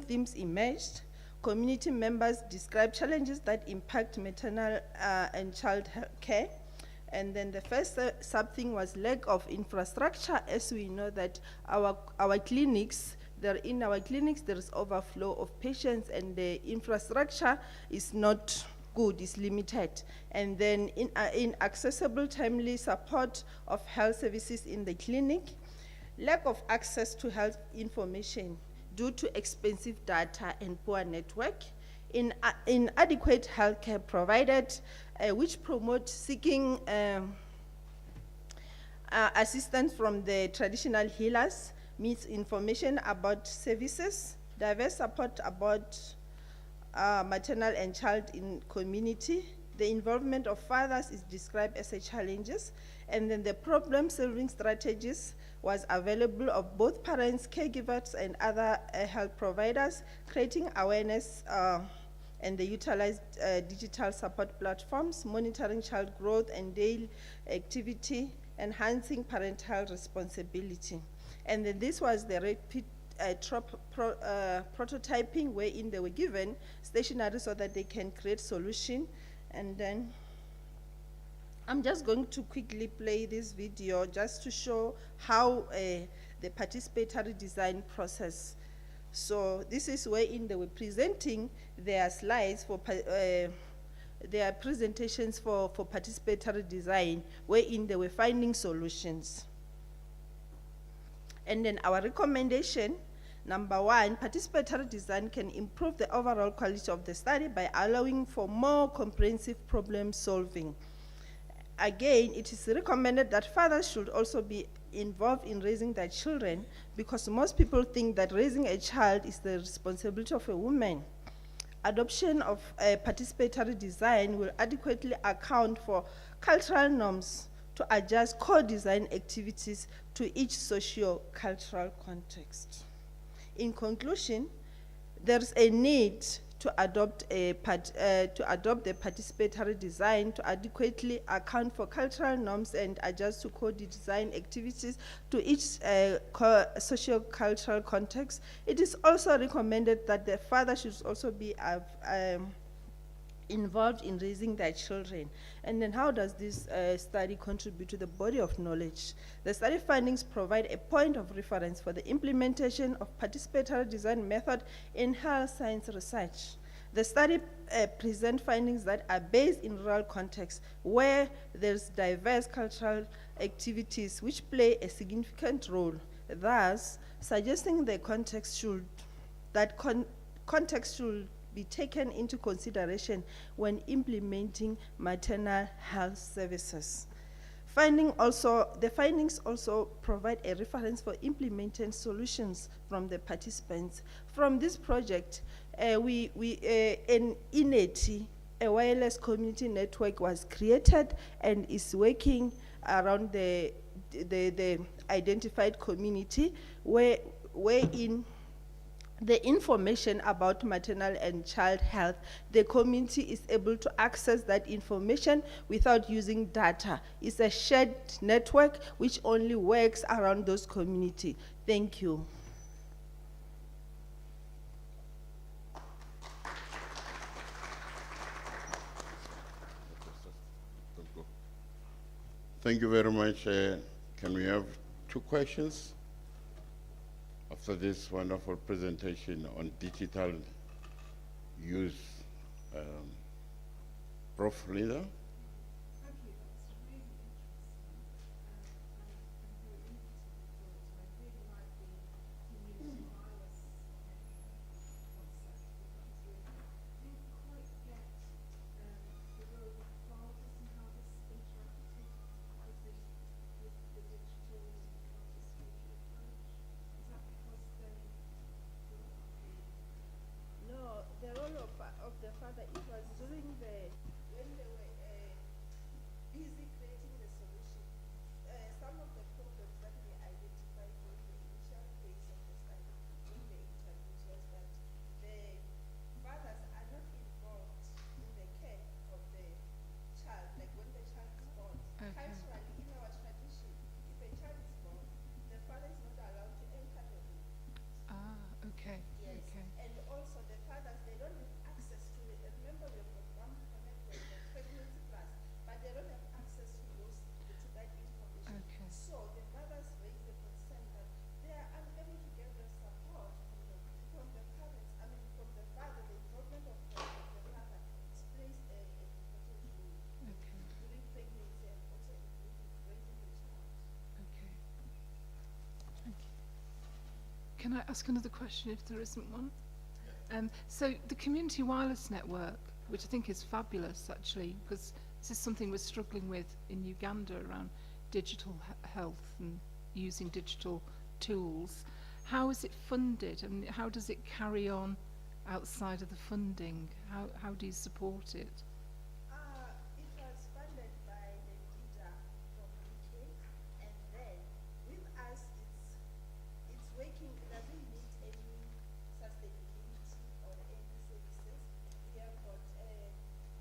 themes emerged. Community members described challenges that impact maternal and child health care. And then the first sub-thing was lack of infrastructure, as we know that our clinics, in our clinics there is overflow of patients and the infrastructure is not good, is limited. And then inaccessible timely support of health services in the clinic, lack of access to health information due to expensive data and poor network, inadequate healthcare provided, which promote seeking assistance from the traditional healers, misinformation about services, diverse support about maternal and child in community. The involvement of fathers is described as a challenges, and then the problem-solving strategies was available of both parents, caregivers, and other health providers, creating awareness and they utilized digital support platforms, monitoring child growth and daily activity, enhancing parental responsibility. And then this was the rapid prototyping, wherein they were given stationery so that they can create solution. And then I'm just going to quickly play this video just to show how the participatory design process. So this is wherein they were presenting their slides for their presentations for participatory design, wherein they were finding solutions. And then our recommendation, number one, participatory design can improve the overall quality of the study by allowing for more comprehensive problem solving. Again, it is recommended that fathers should also be involved in raising their children, because most people think that raising a child is the responsibility of a woman. Adoption of a participatory design will adequately account for cultural norms to adjust core design activities to each socio-cultural context. In conclusion, there's a need to adopt the participatory design to adequately account for cultural norms and adjust to core design activities to each socio-cultural context. It is also recommended that the father should also be involved in raising their children. And then how does this study contribute to the body of knowledge? The study findings provide a point of reference for the implementation of participatory design method in health science research. The study present findings that are based in rural context where there's diverse cultural activities which play a significant role, thus suggesting the context should be taken into consideration when implementing maternal health services. The findings also provide a reference for implementing solutions from the participants. From this project, in INETI, a wireless community network was created and is working around the identified community, wherein the information about maternal and child health, the community is able to access that information without using data. It's a shared network which only works around those community. Thank you. Thank you very much. Can we have 2 questions? After this wonderful presentation on digital use, Prof. Linda? Thank you. That's really interesting. And very interesting thoughts. I really like the community wireless concept. Didn't quite get the role of fathers and how this interacted with the digital participatory approach. Is that because they No, the role of the father, it was during when they were Can I ask another question if there isn't one? So the community wireless network, which I think is fabulous actually, because this is something we're struggling with in Uganda around digital health and using digital tools. How is it funded and how does it carry on outside of the funding? How do you support it? It was funded by the DIDA from UK, and then with us, it's working. It doesn't need any sustainability or any services. We have got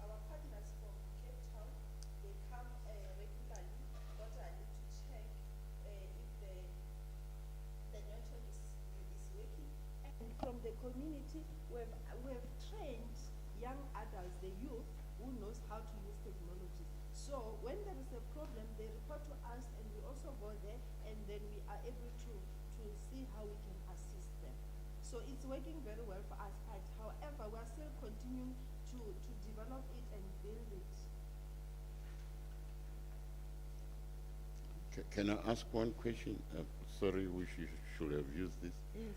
our partners from Cape Town. They come regularly, quarterly, to check if the network is working. And from the community, we've trained young adults, the youth, who knows how to use technology. So when there is a problem, they report to us, and we also go there, and then we are able to see how we can assist them. So it's working very well for us, but however, we're still continuing to develop it and build it. Can I ask one question? Sorry, we should have used this. Yes.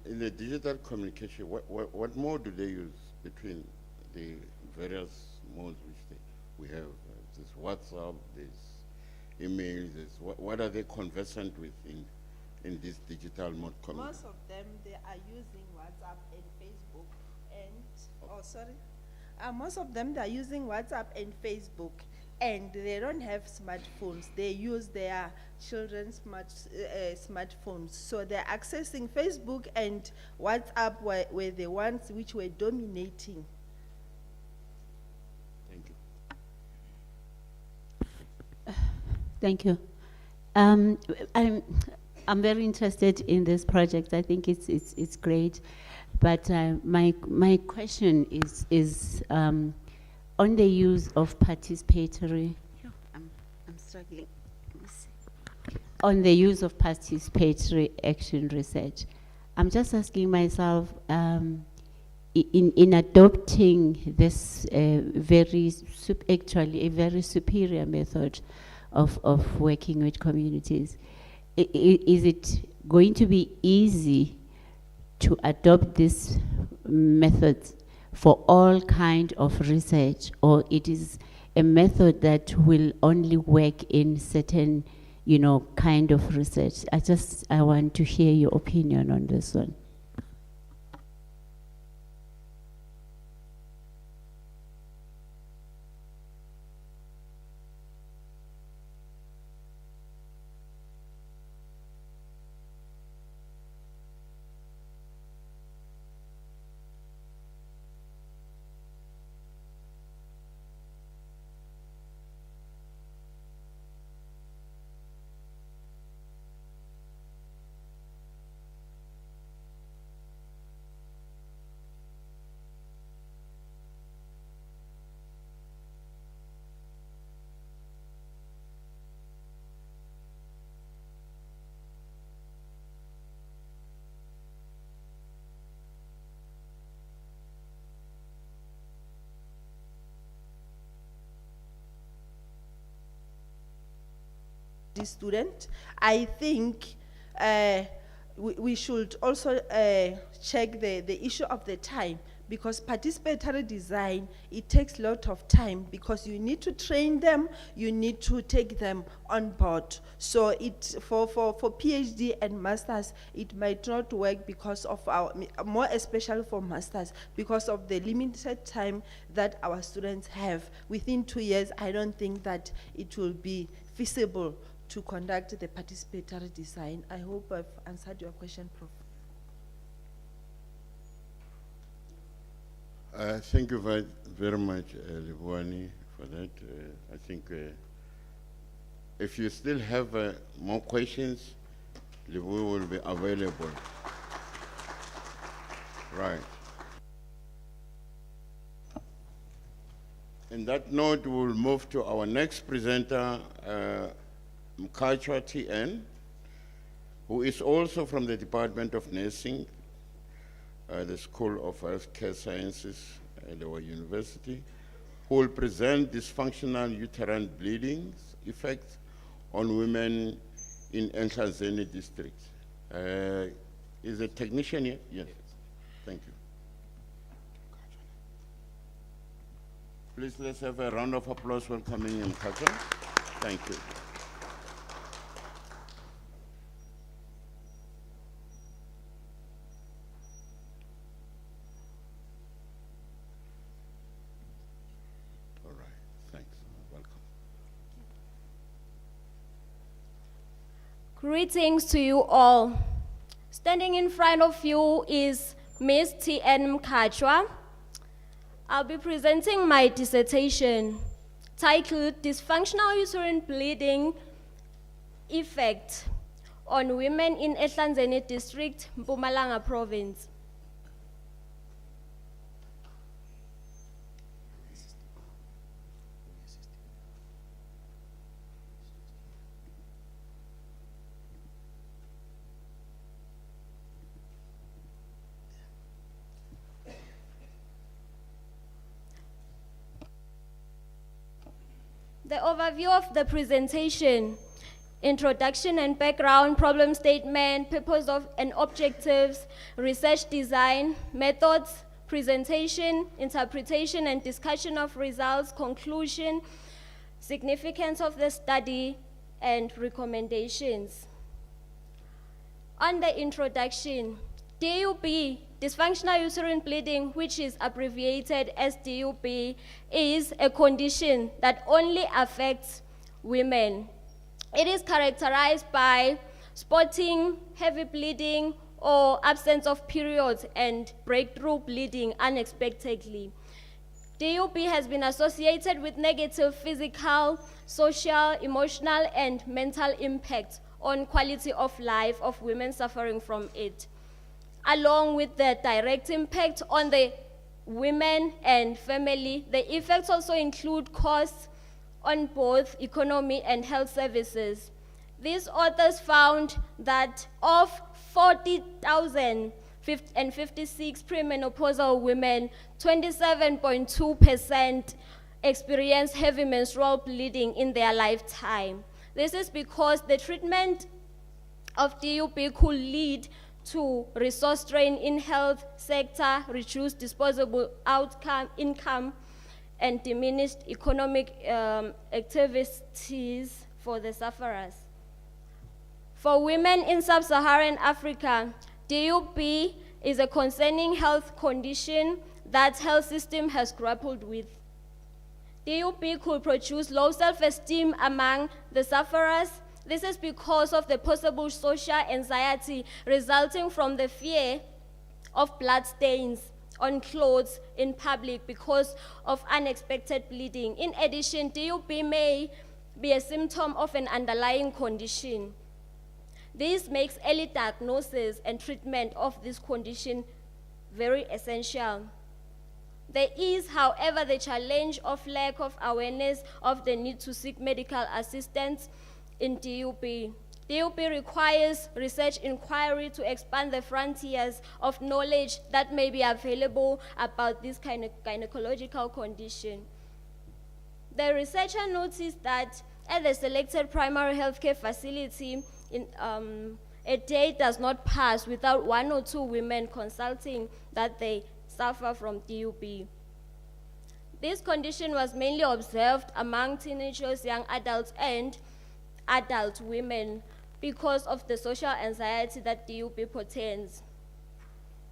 In the digital communication, what mode do they use between the various modes which we have? There's WhatsApp, there's email, what are they conversant with in this digital mode communication? Most of them, they are using WhatsApp and Facebook and, most of them, they are using WhatsApp and Facebook, and they don't have smartphones. They use their children's smartphones. So they're accessing Facebook and WhatsApp were the ones which were dominating. Thank you. Thank you. I'm very interested in this project. I think it's great, but my question is on the use of participatory. I'm struggling. Let me see. On the use of participatory action research, I'm just asking myself, in adopting this actually a very superior method of working with communities, is it going to be easy to adopt this method for all kind of research, or it is a method that will only work in certain, kind of research? I want to hear your opinion on this one. The student, I think we should also check the issue of the time, because participatory design, it takes a lot of time because you need to train them, you need to take them on board. So it for PhD and masters, it might not work because of more especially for masters, because of the limited time that our students have. Within 2 years, I don't think that it will be feasible to conduct the participatory design. I hope I've answered your question, Prof. Thank you very much, Lebohani, for that. I think if you still have more questions, Lebohani will be available. Right. In that note, we'll move to our next presenter, Mkhatshwa TN, who is also from the Department of Nursing, the School of Healthcare Sciences at our university, who will present dysfunctional uterine bleeding's effects on women in Enhlanzeni district. Is the technician here? Yes. Thank you. Please let's have a round of applause welcoming him, Kacha. Thank you. All right, thanks. Welcome. Greetings to you all. Standing in front of you is Ms. T.N. Mkachwa. I'll be presenting my dissertation titled Dysfunctional Uterine Bleeding Effect on Women in Ehlanzeni District, Mpumalanga Province. The overview of the presentation: introduction and background, problem statement, purpose of and objectives, research design, methods, presentation, interpretation and discussion of results, conclusion, significance of the study, and recommendations. On the introduction, DUB, dysfunctional uterine bleeding, which is abbreviated as DUB, is a condition that only affects women. It is characterized by spotting, heavy bleeding, or absence of periods and breakthrough bleeding unexpectedly. DUB has been associated with negative physical, social, emotional, and mental impacts on quality of life of women suffering from it, along with the direct impact on the women and family. The effects also include costs on both economy and health services. These authors found that of 40,056 premenopausal women, 27.2% experience heavy menstrual bleeding in their lifetime. This is because the treatment of DUB could lead to resource strain in health sector, reduced disposable income, and diminished economic activities for the sufferers. For women in sub-Saharan Africa, DUB is a concerning health condition that health system has grappled with. DUB could produce low self-esteem among the sufferers. This is because of the possible social anxiety resulting from the fear of blood stains on clothes in public because of unexpected bleeding. In addition, DUB may be a symptom of an underlying condition. This makes early diagnosis and treatment of this condition very essential. There is, however, the challenge of lack of awareness of the need to seek medical assistance in DUB. DUB requires research inquiry to expand the frontiers of knowledge that may be available about this kind of gynecological condition. The researcher noticed that at the selected primary healthcare facility, a day does not pass without 1 or 2 women consulting that they suffer from DUB. This condition was mainly observed among teenagers, young adults, and adult women because of the social anxiety that DUB portends.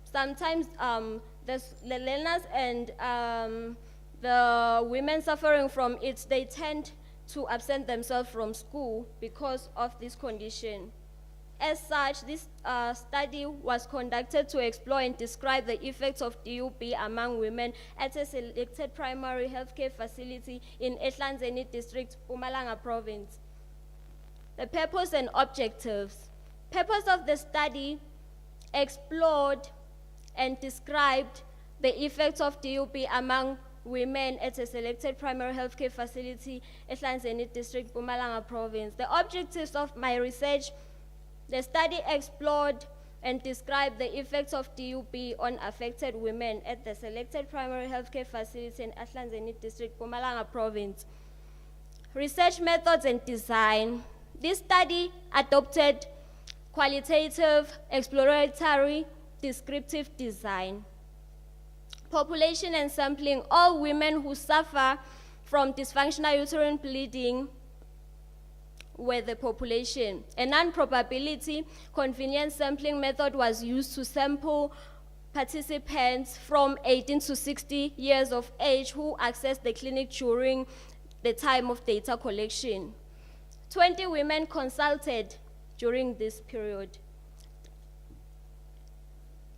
Sometimes the learners and the women suffering from it, they tend to absent themselves from school because of this condition. As such, this study was conducted to explore and describe the effects of DUB among women at a selected primary healthcare facility in Ehlanzeni District, Mpumalanga Province. The purpose and objectives. Purpose of the study: explored and described the effects of DUB among women at a selected primary healthcare facility, Ehlanzeni District, Mpumalanga Province. The objectives of my research: the study explored and described the effects of DUB on affected women at the selected primary healthcare facility in Ehlanzeni District, Mpumalanga Province. Research methods and design. This study adopted qualitative, exploratory, descriptive design. Population and sampling. All women who suffer from dysfunctional uterine bleeding were the population. A non-probability convenience sampling method was used to sample participants from 18 to 60 years of age who accessed the clinic during the time of data collection. 20 women consulted during this period.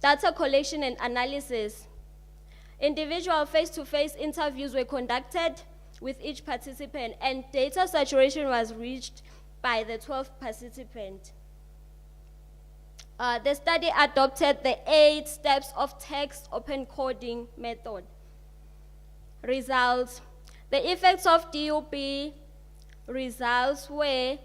Data collection and analysis. Individual face-to-face interviews were conducted with each participant, and data saturation was reached by the 12th participant. The study adopted the 8 steps of text open coding method. Results. The effects of DUP results were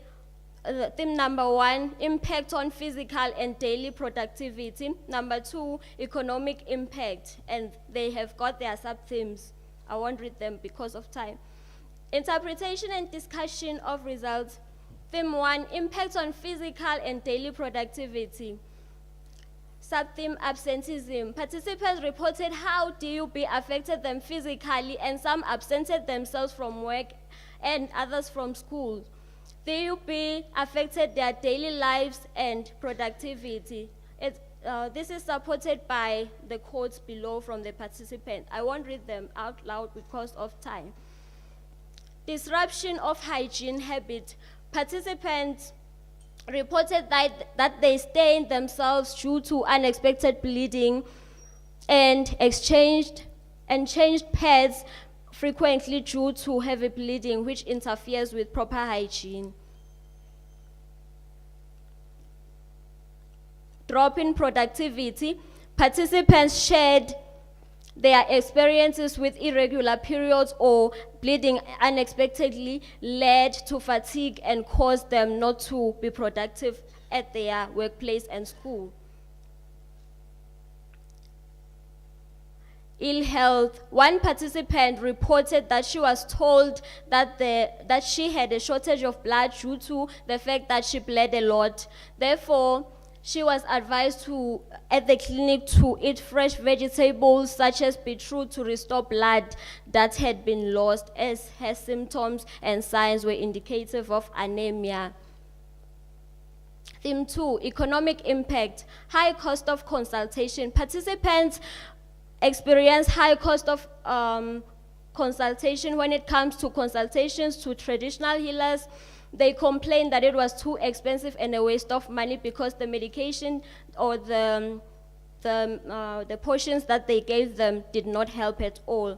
theme number 1, impact on physical and daily productivity. Number 2, economic impact, and they have got their sub-themes. I won't read them because of time. Interpretation and discussion of results. Theme 1, impact on physical and daily productivity. Sub-theme, absenteeism. Participants reported how DUP affected them physically, and some absented themselves from work and others from school. DUP affected their daily lives and productivity. This is supported by the quotes below from the participant. I won't read them out loud because of time. Disruption of hygiene habit. Participants reported that they stained themselves due to unexpected bleeding and changed pads frequently due to heavy bleeding, which interferes with proper hygiene. Drop in productivity. Participants shared their experiences with irregular periods or bleeding unexpectedly led to fatigue and caused them not to be productive at their workplace and school. Ill health. One participant reported that she was told that she had a shortage of blood due to the fact that she bled a lot. Therefore, she was advised at the clinic to eat fresh vegetables such as beetroot to restore blood that had been lost, as her symptoms and signs were indicative of anemia. Theme 2, economic impact. High cost of consultation. Participants experience high cost of consultation when it comes to consultations to traditional healers. They complained that it was too expensive and a waste of money because the medication or the potions that they gave them did not help at all.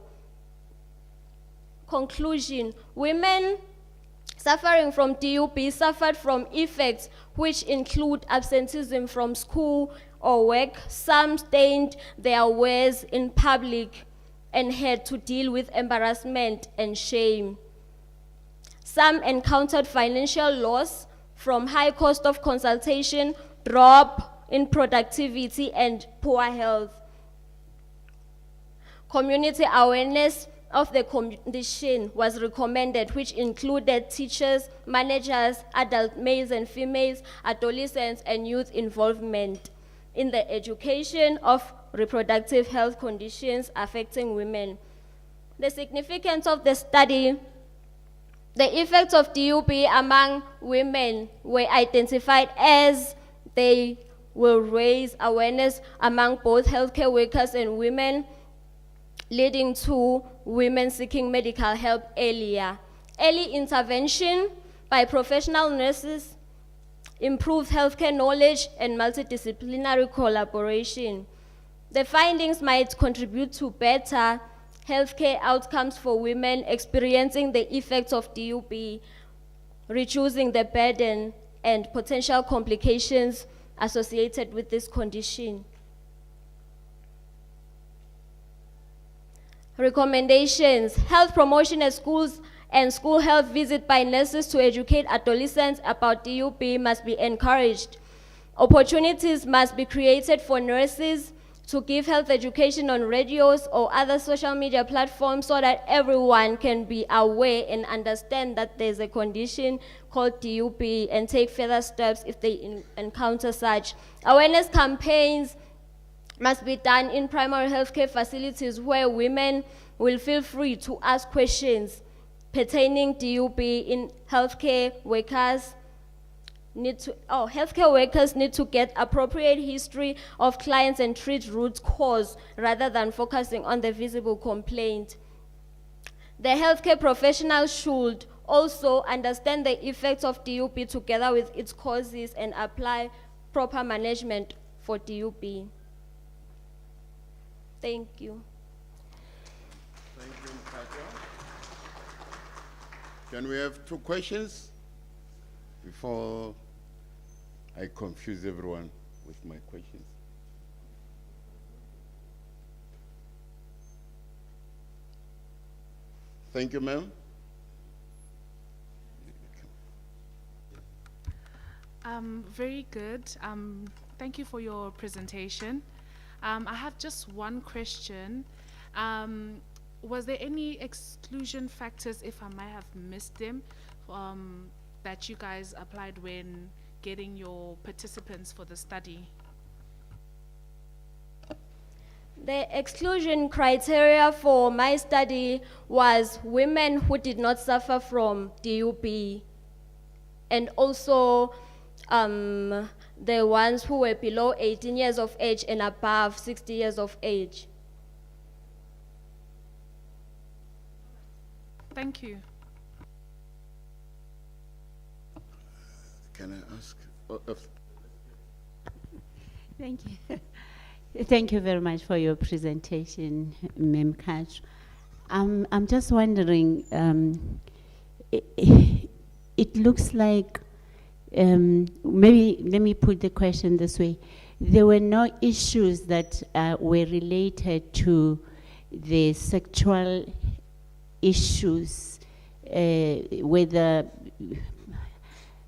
Conclusion. Women suffering from DUP suffered from effects which include absenteeism from school or work. Some stained their wares in public and had to deal with embarrassment and shame. Some encountered financial loss from high cost of consultation, drop in productivity, and poor health. Community awareness of the condition was recommended, which included teachers, managers, adult males and females, adolescents, and youth involvement in the education of reproductive health conditions affecting women. The significance of the study. The effects of DUP among women were identified as they will raise awareness among both healthcare workers and women, leading to women seeking medical help earlier. Early intervention by professional nurses, improved healthcare knowledge, and multidisciplinary collaboration. The findings might contribute to better healthcare outcomes for women experiencing the effects of DUP, reducing the burden and potential complications associated with this condition. Recommendations. Health promotion at schools and school health visit by nurses to educate adolescents about DUP must be encouraged. Opportunities must be created for nurses to give health education on radios or other social media platforms so that everyone can be aware and understand that there's a condition called DUP and take further steps if they encounter such. Awareness campaigns must be done in primary healthcare facilities where women will feel free to ask questions pertaining DUP. In healthcare workers healthcare workers need to get appropriate history of clients and treat root cause rather than focusing on the visible complaint. The healthcare professionals should also understand the effects of DUP together with its causes and apply proper management for DUP. Thank you. Thank you, Mkhatshwa. Can we have 2 questions before I confuse everyone with my questions? Thank you, ma'am. Very good. Thank you for your presentation. I have just one question. Was there any exclusion factors, if I might have missed them, that you guys applied when getting your participants for the study? The exclusion criteria for my study was women who did not suffer from DUP, and also the ones who were below 18 years of age and above 60 years of age. Thank you. Can I ask? Thank you. Thank you very much for your presentation, Ms. Mkhatshwa. I'm just wondering, it looks like, maybe let me put the question this way. There were no issues that were related to the sexual issues, whether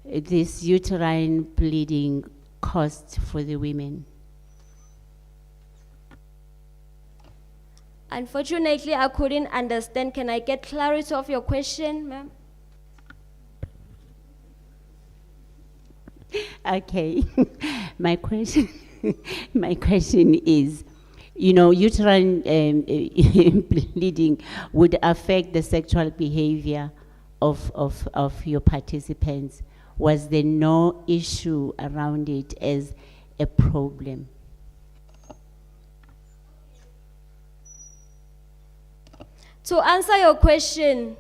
this uterine bleeding caused for the women. Unfortunately, I couldn't understand. Can I get clarity of your question, ma'am? Okay, my question is, you know, uterine bleeding would affect the sexual behavior of your participants. Was there no issue around it as a problem? To answer your question,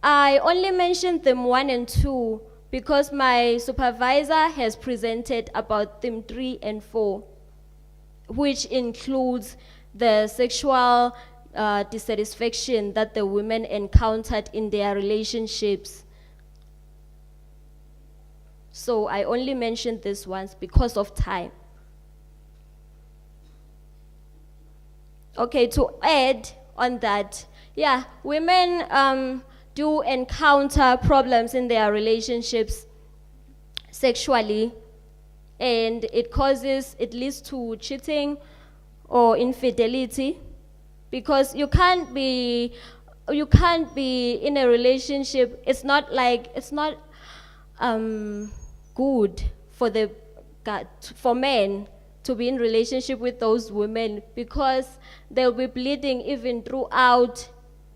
I only mentioned theme 1 and 2 because my supervisor has presented about theme 3 and 4, which includes the sexual dissatisfaction that the women encountered in their relationships. So I only mentioned this once because of time. Okay, to add on that, yeah, women do encounter problems in their relationships sexually, and it leads to cheating or infidelity, because you can't be in a relationship. It's not good for men to be in relationship with those women, because they'll be bleeding even throughout.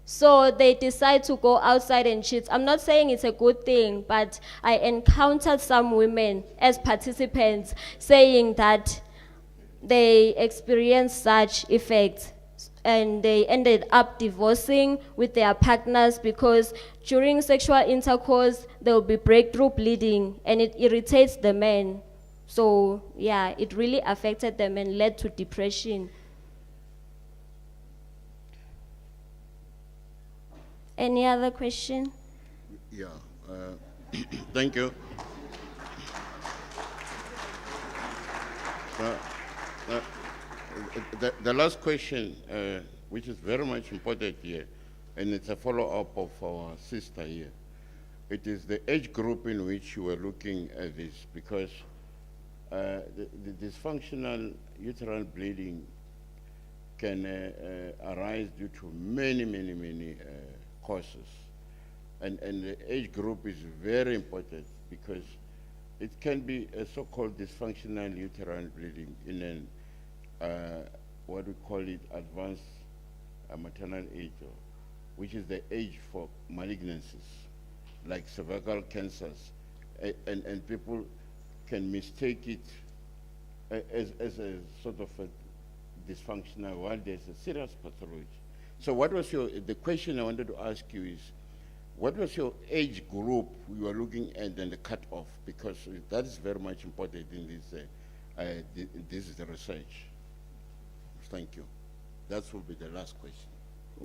So they decide to go outside and cheat. I'm not saying it's a good thing, but I encountered some women as participants saying that they experienced such effects, and they ended up divorcing with their partners because during sexual intercourse there will be breakthrough bleeding and it irritates the men. So yeah, it really affected them and led to depression. Any other question? Yeah, thank you. The last question, which is very much important here, and it's a follow-up of our sister here. It is the age group in which you were looking at this, because the dysfunctional uterine bleeding can arise due to many causes. And the age group is very important because it can be a so-called dysfunctional uterine bleeding in an, what we call it, advanced maternal age, which is the age for malignancies, like cervical cancers. And people can mistake it as a sort of a dysfunctional while there's a serious pathology. So what was the question I wanted to ask you is, what was your age group you were looking at and the cutoff? Because that is very much important in this research. Thank you. That will be the last question.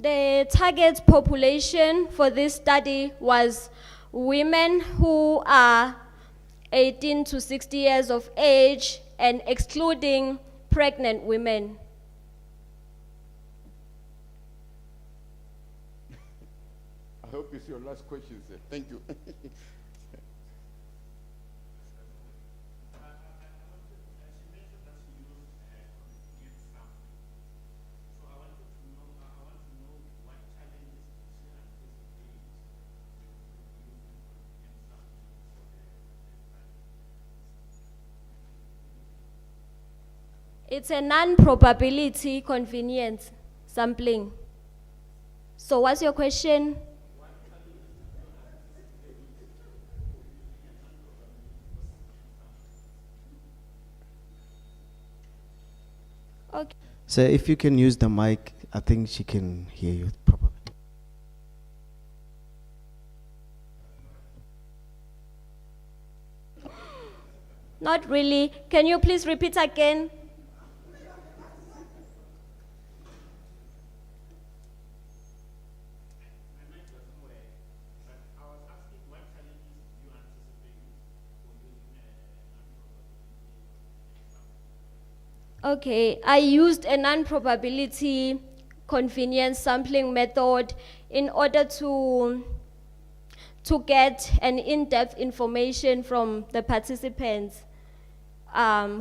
The target population for this study was women who are 18 to 60 years of age and excluding pregnant women. I hope it's your last question, sir. Thank you. It's a non-probability convenience sampling. So what's your question? Okay. So if you can use the mic, I think she can hear you properly. Not really. Can you please repeat again? Okay, I used a non-probability convenience sampling method in order to get an in-depth information from the participants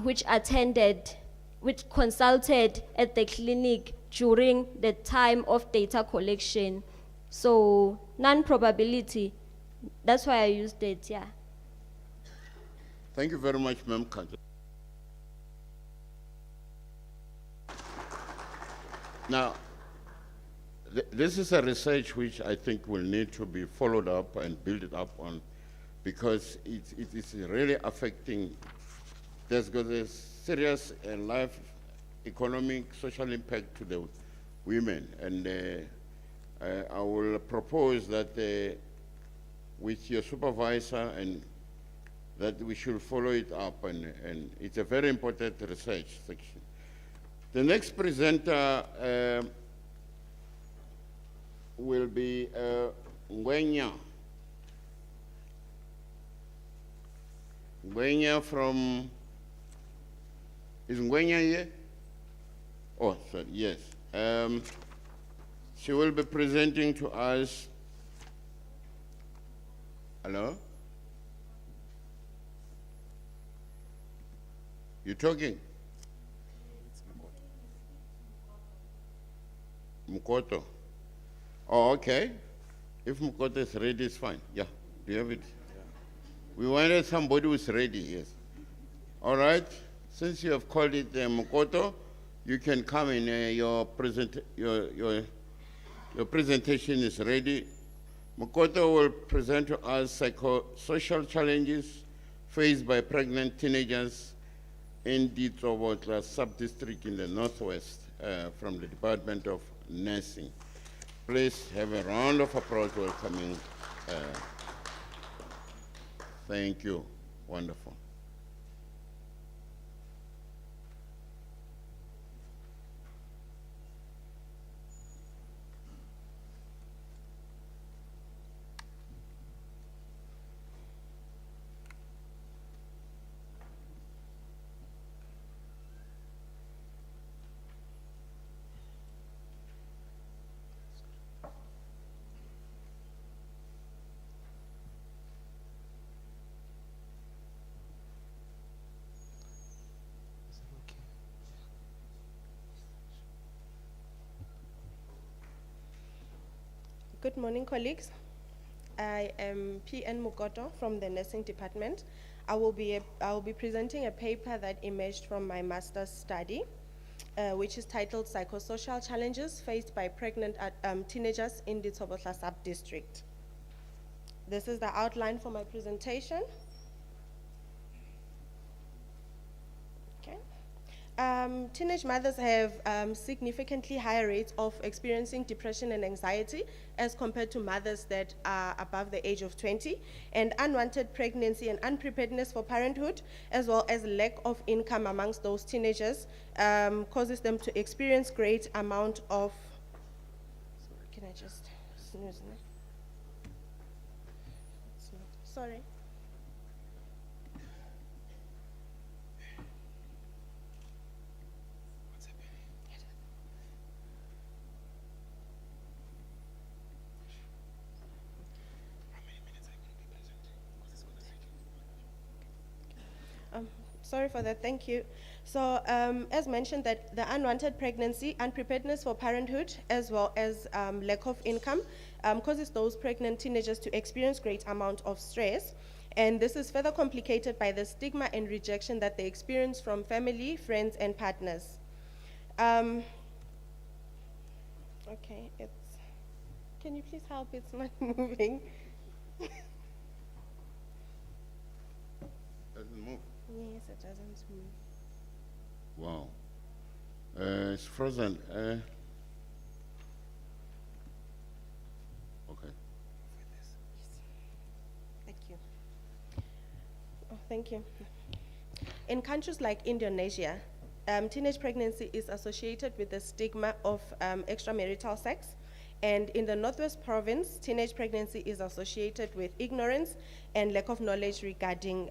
which consulted at the clinic during the time of data collection. So non-probability, that's why I used it, yeah. Thank you very much, Ma'am Kanja. Now, this is a research which I think will need to be followed up and built up on, because it is really affecting, there's got a serious life, economic, social impact to the women. And I will propose that with your supervisor and that we should follow it up, and it's a very important research section. The next presenter will be Ngwenya. Ngwenya from, is Ngwenya here? Oh, sorry, yes. She will be presenting to us. Hello? You talking? Mkoto. Oh, okay. If Mkoto is ready, it's fine. Yeah. Do you have it? Yeah. We wanted somebody who's ready, yes. All right. Since you have called it Mkoto, you can come in. Your presentation is ready. Mkoto will present to us psychosocial challenges faced by pregnant teenagers in the Tsobotla sub-district in the Northwest from the Department of Nursing. Please have a round of applause welcoming. Thank you. Wonderful. Good morning, colleagues. I am P.N. Mukoto from the nursing department. I will be presenting a paper that emerged from my master's study, which is titled Psychosocial Challenges Faced by Pregnant Teenagers in the Tsobotla Sub-District. This is the outline for my presentation. Okay. Teenage mothers have significantly higher rates of experiencing depression and anxiety as compared to mothers that are above the age of 20, and unwanted pregnancy and unpreparedness for parenthood, as well as lack of income amongst those teenagers, causes them to experience great amount of, can I just snooze? Sorry. Sorry for that, thank you. So as mentioned, that the unwanted pregnancy, unpreparedness for parenthood, as well as lack of income, causes those pregnant teenagers to experience great amount of stress. And this is further complicated by the stigma and rejection that they experience from family, friends, and partners. Okay, can you please help? It's not moving. Doesn't move. Yes, it doesn't move. Wow. It's frozen. Okay. Thank you. Oh, thank you. In countries like Indonesia, teenage pregnancy is associated with the stigma of extramarital sex. And in the Northwest Province, teenage pregnancy is associated with ignorance and lack of knowledge regarding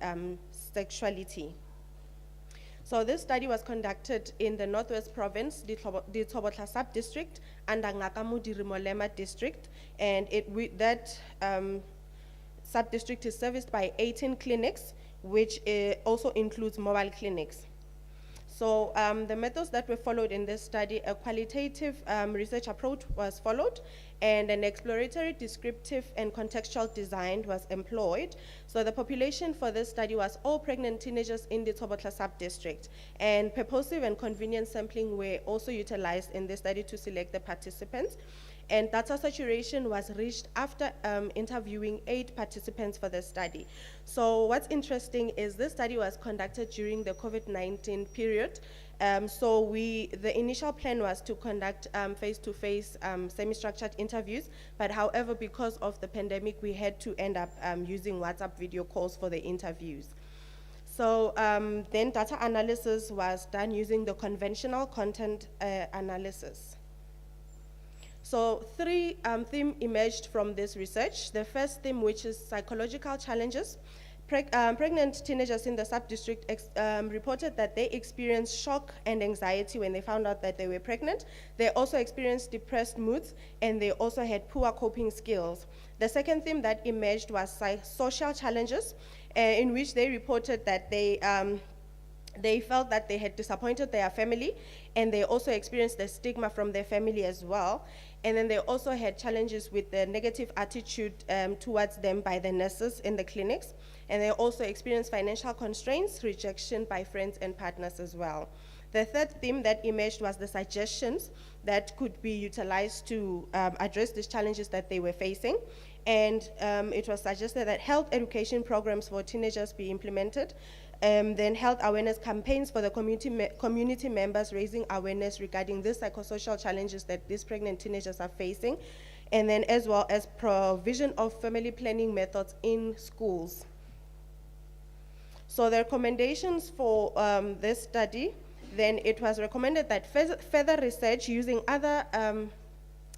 sexuality. So this study was conducted in the Northwest Province, the Tsobotla Sub-District, under Ngaka Modiri-Molema District, and that sub-district is serviced by 18 clinics, which also includes mobile clinics. So the methods that were followed in this study, a qualitative research approach was followed, and an exploratory, descriptive, and contextual design was employed. So the population for this study was all pregnant teenagers in the Tsobotla sub-district, and purposive and convenient sampling were also utilized in the study to select the participants. And data saturation was reached after interviewing 8 participants for the study. So what's interesting is this study was conducted during the COVID-19 period. So the initial plan was to conduct face-to-face semi-structured interviews, but however, because of the pandemic, we had to end up using WhatsApp video calls for the interviews. So then data analysis was done using the conventional content analysis. So 3 themes emerged from this research. The first theme, which is psychological challenges. Pregnant teenagers in the sub-district reported that they experienced shock and anxiety when they found out that they were pregnant. They also experienced depressed moods, and they also had poor coping skills. The second theme that emerged was social challenges, in which they reported that they felt that they had disappointed their family, and they also experienced the stigma from their family as well. And then they also had challenges with the negative attitude towards them by the nurses in the clinics. And they also experienced financial constraints, rejection by friends and partners as well. The third theme that emerged was the suggestions that could be utilized to address these challenges that they were facing. And it was suggested that health education programs for teenagers be implemented, then health awareness campaigns for the community members, raising awareness regarding the psychosocial challenges that these pregnant teenagers are facing, and then as well as provision of family planning methods in schools. So the recommendations for this study, then it was recommended that further research using other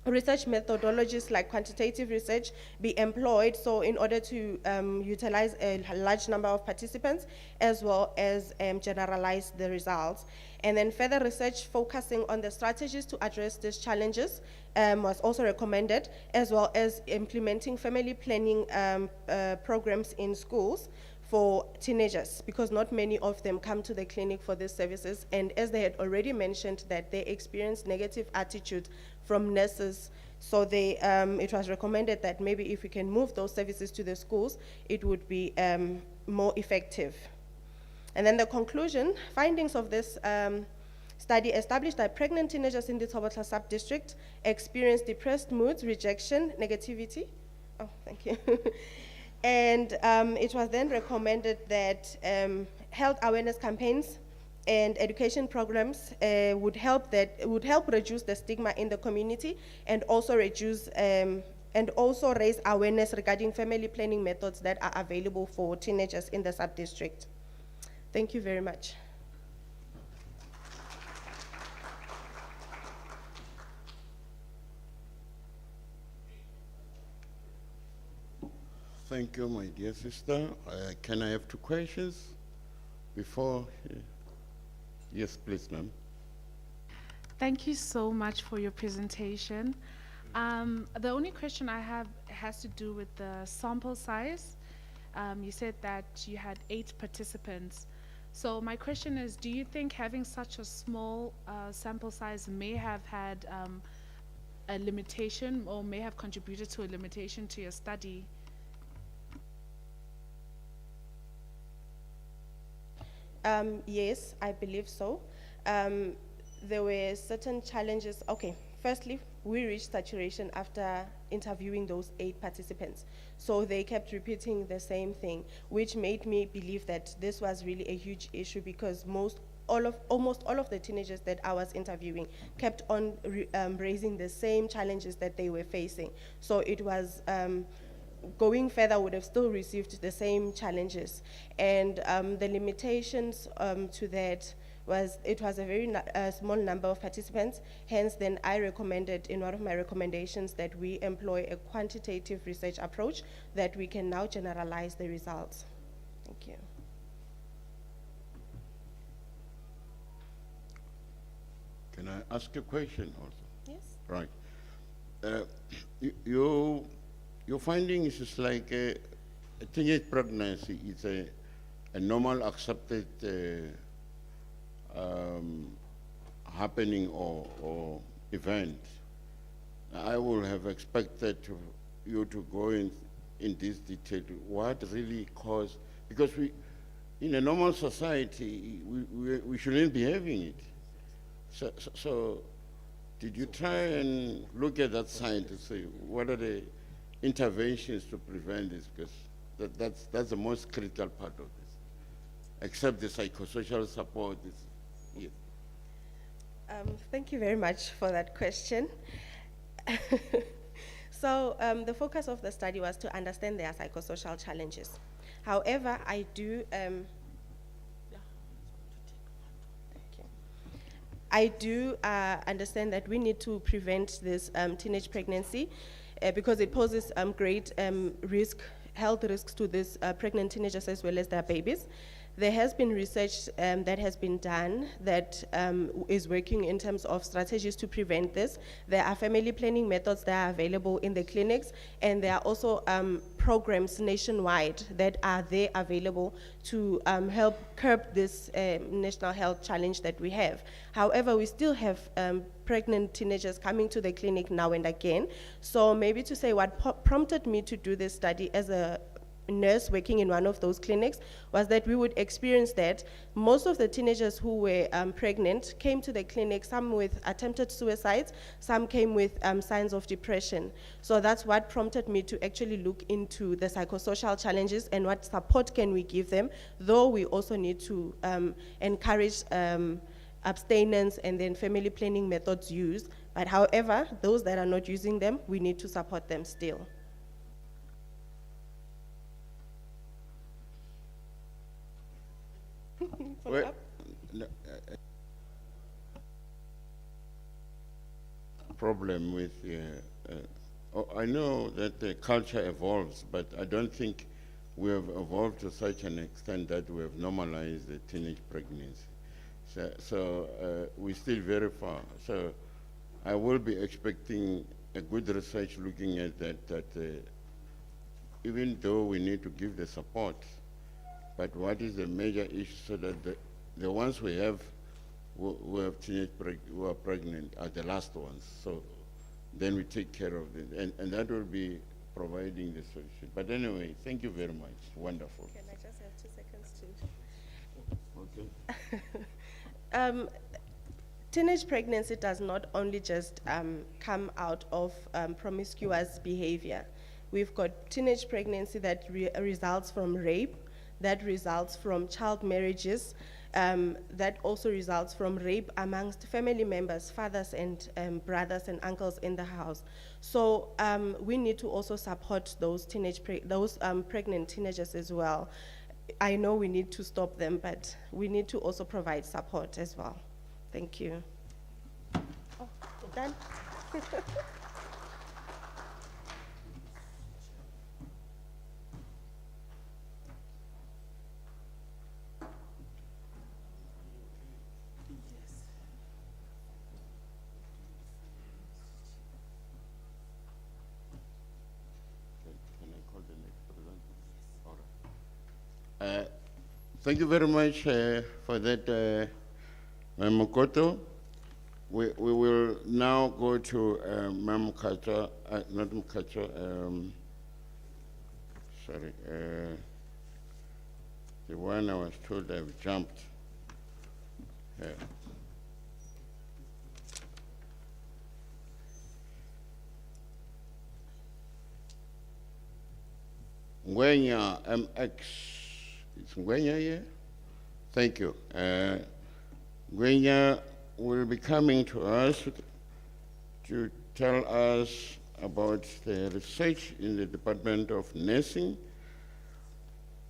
research methodologies like quantitative research be employed, so in order to utilize a large number of participants, as well as generalize the results. And then further research focusing on the strategies to address these challenges was also recommended, as well as implementing family planning programs in schools. for teenagers, because not many of them come to the clinic for these services. And as they had already mentioned, that they experience negative attitude from nurses, so it was recommended that maybe if we can move those services to the schools, it would be more effective. And then the conclusion, findings of this study established that pregnant teenagers in the Thobotla sub-district experience depressed moods, rejection, negativity. Oh, thank you. And it was then recommended that health awareness campaigns and education programs would help reduce the stigma in the community, and also raise awareness regarding family planning methods that are available for teenagers in the sub-district. Thank you very much. Thank you, my dear sister. Can I have 2 questions before? Yes, please, ma'am. Thank you so much for your presentation. The only question I have has to do with the sample size. You said that you had 8 participants. So my question is, do you think having such a small sample size may have had a limitation, or may have contributed to a limitation to your study? Yes, I believe so. There were certain challenges. Okay, firstly, we reached saturation after interviewing those 8 participants. So they kept repeating the same thing, which made me believe that this was really a huge issue, because almost all of the teenagers that I was interviewing kept on raising the same challenges that they were facing. So it was going further would have still received the same challenges. And the limitations to that was, it was a very small number of participants. Hence, then I recommended in one of my recommendations that we employ a quantitative research approach, that we can now generalize the results. Thank you. Can I ask a question also? Yes. Right. Your findings is like a teenage pregnancy is a normal accepted happening or event. I would have expected you to go in this detail. What really caused, because in a normal society, we shouldn't be having it. So did you try and look at that side to say, what are the interventions to prevent this? Because that's the most critical part of this, except the psychosocial support. Yes. Thank you very much for that question. So the focus of the study was to understand their psychosocial challenges. However, I do understand that we need to prevent this teenage pregnancy because it poses great health risks to these pregnant teenagers as well as their babies. There has been research that has been done that is working in terms of strategies to prevent this. There are family planning methods that are available in the clinics, and there are also programs nationwide that are there available to help curb this national health challenge that we have. However, we still have pregnant teenagers coming to the clinic now and again. So maybe to say what prompted me to do this study as a nurse working in one of those clinics was that we would experience that most of the teenagers who were pregnant came to the clinic, some with attempted suicides, some came with signs of depression. So that's what prompted me to actually look into the psychosocial challenges and what support can we give them, though we also need to encourage abstinence and then family planning methods used. But however, those that are not using them, we need to support them still. Well, problem with, I know that the culture evolves, but I don't think we have evolved to such an extent that we have normalized the teenage pregnancy. So we're still very far. So I will be expecting a good research looking at that, even though we need to give the support, but what is the major issue so that the ones we have who have who are pregnant are the last ones. So then we take care of them, and that will be providing the solution. But anyway, thank you very much. Wonderful. Can I just have 2 seconds to? Okay. Teenage pregnancy does not only just come out of promiscuous behavior. We've got teenage pregnancy that results from rape, that results from child marriages, that also results from rape amongst family members, fathers and brothers and uncles in the house. So we need to also support those pregnant teenagers as well. I know we need to stop them, but we need to also provide support as well. Thank you. Oh, done? Can I call the next presenter? All right. Thank you very much for that, Ma'am Mokoto. We will now go to Ma'am Mkhatshwa, not Mkhatshwa, sorry, the one I was told I've jumped. Ngwenya MX, it's Ngwenya here? Thank you. Ngwenya will be coming to us to tell us about the research in the Department of Nursing,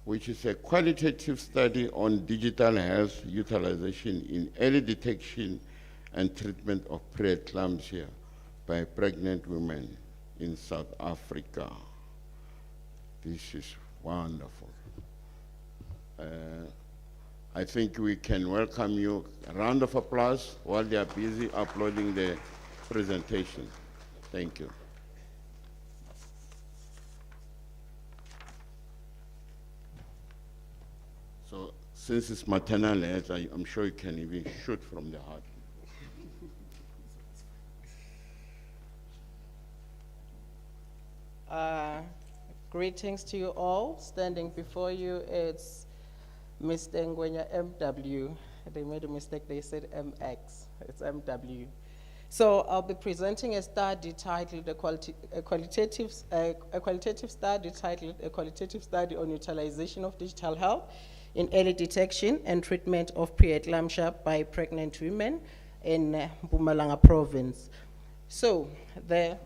which is a qualitative study on digital health utilization in early detection and treatment of preeclampsia by pregnant women in South Africa. This is wonderful. I think we can welcome you. A round of applause while they are busy uploading the presentation. Thank you. So since it's maternal health, I'm sure you can even shoot from the heart. Greetings to you all. Standing before you, it's Mr. Ngwenya MW. They made a mistake, they said MX. It's MW. So I'll be presenting a study titled, a qualitative study titled, A Qualitative Study on Utilization of Digital Health in Early Detection and Treatment of Preeclampsia by Pregnant Women in Mpumalanga Province. So they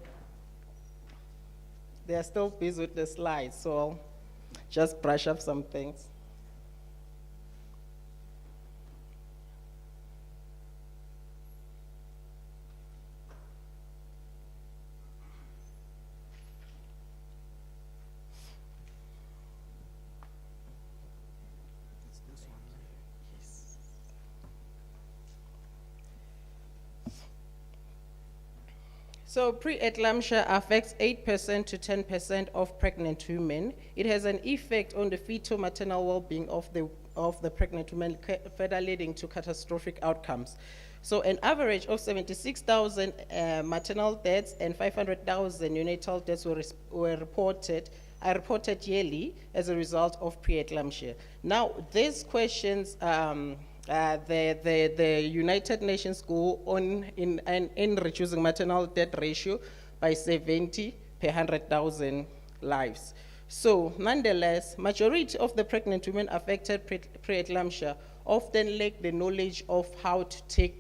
are still busy with the slides, so I'll just brush up some things. So preeclampsia affects 8% to 10% of pregnant women. It has an effect on the fetal-maternal well-being of the pregnant women, further leading to catastrophic outcomes. So an average of 76,000 maternal deaths and 500,000 neonatal deaths are reported yearly as a result of preeclampsia. Now, these questions, the United Nations goal in reducing maternal death ratio by 70 per 100,000 lives. So nonetheless, majority of the pregnant women affected preeclampsia often lack the knowledge of how to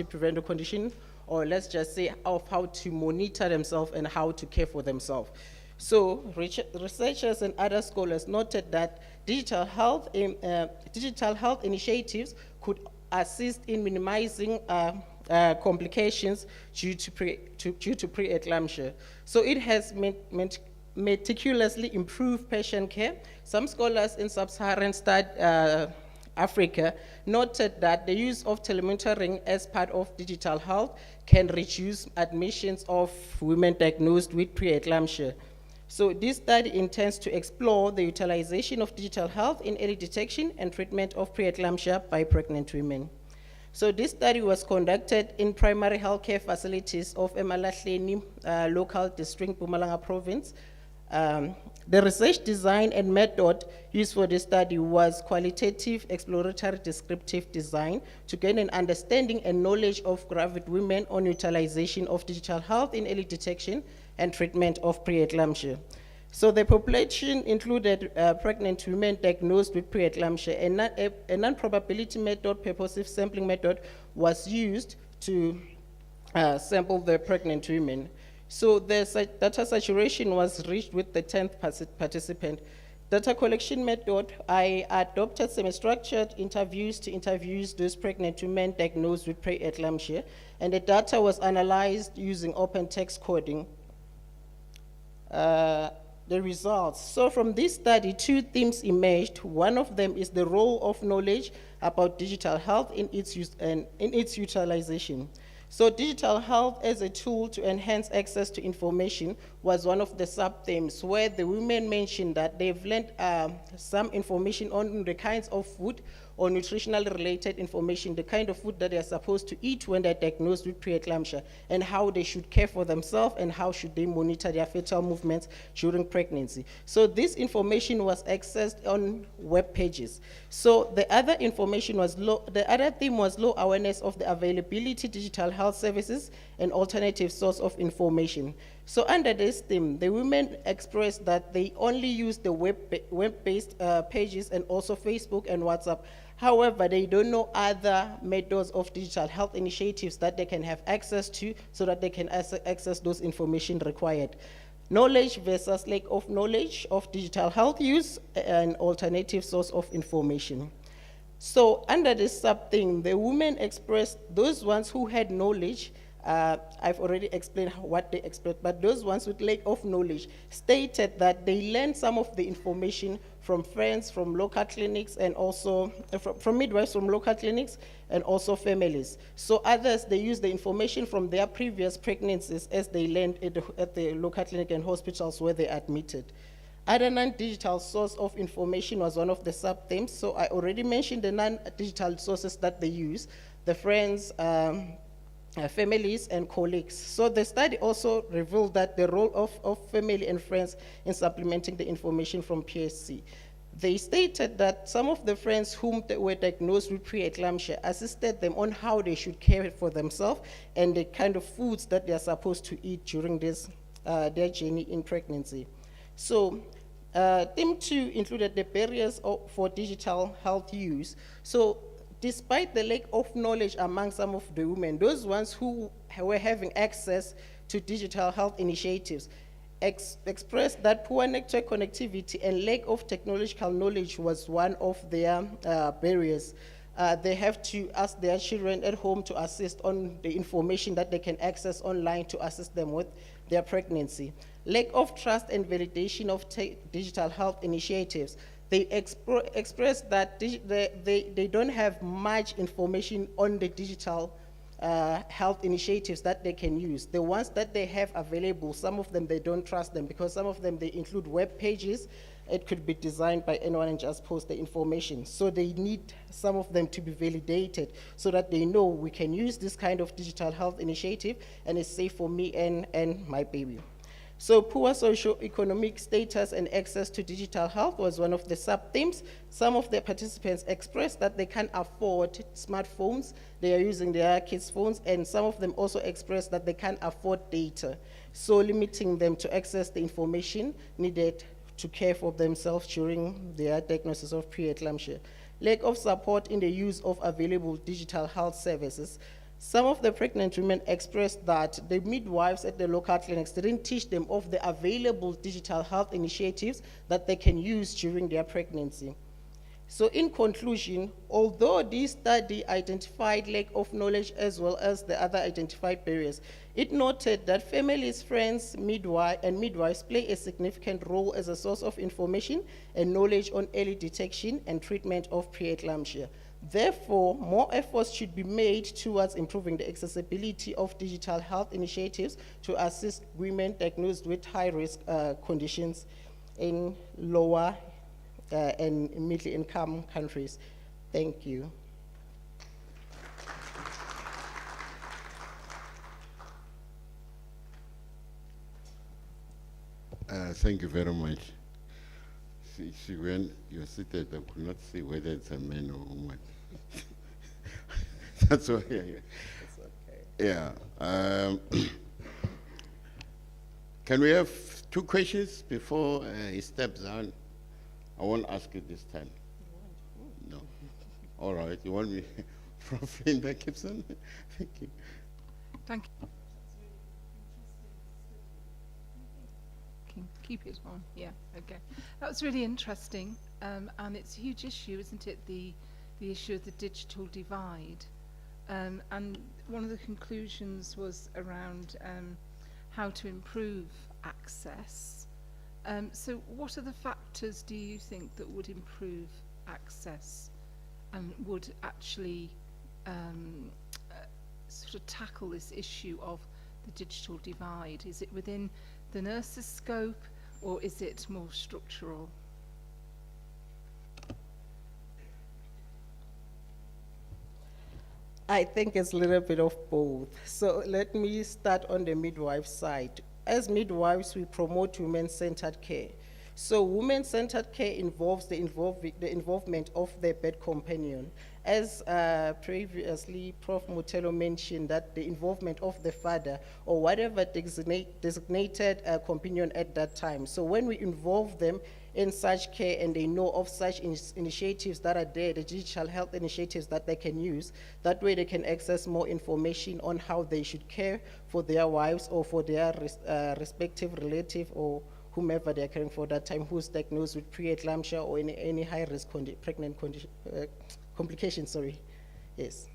prevent the condition, or let's just say of how to monitor themselves and how to care for themselves. So researchers and other scholars noted that digital health initiatives could assist in minimizing complications due to preeclampsia. So it has meticulously improved patient care. Some scholars in sub-Saharan Africa noted that the use of telemonitoring as part of digital health can reduce admissions of women diagnosed with preeclampsia. So this study intends to explore the utilization of digital health in early detection and treatment of preeclampsia by pregnant women. So this study was conducted in primary healthcare facilities of Emalahleni local district, Mpumalanga province. The research design and method used for this study was qualitative, exploratory, descriptive design to gain an understanding and knowledge of gravid women on utilization of digital health in early detection and treatment of preeclampsia. So the population included pregnant women diagnosed with preeclampsia, and a non-probability method, purposive sampling method, was used to sample the pregnant women. So the data saturation was reached with the 10th participant. Data collection method, I adopted semi-structured interviews to interview those pregnant women diagnosed with preeclampsia, and the data was analyzed using open text coding. The results. So from this study, two themes emerged. One of them is the role of knowledge about digital health in its use and in its utilization. So digital health as a tool to enhance access to information was one of the sub-themes, where the women mentioned that they've learned some information on the kinds of food or nutritionally related information, the kind of food that they're supposed to eat when they're diagnosed with preeclampsia, and how they should care for themselves and how should they monitor their fetal movements during pregnancy. So this information was accessed on web pages. So the other information was the other theme was low awareness of the availability of digital health services and alternative source of information. So under this theme, the women expressed that they only use the web-based pages and also Facebook and WhatsApp. However, they don't know other methods of digital health initiatives that they can have access to so that they can access those information required. Knowledge versus lack of knowledge of digital health use and alternative source of information. So under this sub-theme, the women expressed those ones who had knowledge. I've already explained what they expressed, but those ones with lack of knowledge stated that they learned some of the information from friends, from local clinics, and also from midwives from local clinics, and also families. So others, they use the information from their previous pregnancies as they learned at the local clinic and hospitals where they admitted. Other non-digital source of information was one of the sub-themes. So I already mentioned the non-digital sources that they use, the friends, families and colleagues. So the study also revealed that the role of family and friends in supplementing the information from PSC. They stated that some of the friends whom they were diagnosed with preeclampsia assisted them on how they should care for themselves and the kind of foods that they are supposed to eat during this, their journey in pregnancy. So theme 2 included the barriers for digital health use. So despite the lack of knowledge among some of the women, those ones who were having access to digital health initiatives expressed that poor network connectivity and lack of technological knowledge was one of their barriers. They have to ask their children at home to assist on the information that they can access online to assist them with their pregnancy. Lack of trust and validation of digital health initiatives. They express that they don't have much information on the digital health initiatives that they can use. The ones that they have available, some of them they don't trust them because some of them they include web pages. It could be designed by anyone and just post the information. So they need some of them to be validated so that they know we can use this kind of digital health initiative and it's safe for me and my baby. So poor socio-economic status and access to digital health was one of the sub-themes. Some of the participants expressed that they can't afford smartphones. They are using their kids' phones, and some of them also expressed that they can't afford data, so limiting them to access the information needed to care for themselves during their diagnosis of preeclampsia. Lack of support in the use of available digital health services. Some of the pregnant women expressed that the midwives at the local clinics didn't teach them of the available digital health initiatives that they can use during their pregnancy. So in conclusion, although this study identified lack of knowledge as well as the other identified barriers, it noted that families, friends, midwives play a significant role as a source of information and knowledge on early detection and treatment of preeclampsia. Therefore, more efforts should be made towards improving the accessibility of digital health initiatives to assist women diagnosed with high-risk conditions in lower and middle-income countries. Thank you. Thank you very much. See, when you're seated, I could not see whether it's a man or a woman. That's why. Yeah. Can we have 2 questions before he steps down? I won't ask you this time. No. All right. You want me, Prof. Linda Gibson? Thank you. Thank you. Keep it on, yeah, okay. That was really interesting, and it's a huge issue, isn't it, the issue of the digital divide. And one of the conclusions was around how to improve access. So what are the factors do you think that would improve access and would actually sort of tackle this issue of the digital divide? Is it within the nurse's scope, or is it more structural? I think it's a little bit of both. So let me start on the midwife side. As midwives, we promote women-centered care. So women-centered care involves the involvement of the bed companion. As previously Prof. Mutelo mentioned, that the involvement of the father or whatever designated companion at that time. So when we involve them in such care and they know of such initiatives that are there, the digital health initiatives that they can use, that way they can access more information on how they should care for their wives or for their respective relative or whomever they are caring for that time who's diagnosed with preeclampsia or any high-risk pregnant complications, sorry. Yes.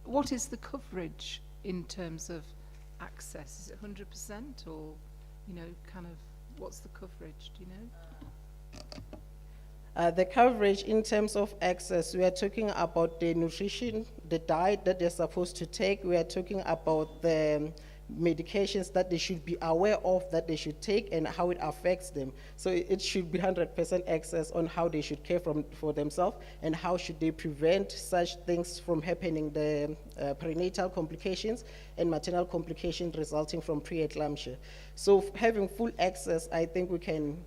What is the coverage in terms of access? Is it 100% or, you know, kind of, what's the coverage, do you know? The coverage in terms of access, we are talking about the nutrition, the diet that they're supposed to take. We are talking about the medications that they should be aware of that they should take and how it affects them. So it should be 100% access on how they should care for themselves and how should they prevent such things from happening, the perinatal complications and maternal complications resulting from preeclampsia. So having full access, I think we can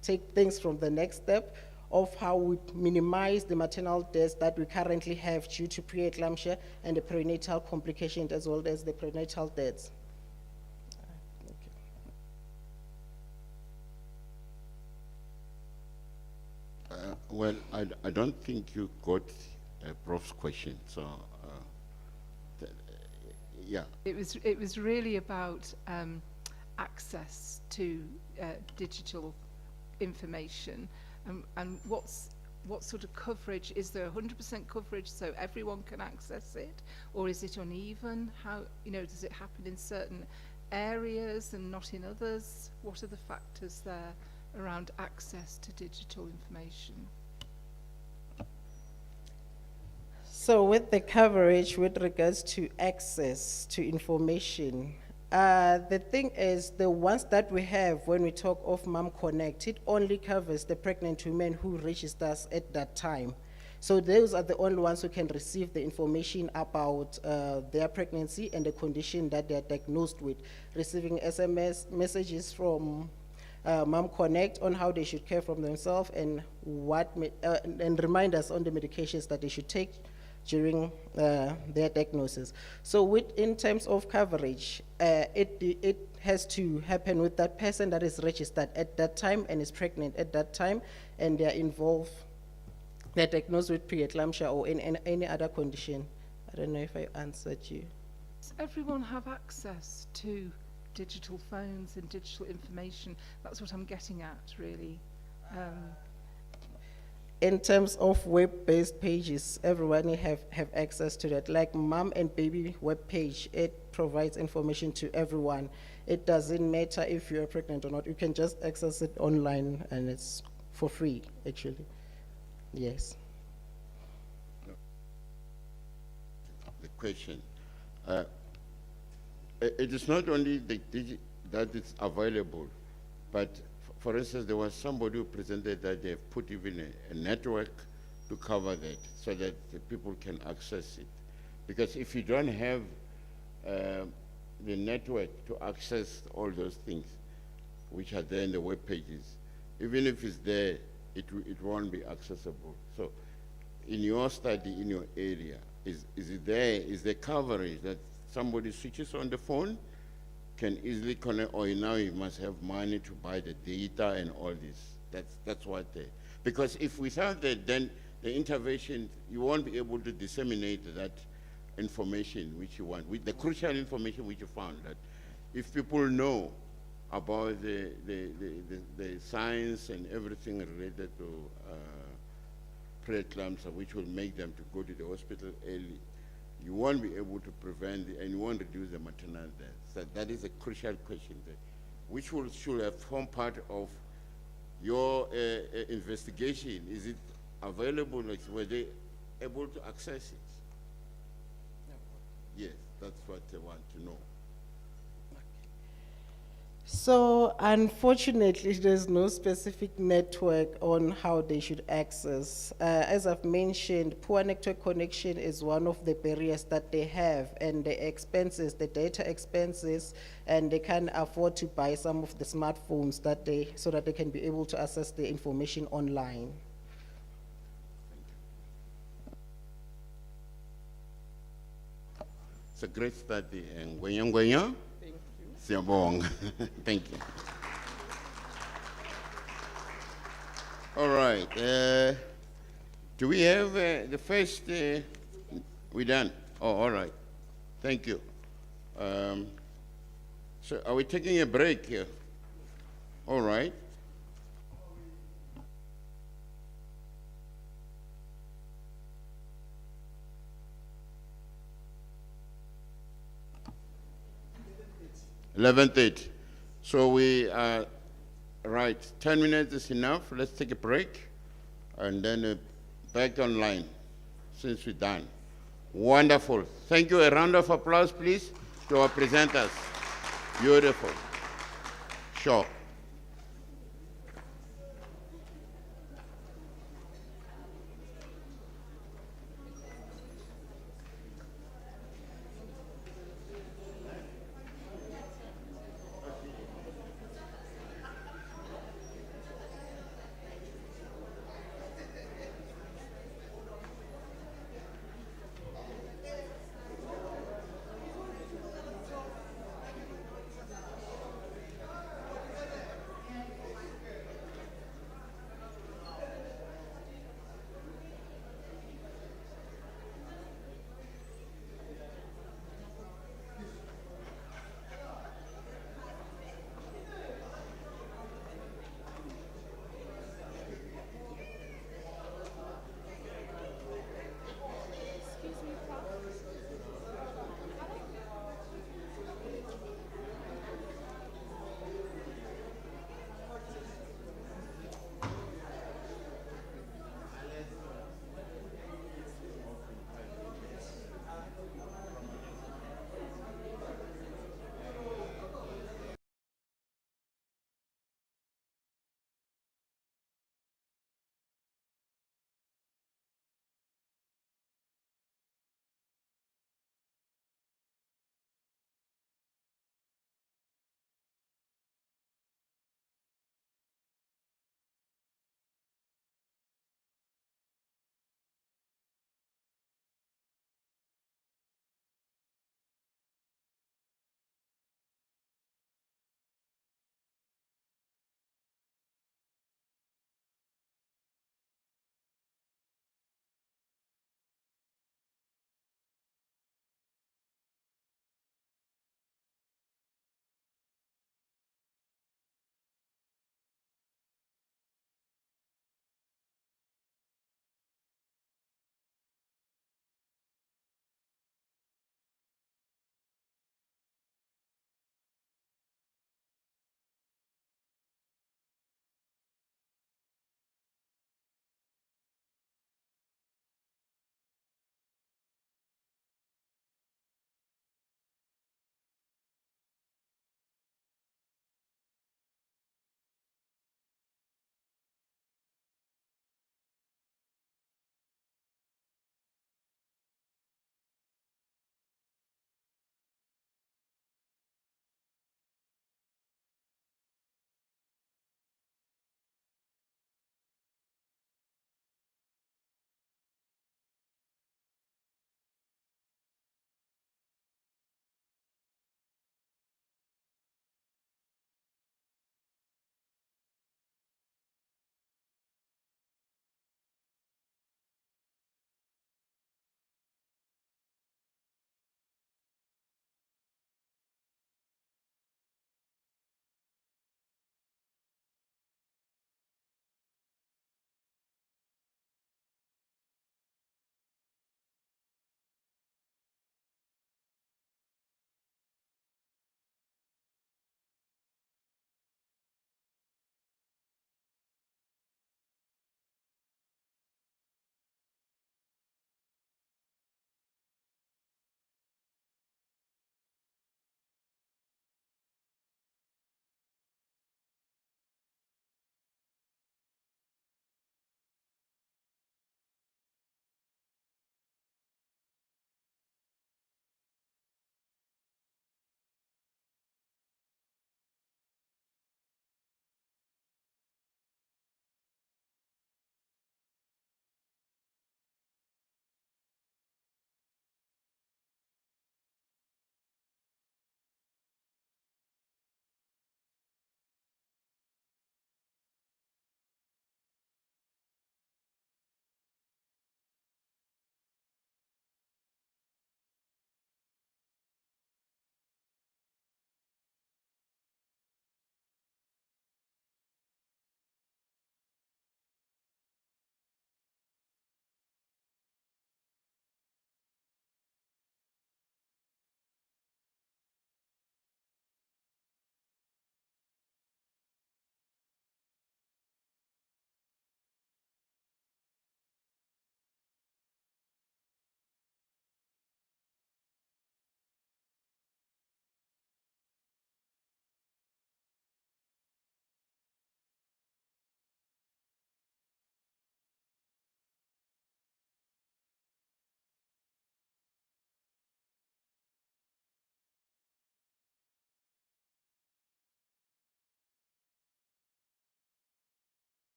take things from the next step of how we minimize the maternal deaths that we currently have due to preeclampsia and the perinatal complications as well as the prenatal deaths. Well, I don't think you got Prof's question, so yeah. It was really about access to digital information, and what sort of coverage is there? 100% coverage, so everyone can access it, or is it uneven? How, you know, does it happen in certain areas and not in others? What are the factors there around access to digital information? So with the coverage with regards to access to information, the thing is the ones that we have when we talk of Mom Connect, it only covers the pregnant women who registers at that time. So those are the only ones who can receive the information about their pregnancy and the condition that they're diagnosed with, receiving SMS messages from Mom Connect on how they should care for themselves and and reminders on the medications that they should take during their diagnosis. So in terms of coverage, it has to happen with that person that is registered at that time and is pregnant at that time, and they're involved, they're diagnosed with preeclampsia or in any other condition. I don't know if I answered you. Does everyone have access to digital phones and digital information? That's what I'm getting at, really. In terms of web-based pages, everyone have access to that. Like Mom and Baby web page, it provides information to everyone. It doesn't matter if you're pregnant or not. You can just access it online and it's for free, actually. Yes. question. It is not only that it's available, but for instance, there was somebody who presented that they've put even a network to cover that so that the people can access it. Because if you don't have the network to access all those things which are there in the web pages, even if it's there, it won't be accessible. So in your study, in your area, is it there? Is there coverage that somebody switches on the phone, can easily connect, or now you must have money to buy the data and all this? That's what they, because if without that, then the intervention, you won't be able to disseminate that information which you want, with the crucial information which you found, that if people know about the science and everything related to preeclampsia, which will make them to go to the hospital early, you won't be able to prevent and you won't reduce the maternal death. So that is a crucial question there, which should have formed part of your investigation. Is it available? Like, were they able to access it? Yes, that's what I want to know. So unfortunately, there's no specific network on how they should access. As I've mentioned, poor network connection is one of the barriers that they have, and the expenses, the data expenses, and they can't afford to buy some of the smartphones so that they can be able to access the information online. It's a great study. And Ngwenya, Siyabonga. Thank you. All right. Do we have the first? We done. Oh, all right. Thank you. So, are we taking a break here? All right. $11:30. So we are right. 10 minutes is enough. Let's take a break, and then back online since we're done. Wonderful. Thank you. A round of applause, please, to our presenters. Beautiful. Sure.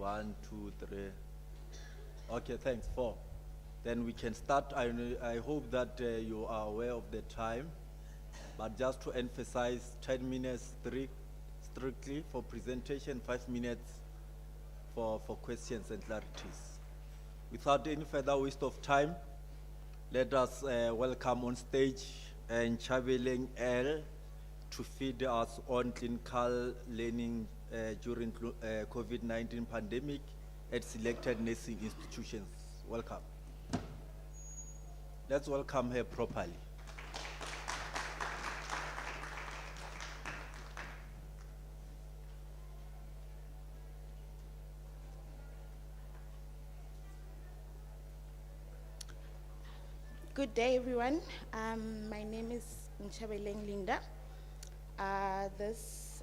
1, 2, 3. Okay, thanks, 4. Then we can start. I hope that you are aware of the time, but just to emphasize, 10 minutes strictly for presentation, 5 minutes for questions and clarities. Without any further waste of time, let us welcome on stage Nchabeleng L to feed us on clinical learning during COVID-19 pandemic at selected nursing institutions. Welcome. Let's welcome her properly. Good day, everyone. My name is Nchabeleng Linda. This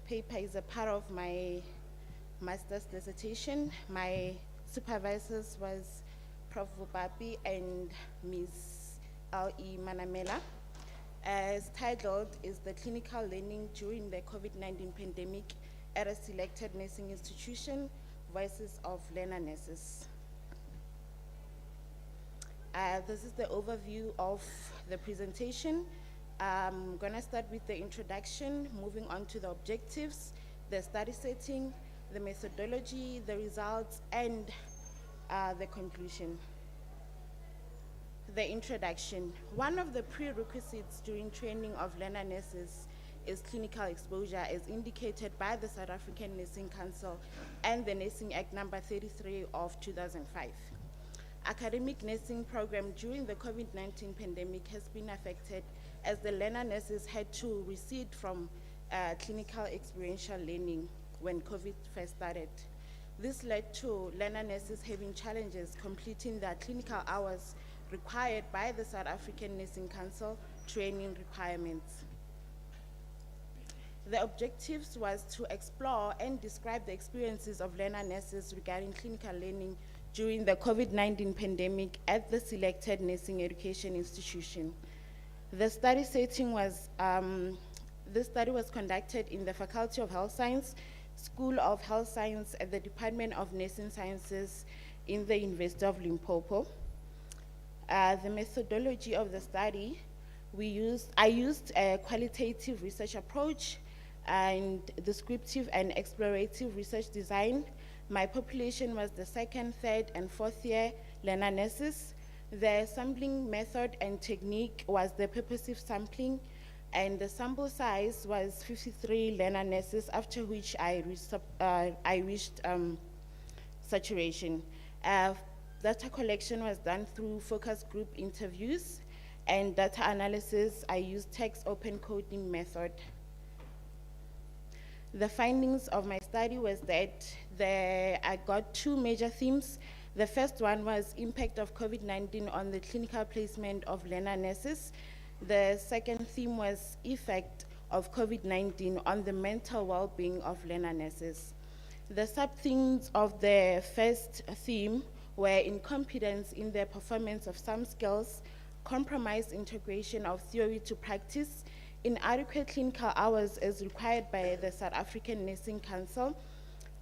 paper is a part of my master's dissertation. My supervisors was Prof. Vupapi and Ms. L.E. Manamela. As titled is the clinical learning during the COVID-19 pandemic at a selected nursing institution, Voices of Learner Nurses. This is the overview of the presentation. I'm gonna start with the introduction, moving on to the objectives, the study setting, the methodology, the results, and the conclusion. The introduction. One of the prerequisites during training of learner nurses is clinical exposure as indicated by the South African Nursing Council and the Nursing Act number 33 of 2005. Academic nursing program during the COVID-19 pandemic has been affected as the learner nurses had to recede from clinical experiential learning when COVID first started. This led to learner nurses having challenges completing their clinical hours required by the South African Nursing Council training requirements. The objectives was to explore and describe the experiences of learner nurses regarding clinical learning during the COVID-19 pandemic at the selected nursing education institution. The study setting was, this study was conducted in the Faculty of Health Science, School of Health Science at the Department of Nursing Sciences in the University of Limpopo. The methodology of the study, I used a qualitative research approach and descriptive and explorative research design. My population was the 2nd, 3rd, and 4th year learner nurses. The sampling method and technique was the purposive sampling, and the sample size was 53 learner nurses, after which I reached saturation. Data collection was done through focus group interviews, and data analysis, I used text open coding method. The findings of my study was that I got 2 major themes. The first one was impact of COVID-19 on the clinical placement of learner nurses. The second theme was effect of COVID-19 on the mental well-being of learner nurses. The sub-themes of the first theme were incompetence in the performance of some skills, compromised integration of theory to practice, inadequate clinical hours as required by the South African Nursing Council,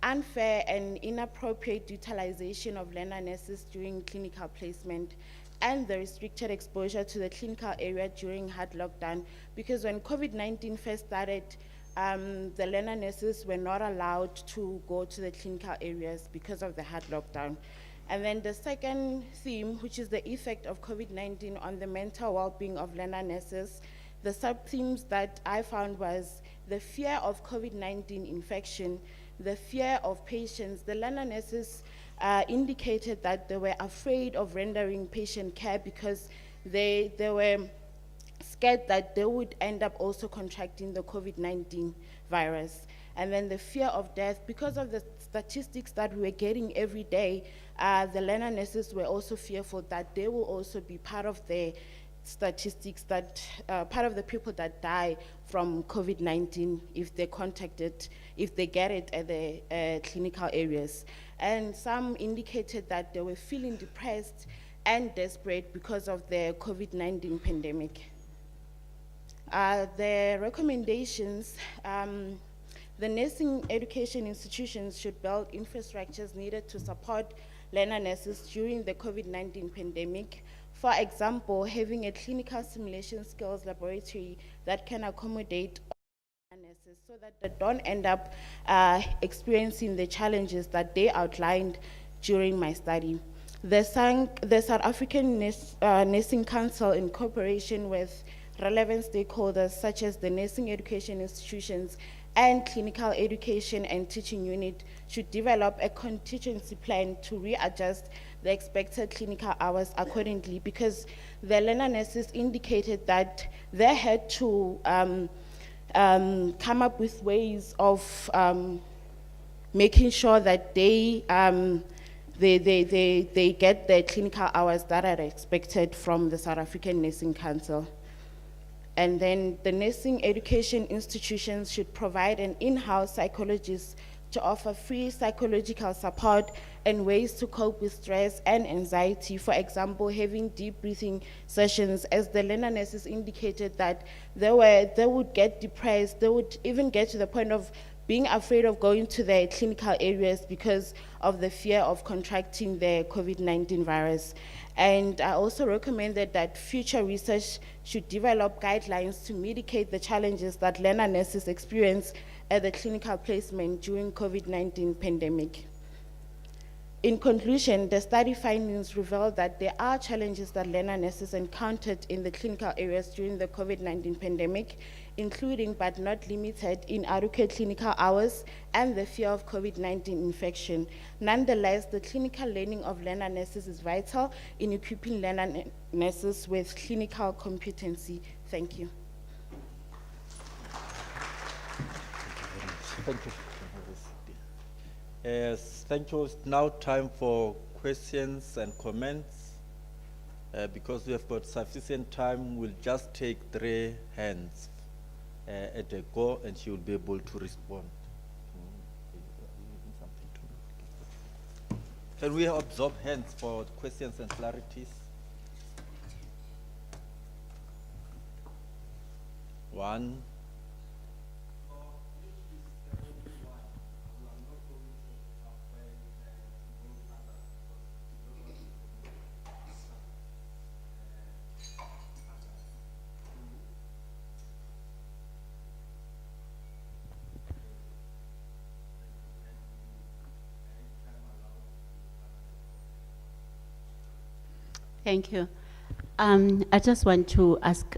unfair and inappropriate utilization of learner nurses during clinical placement, and the restricted exposure to the clinical area during hard lockdown, because when COVID-19 first started, the learner nurses were not allowed to go to the clinical areas because of the hard lockdown. And then the second theme, which is the effect of COVID-19 on the mental well-being of learner nurses, the sub-themes that I found was the fear of COVID-19 infection, the fear of patients. The learner nurses indicated that they were afraid of rendering patient care because they were scared that they would end up also contracting the COVID-19 virus. And then the fear of death, because of the statistics that we were getting every day, the learner nurses were also fearful that they will also be part of the statistics that, part of the people that die from COVID-19 if they get it at the clinical areas. And some indicated that they were feeling depressed and desperate because of the COVID-19 pandemic. The recommendations, The nursing education institutions should build infrastructures needed to support learner nurses during the COVID-19 pandemic. For example, having a clinical simulation skills laboratory that can accommodate nurses so that they don't end up experiencing the challenges that they outlined during my study. The South African Nursing Council, in cooperation with relevant stakeholders such as the nursing education institutions and clinical education and teaching unit, should develop a contingency plan to readjust the expected clinical hours accordingly, because the learner nurses indicated that they had to come up with ways of making sure that they get the clinical hours that are expected from the South African Nursing Council. And then the nursing education institutions should provide an in-house psychologist to offer free psychological support and ways to cope with stress and anxiety. For example, having deep breathing sessions, as the learner nurses indicated that they would get depressed, they would even get to the point of being afraid of going to the clinical areas because of the fear of contracting the COVID-19 virus. And I also recommended that future research should develop guidelines to mitigate the challenges that learner nurses experience at the clinical placement during COVID-19 pandemic. In conclusion, the study findings reveal that there are challenges that learner nurses encountered in the clinical areas during the COVID-19 pandemic, including but not limited inadequate clinical hours and the fear of COVID-19 infection. Nonetheless, the clinical learning of learner nurses is vital in equipping learner nurses with clinical competency. Thank you. Thank you. Yes, thank you. It's now time for questions and comments. Because we have got sufficient time, we'll just take 3 hands at a go, and she will be able to respond. Can we absorb hands for questions and clarities? 1. Thank you. I just want to ask,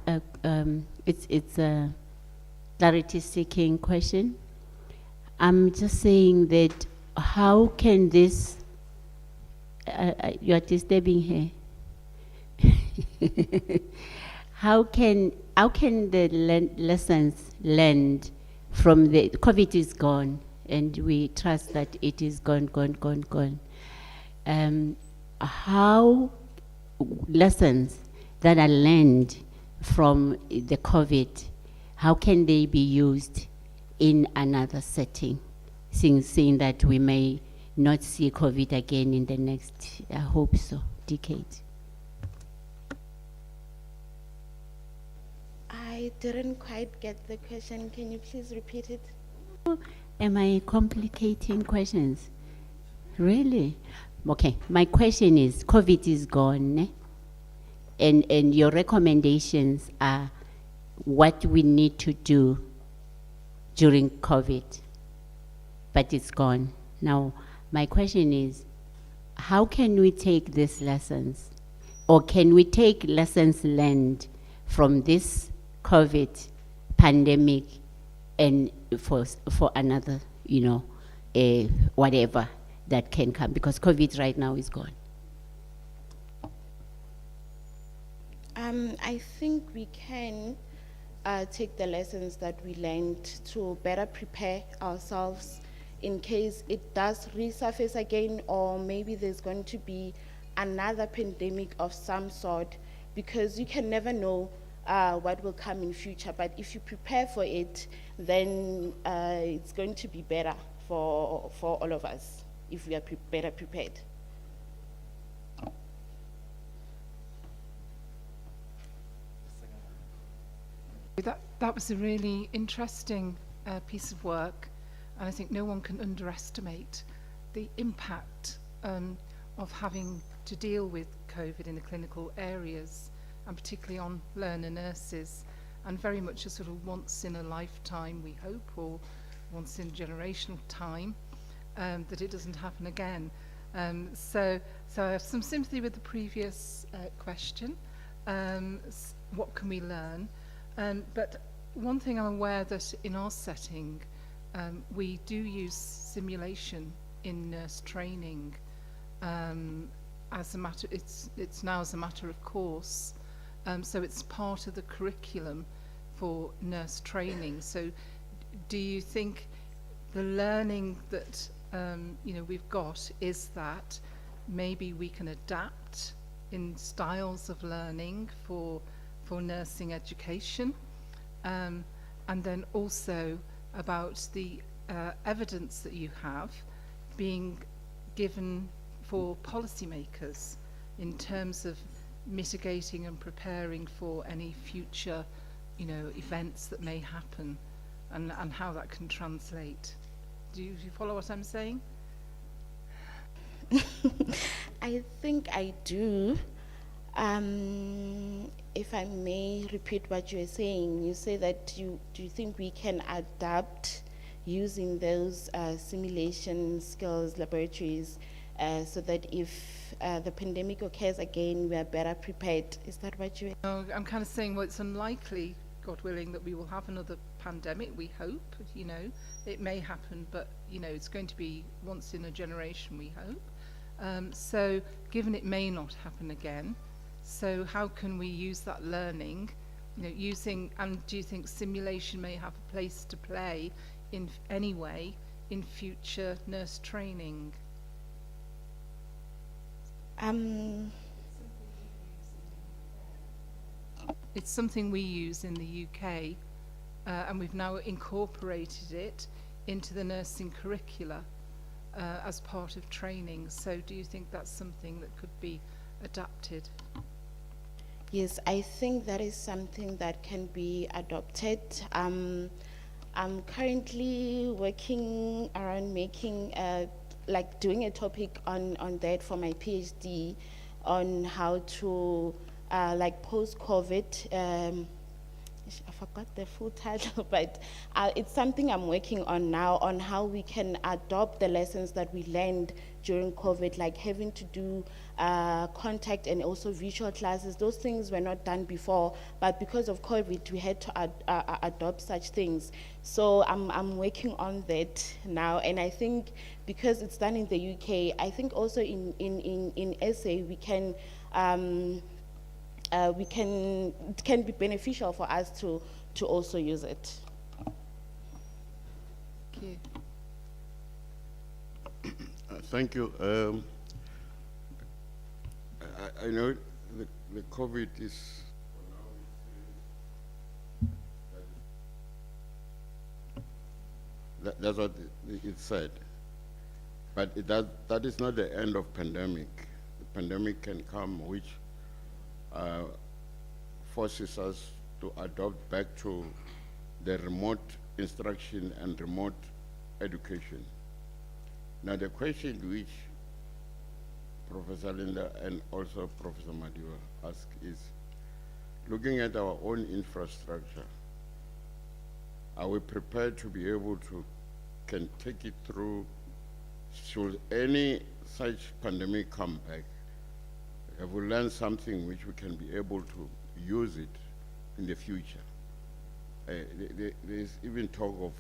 it's a clarity-seeking question. I'm just saying that how can this, you are disturbing her. How can the lessons learned from the, COVID is gone, and we trust that it is gone. How lessons that are learned from the COVID, how can they be used in another setting, seeing that we may not see COVID again in the next, I hope so, decade? I didn't quite get the question. Can you please repeat it? Am I complicating questions? Really? Okay, my question is, COVID is gone, and your recommendations are what we need to do during COVID, but it's gone. Now, my question is, how can we take these lessons, or can we take lessons learned from this COVID pandemic and for another, whatever that can come, because COVID right now is gone? I think we can take the lessons that we learned to better prepare ourselves in case it does resurface again, or maybe there's going to be another pandemic of some sort, because you can never know what will come in future. But if you prepare for it, then it's going to be better for all of us if we are better prepared. That was a really interesting piece of work. And I think no one can underestimate the impact of having to deal with COVID in the clinical areas, and particularly on learner nurses, and very much a sort of once in a lifetime, we hope, or once in a generational time, that it doesn't happen again. So I have some sympathy with the previous question. What can we learn? But one thing I'm aware that in our setting, we do use simulation in nurse training as a matter. It's now as a matter of course. So it's part of the curriculum for nurse training. So do you think the learning that we've got is that maybe we can adapt in styles of learning for nursing education, and then also about the evidence that you have being given for policymakers in terms of mitigating and preparing for any future events that may happen, and how that can translate. Do you follow what I'm saying? I think I do. If I may repeat what you were saying, you say that do you think we can adapt using those simulation skills laboratories so that if the pandemic occurs again, we are better prepared? Is that what you? No, I'm kind of saying, well, it's unlikely, God willing, that we will have another pandemic. We hope, it may happen, but it's going to be once in a generation, we hope. So given it may not happen again, so how can we use that learning, and do you think simulation may have a place to play in any way in future nurse training? It's something we use in the UK, and we've now incorporated it into the nursing curricula as part of training. So do you think that's something that could be adapted? Yes, I think that is something that can be adopted. I'm currently working around making, doing a topic on that for my PhD, on how to, post-COVID, I forgot the full title, but it's something I'm working on now, on how we can adopt the lessons that we learned during COVID, like having to do contact and also virtual classes. Those things were not done before, but because of COVID, we had to adopt such things. So I'm working on that now, and I think because it's done in the UK, I think also in SA we can. It can be beneficial for us to also use it. Thank you. Thank you. I know the COVID is. That's what it said, but that is not the end of pandemic. The pandemic can come, which forces us to adopt back to the remote instruction and remote education. Now the question which Professor Linda and also Professor Madiba asked is, looking at our own infrastructure, are we prepared to be able to can take it through should any such pandemic come back? Have we learned something which we can be able to use it in the future? There's even talk of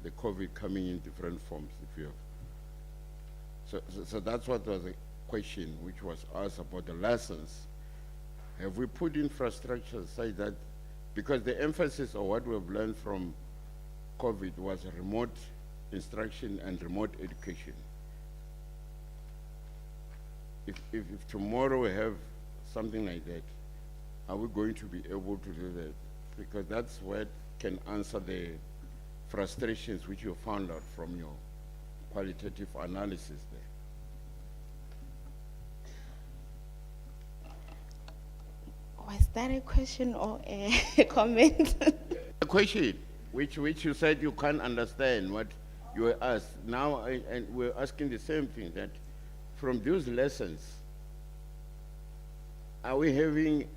the COVID coming in different forms, if you have. So that's what was a question which was asked about the lessons. Have we put infrastructure aside that, because the emphasis of what we've learned from COVID was remote instruction and remote education. If tomorrow we have something like that, are we going to be able to do that? Because that's what can answer the frustrations which you found out from your qualitative analysis there. Was that a question or a comment? A question, which you said you can't understand what you were asked. Now, and we're asking the same thing, that from those lessons, are we having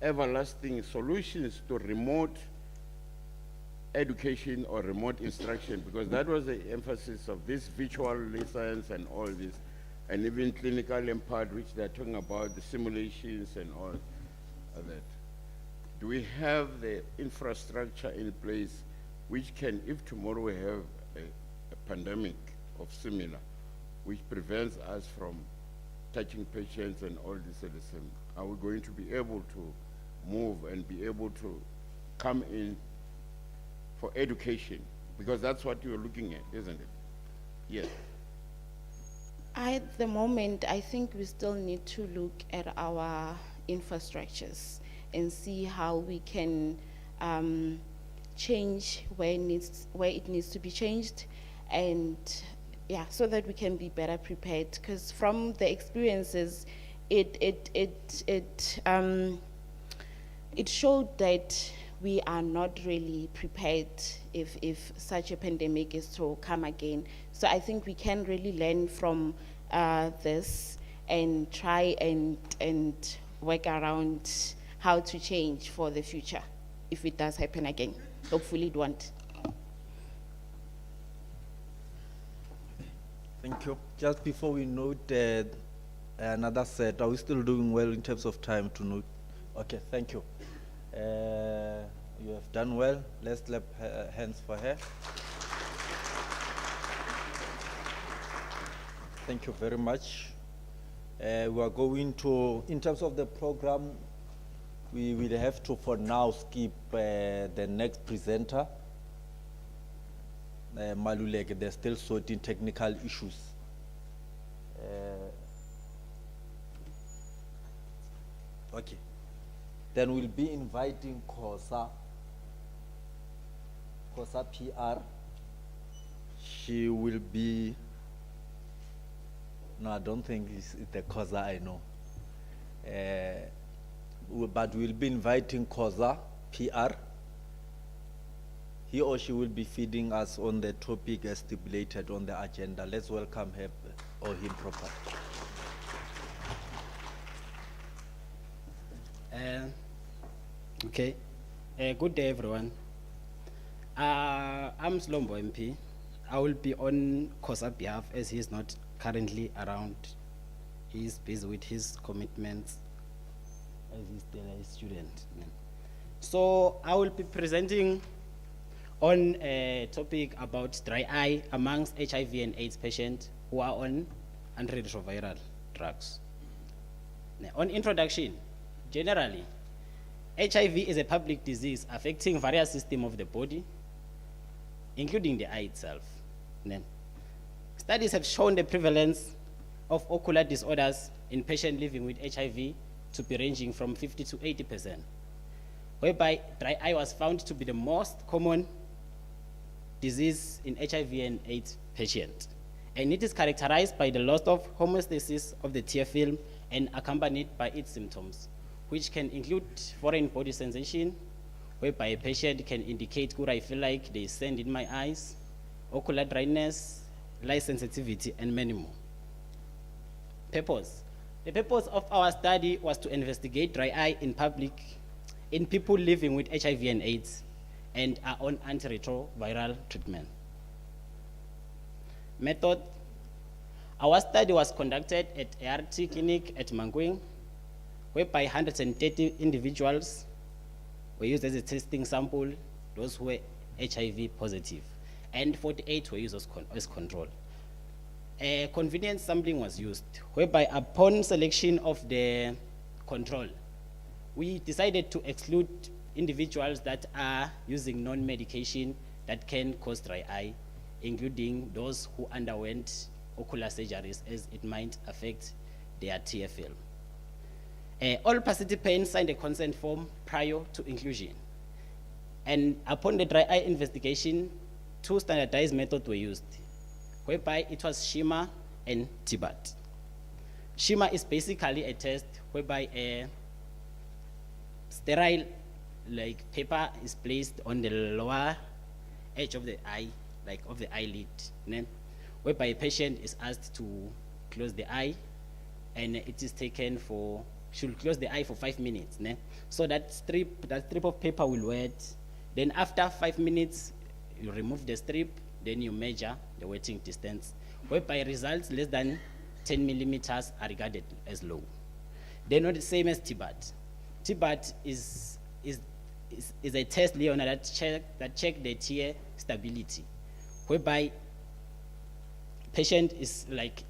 everlasting solutions to remote education or remote instruction? Because that was the emphasis of this virtual lessons and all this, and even clinical impact, which they're talking about, the simulations and all of that. Do we have the infrastructure in place which can, if tomorrow we have a pandemic of similar, which prevents us from touching patients and all this at the same, are we going to be able to move and be able to come in for education? Because that's what you're looking at, isn't it? Yes. At the moment, I think we still need to look at our infrastructures and see how we can change where it needs to be changed, and yeah, so that we can be better prepared. Because from the experiences, it showed that we are not really prepared if such a pandemic is to come again. So I think we can really learn from this and try and work around how to change for the future if it does happen again. Hopefully it won't. Thank you. Just before we note another set, are we still doing well in terms of time to note? Okay, thank you. You have done well. Let's clap hands for her. Thank you very much. We are going to, in terms of the program, we will have to, for now, skip the next presenter. Maluleke, they're still sorting technical issues. Okay. Then we'll be inviting Kosa PR. She will be, no, I don't think it's the Kosa I know. But we'll be inviting Kosa PR. He or she will be feeding us on the topic as stipulated on the agenda. Let's welcome her or him properly. Okay. Good day, everyone. I'm Slombo MP. I will be on Kosa's behalf as he is not currently around. He is busy with his commitments as he's still a student. So I will be presenting on a topic about dry eye amongst HIV and AIDS patients who are on antiretroviral drugs. Now, on introduction, generally, HIV is a public disease affecting various systems of the body, including the eye itself. Then, studies have shown the prevalence of ocular disorders in patients living with HIV to be ranging from 50 to 80%, whereby dry eye was found to be the most common disease in HIV and AIDS patients. And it is characterized by the loss of homeostasis of the tear film and accompanied by its symptoms, which can include foreign body sensation, whereby a patient can indicate, "Good, I feel like there is sand in my eyes," ocular dryness, light sensitivity, and many more. Purpose. The purpose of our study was to investigate dry eye in people living with HIV and AIDS and are on antiretroviral treatment. Method. Our study was conducted at ART clinic at Mankweng, whereby 130 individuals were used as a testing sample, those who were HIV positive, and 48 were used as control. A convenience sampling was used, whereby upon selection of the control, we decided to exclude individuals that are using non-medication that can cause dry eye, including those who underwent ocular surgeries, as it might affect their tear film. All participants signed a consent form prior to inclusion. And upon the dry eye investigation, 2 standardized methods were used, whereby it was SHIMA and TBAT. SHIMA is basically a test whereby a sterile paper is placed on the lower edge of the eye like of the eyelid, ne? Whereby a patient is asked to close the eye, and it is taken for, should close the eye for 5 minutes, ne? So that strip of paper will wet. Then after 5 minutes, you remove the strip, then you measure the wetting distance, whereby results less than 10 millimeters are regarded as low. They're not the same as TBAT. TBAT is a test, Leona, that check the tear stability, whereby patient is like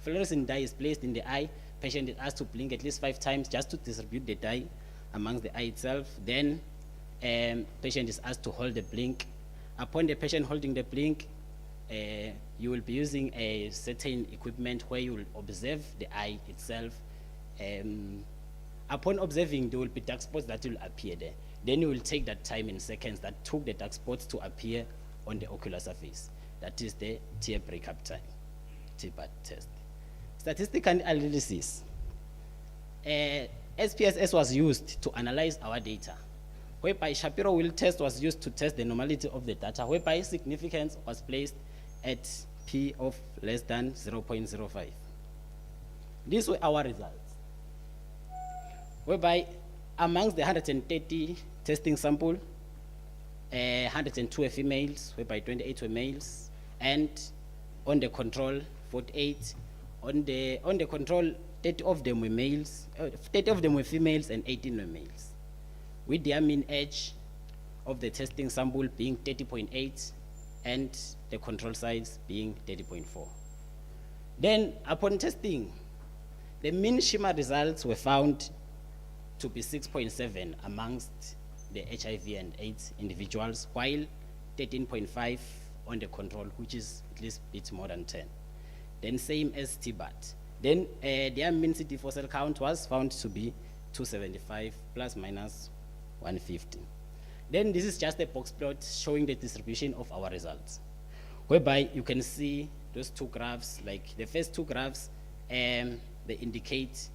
fluorescent dye is placed in the eye. Patient is asked to blink at least 5 times just to distribute the dye amongst the eye itself. Then patient is asked to hold the blink. Upon the patient holding the blink, you will be using a certain equipment where you will observe the eye itself. Upon observing, there will be dark spots that will appear there. Then you will take that time in seconds that took the dark spots to appear on the ocular surface. That is the tear breakup time, TBAT test. Statistical analysis. SPSS was used to analyze our data, whereby Shapiro-Wilk test was used to test the normality of the data, whereby significance was placed at P of less than 0.05. These were our results, whereby amongst the 130 testing sample, 102 were females, whereby 28 were males, and on the control, 48. On the control, 30 of them were males, 30 of them were females, and 18 were males, with their mean age of the testing sample being 30.8 and the control size being 30.4. Then upon testing, the mean schema results were found to be 6.7 amongst the HIV and AIDS individuals, while 13.5 on the control, which is at least a bit more than 10. Then same as TBAT. Then their mean CD4 cell count was found to be 275 plus minus 150. Then this is just a box plot showing the distribution of our results, whereby you can see those two graphs, like the first two graphs, they indicate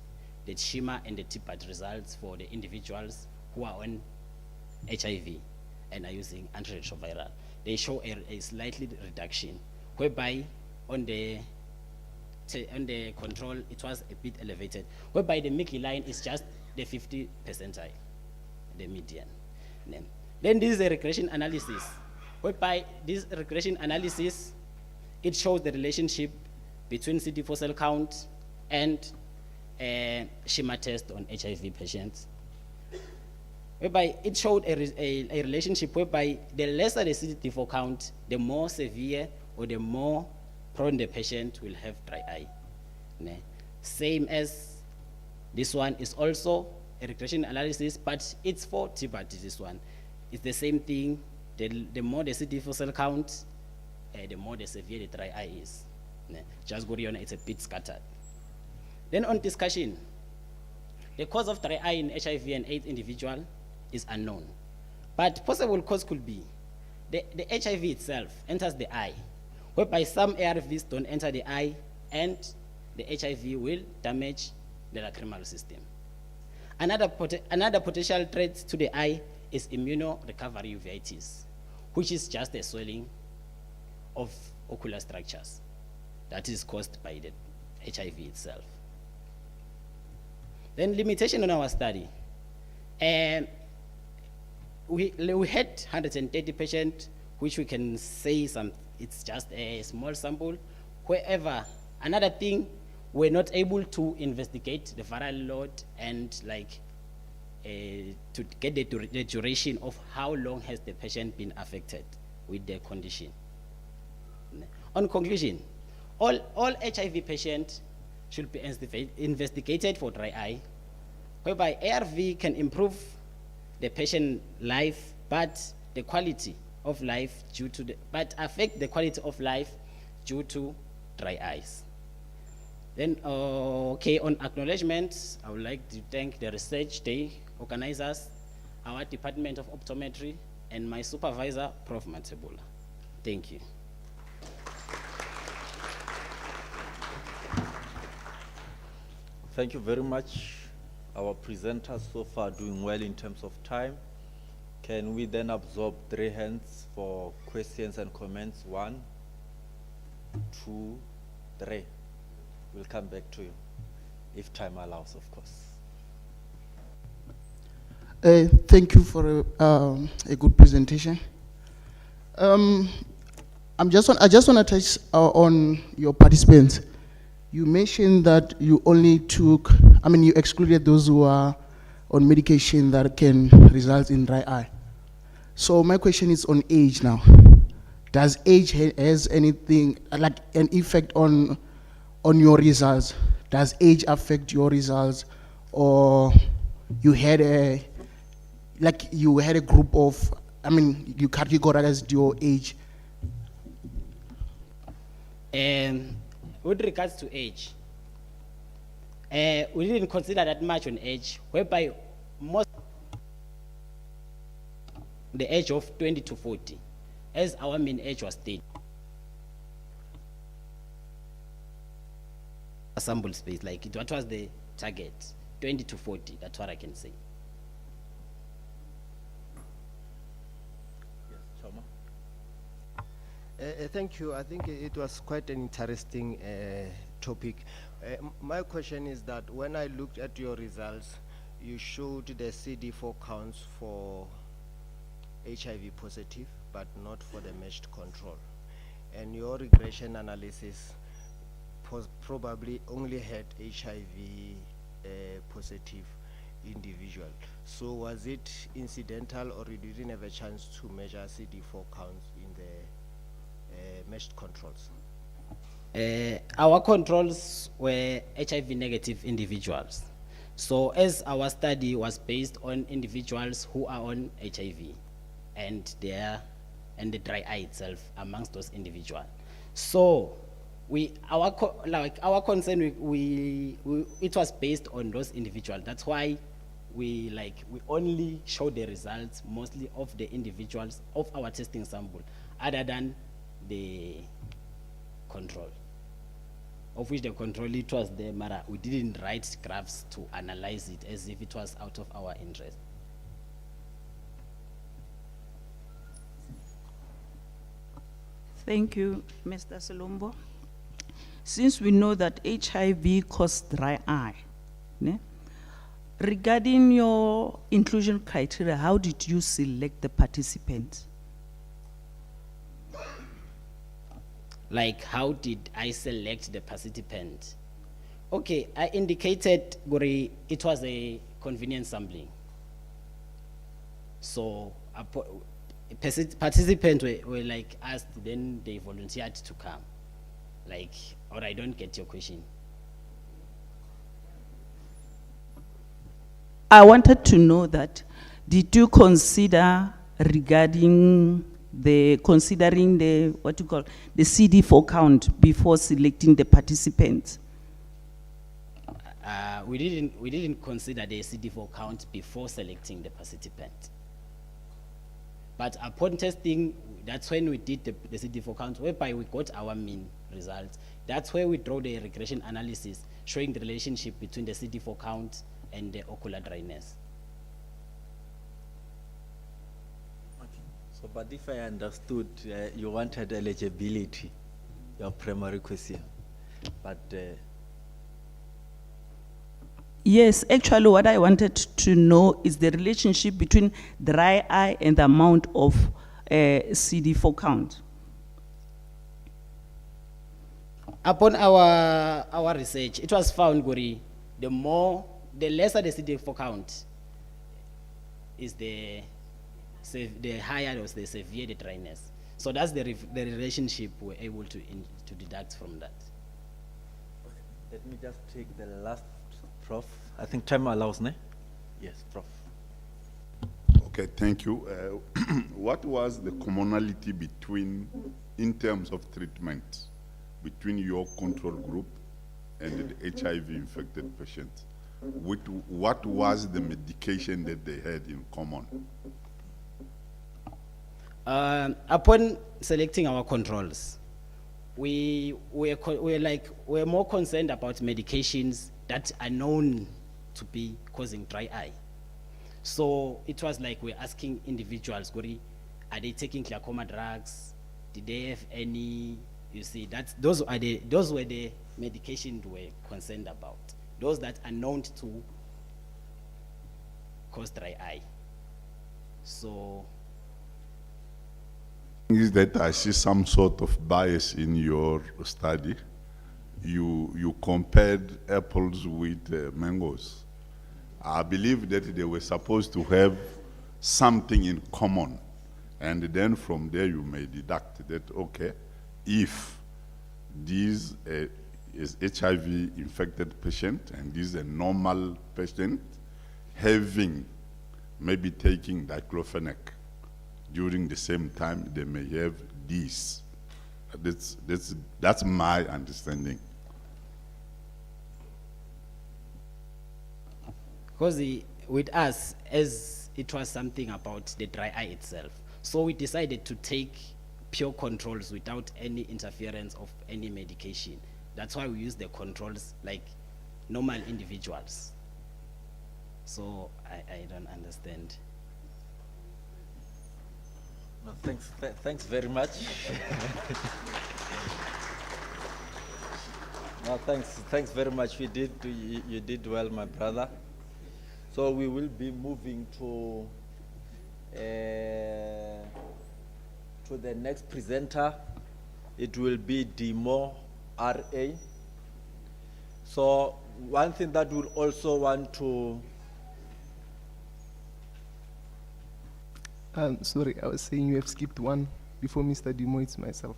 the schema and the TBAT results for the individuals who are on HIV and are using antiretroviral. They show a slightly reduction, whereby on the control it was a bit elevated, whereby the Mickey line is just the 50 percentile, the median. Then this is a regression analysis, whereby this regression analysis, it shows the relationship between CD4 cell count and schema test on HIV patients, whereby it showed a relationship whereby the lesser the CD4 count, the more severe or the more prone the patient will have dry eye. Same as this one is also a regression analysis, but it's for TBAT, this one. It's the same thing. The more the CD4 cell count, the more the severe the dry eye is. Just go on, it's a bit scattered. Then on discussion, the cause of dry eye in HIV and AIDS individual is unknown, but possible cause could be the HIV itself enters the eye, whereby some ARVs don't enter the eye, and the HIV will damage the lacrimal system. Another potential threat to the eye is immunorecovery uveitis, which is just a swelling of ocular structures that is caused by the HIV itself. Then limitation on our study. We had 130 patients, which we can say it's just a small sample. However, another thing, we're not able to investigate the viral load and to get the duration of how long has the patient been affected with their condition. On conclusion, all HIV patients should be investigated for dry eye, whereby ARV can improve the patient life, but the quality of life affect the quality of life due to dry eyes. Then, on acknowledgements, I would like to thank the Research Day organizers, our Department of Optometry, and my supervisor, Prof. Matebula. Thank you. Thank you very much. Our presenters so far doing well in terms of time. Can we then absorb 3 hands for questions and comments? 1, 2, 3. We'll come back to you, if time allows, of course. Thank you for a good presentation. I just want to touch on your participants. You mentioned that you only you excluded those who are on medication that can result in dry eye. So my question is on age now. Does age has anything, like an effect on your results? Does age affect your results? Or you had a group of, you categorized your age? With regards to age, we didn't consider that much on age, whereby most the age of 20 to 40, as our mean age was stated. A sample space, like what was the target? 20 to 40, that's what I can say. Yes, Choma. Thank you. I think it was quite an interesting topic. My question is that when I looked at your results, you showed the CD4 counts for HIV positive, but not for the matched control. And your regression analysis probably only had HIV positive individual. So was it incidental, or you didn't have a chance to measure CD4 counts in the matched controls? Our controls were HIV negative individuals. So as our study was based on individuals who are on HIV and the dry eye itself amongst those individuals. So our concern, it was based on those individuals. That's why we only show the results mostly of the individuals of our testing sample, other than the control, of which the control, it was there, Mara. We didn't write graphs to analyze it as if it was out of our interest. Thank you, Mr. Salombo. Since we know that HIV causes dry eye, ne? Regarding your inclusion criteria, how did you select the participants? Like, how did I select the participant? Okay, I indicated, Gori, it was a convenient sampling. So, participants were like asked, then they volunteered to come. Like, or I don't get your question. I wanted to know that, did you consider regarding considering the CD4 count before selecting the participants? We didn't consider the CD4 count before selecting the participant. But upon testing, that's when we did the CD4 count, whereby we got our mean results. That's where we draw the regression analysis, showing the relationship between the CD4 count and the ocular dryness. So, but if I understood, you wanted eligibility, your primary question, but Yes, actually what I wanted to know is the relationship between dry eye and the amount of CD4 count. Upon our research, it was found, Gori, the lesser the CD4 count is the higher was the severe the dryness. So that's the relationship we're able to deduct from that. let me just take the last, Prof. I think time allows, ne? Yes, Prof. Okay, thank you. What was the commonality in terms of treatment, between your control group and the HIV-infected patients? What was the medication that they had in common? Upon selecting our controls, we're more concerned about medications that are known to be causing dry eye. So it was like we're asking individuals, Gori, are they taking glaucoma drugs? Did they have any, you see, those were the medications we're concerned about. Those that are known to cause dry eye. So Is that I see some sort of bias in your study. You compared apples with mangoes. I believe that they were supposed to have something in common. And then from there you may deduct that, okay, if this is HIV infected patient and this is a normal patient, having, maybe taking diclofenac during the same time, they may have this. That's my understanding. Because with us, as it was something about the dry eye itself, so we decided to take pure controls without any interference of any medication. That's why we use the controls like normal individuals. So I don't understand. No, thanks very much. No, thanks very much. You did well, my brother. So we will be moving to the next presenter. It will be Dimo RA. So one thing that we'll also want to sorry, I was saying you have skipped one before Mr. Dimo, it's myself.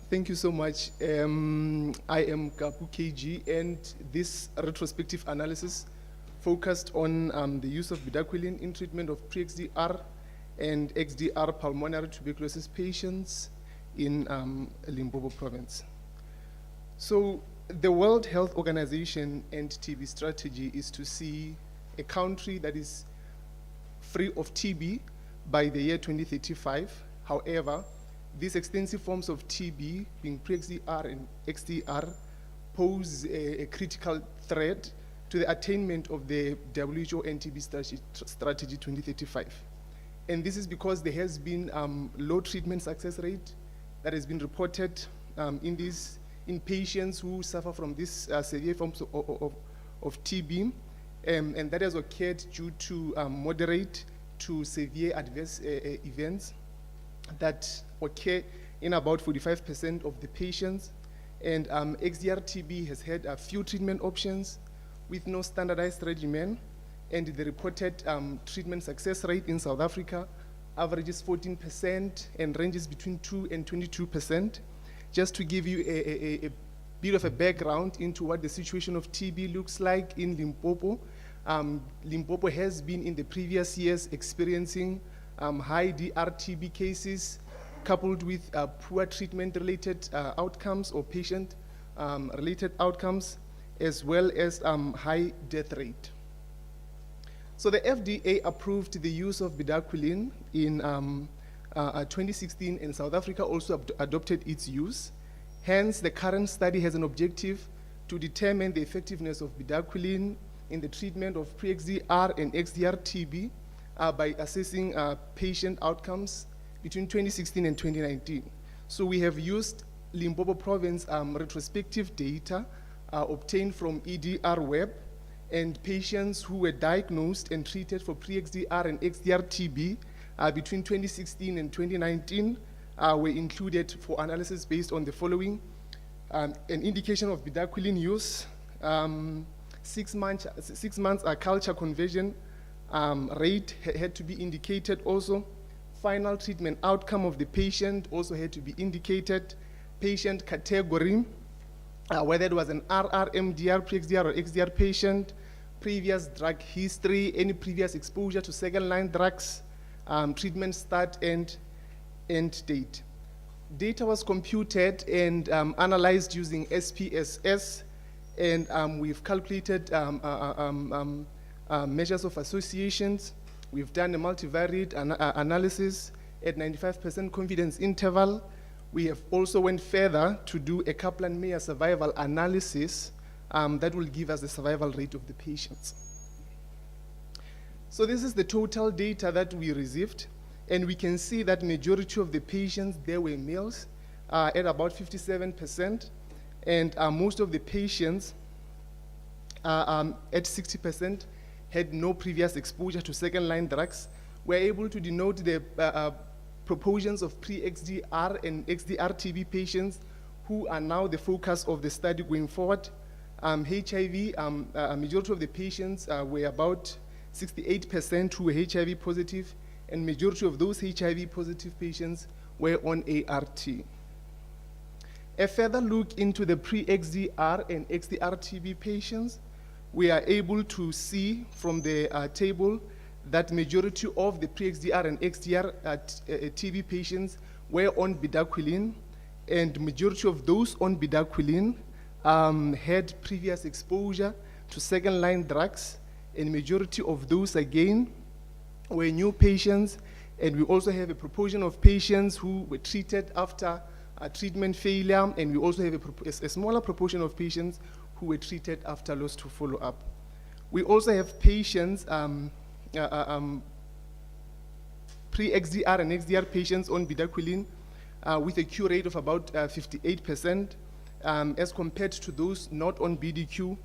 Thank you so much. I am Kapu KG, and this retrospective analysis focused on the use of bedaquiline in treatment of pre-XDR and XDR pulmonary tuberculosis patients in Limpopo province. So the World Health Organization and TB strategy is to see a country that is free of TB by the year 2035. However, these extensive forms of TB, being pre-XDR and XDR, pose a critical threat to the attainment of the WHO NTB strategy 2035. And this is because there has been low treatment success rate that has been reported in patients who suffer from these severe forms of TB, and that has occurred due to moderate to severe adverse events that occur in about 45% of the patients. And XDR-TB has had a few treatment options with no standardized regimen, and the reported treatment success rate in South Africa averages 14% and ranges between 2 and 22%. Just to give you a bit of a background into what the situation of TB looks like in Limpopo, Limpopo has been in the previous years experiencing high DR-TB cases coupled with poor treatment-related outcomes or patient-related outcomes, as well as high death rate. So the FDA approved the use of bedaquiline in 2016, and South Africa also adopted its use. Hence, the current study has an objective to determine the effectiveness of bedaquiline in the treatment of pre-XDR and XDR-TB by assessing patient outcomes between 2016 and 2019. So we have used Limpopo province retrospective data obtained from EDR Web, and patients who were diagnosed and treated for pre-XDR and XDR-TB between 2016 and 2019 were included for analysis based on the following: an indication of bedaquiline use, 6 months culture conversion rate had to be indicated also. Final treatment outcome of the patient also had to be indicated. Patient category, whether it was an RR, MDR, pre-XDR, or XDR patient, previous drug history, any previous exposure to second-line drugs, treatment start and end date. Data was computed and analyzed using SPSS, and we've calculated measures of associations. We've done a multivariate analysis at 95% confidence interval. We have also went further to do a Kaplan-Meier survival analysis that will give us the survival rate of the patients. So this is the total data that we received, and we can see that majority of the patients, there were males at about 57%, and most of the patients at 60% had no previous exposure to second-line drugs. We're able to denote the proportions of pre-XDR and XDR TB patients who are now the focus of the study going forward. HIV, a majority of the patients were about 68% who were HIV positive, and majority of those HIV positive patients were on ART. A further look into the pre-XDR and XDR TB patients, we are able to see from the table that majority of the pre-XDR and XDR TB patients were on bedaquiline, and majority of those on bedaquiline had previous exposure to second-line drugs, and majority of those again were new patients, and we also have a proportion of patients who were treated after treatment failure, and we also have a smaller proportion of patients who were treated after loss to follow-up. We also have patients, pre-XDR and XDR patients on bedaquiline with a cure rate of about 58%, as compared to those not on BDQ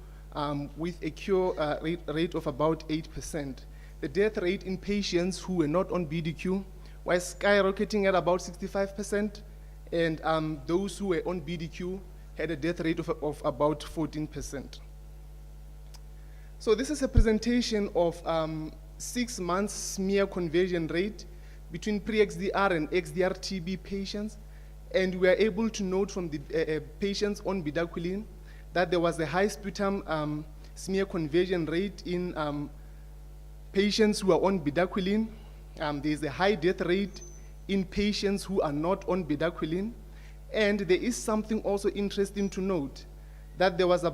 with a cure rate of about 8%. The death rate in patients who were not on BDQ was skyrocketing at about 65%, and those who were on BDQ had a death rate of about 14%. So this is a presentation of 6 months smear conversion rate between pre-XDR and XDR TB patients, and we are able to note from the patients on bedaquiline that there was a high sputum smear conversion rate in patients who are on bedaquiline. There is a high death rate in patients who are not on bedaquiline. And there is something also interesting to note, that there was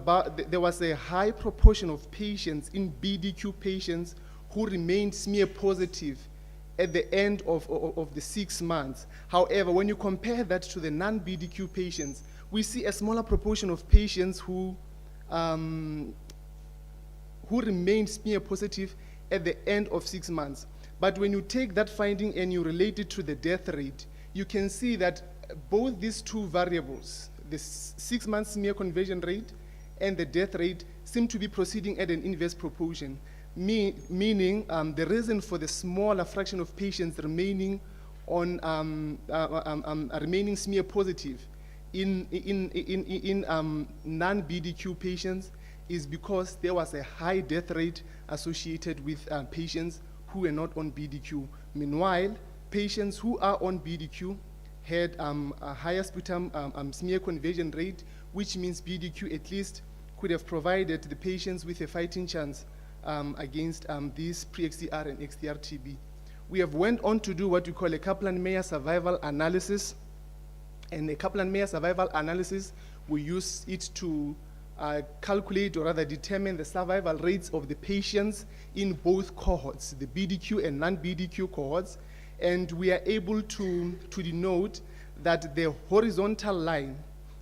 a high proportion of patients in BDQ patients who remained smear positive at the end of the 6 months. However, when you compare that to the non-BDQ patients, we see a smaller proportion of patients who remained smear positive at the end of 6 months. But when you take that finding and you relate it to the death rate, you can see that both these two variables, the 6 month smear conversion rate and the death rate, seem to be proceeding at an inverse proportion, meaning the reason for the smaller fraction of patients remaining on remaining smear positive in non-BDQ patients is because there was a high death rate associated with patients who were not on BDQ. Meanwhile, patients who are on BDQ had a higher sputum smear conversion rate, which means BDQ at least could have provided the patients with a fighting chance against these pre-XDR and XDR TB. We have went on to do what we call a Kaplan-Meier survival analysis. And a Kaplan-Meier survival analysis, we use it to calculate or rather determine the survival rates of the patients in both cohorts, the BDQ and non-BDQ cohorts. And we are able to denote that the horizontal line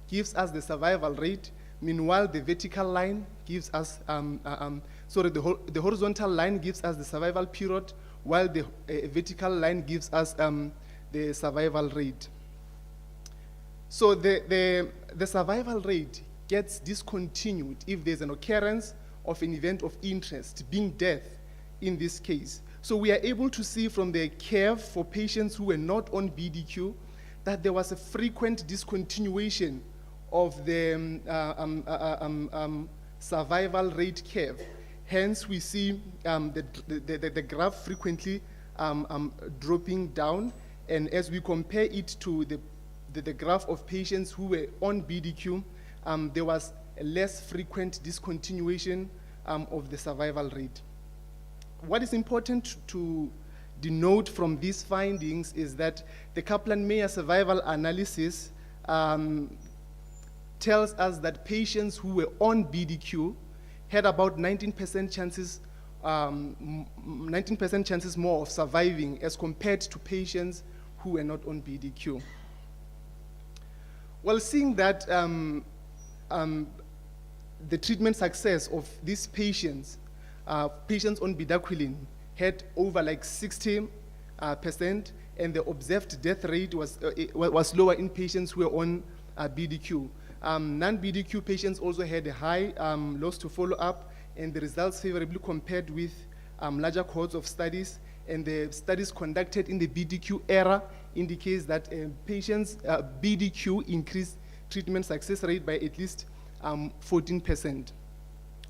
gives us the survival rate, meanwhile the vertical line gives us, the horizontal line gives us the survival period, while the vertical line gives us the survival rate. So the survival rate gets discontinued if there's an occurrence of an event of interest, being death in this case. So we are able to see from the curve for patients who were not on BDQ that there was a frequent discontinuation of the survival rate curve. Hence, we see the graph frequently dropping down. And as we compare it to the graph of patients who were on BDQ, there was a less frequent discontinuation of the survival rate. What is important to denote from these findings is that the Kaplan-Meier survival analysis tells us that patients who were on BDQ had about 19% chances 19% chances more of surviving as compared to patients who were not on BDQ. Well, seeing that the treatment success of these patients, patients on bedaquiline had over like 60%, and the observed death rate was lower in patients who were on BDQ. Non-BDQ patients also had a high loss to follow-up, and the results favorably compared with larger cohorts of studies. And the studies conducted in the BDQ era indicates that patients' BDQ increased treatment success rate by at least 14%.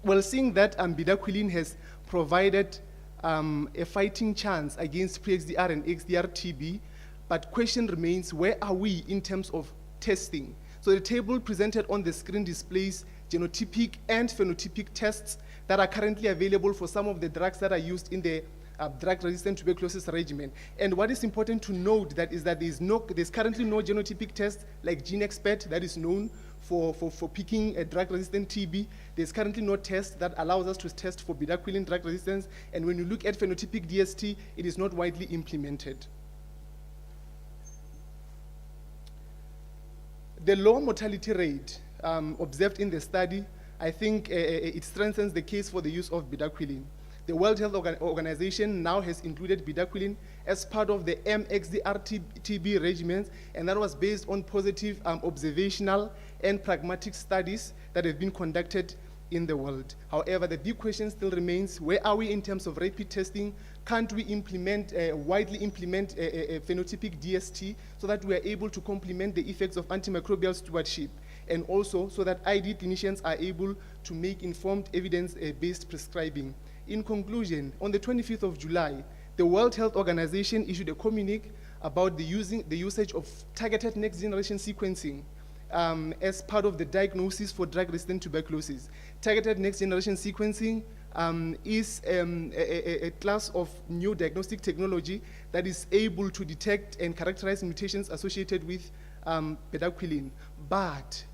Well, seeing that bedaquiline has provided a fighting chance against pre-XDR and XDR TB, but question remains, where are we in terms of testing? So the table presented on the screen displays genotypic and phenotypic tests that are currently available for some of the drugs that are used in the drug-resistant tuberculosis regimen. And what is important to note is that there's currently no genotypic test like GeneXpert that is known for picking a drug-resistant TB. There's currently no test that allows us to test for bedaquiline drug resistance. And when you look at phenotypic DST, it is not widely implemented. The low mortality rate observed in the study, I think it strengthens the case for the use of bedaquiline. The World Health Organization now has included bedaquiline as part of the MXDR TB regimens, and that was based on positive observational and pragmatic studies that have been conducted in the world. However, the big question still remains, where are we in terms of rapid testing? Can't we widely implement a phenotypic DST so that we are able to complement the effects of antimicrobial stewardship, and also so that ID clinicians are able to make informed evidence-based prescribing? In conclusion, on the 25th of July, the World Health Organization issued a communique about the usage of targeted next-generation sequencing as part of the diagnosis for drug-resistant tuberculosis. Targeted next-generation sequencing is a class of new diagnostic technology that is able to detect and characterize mutations associated with bedaquiline. But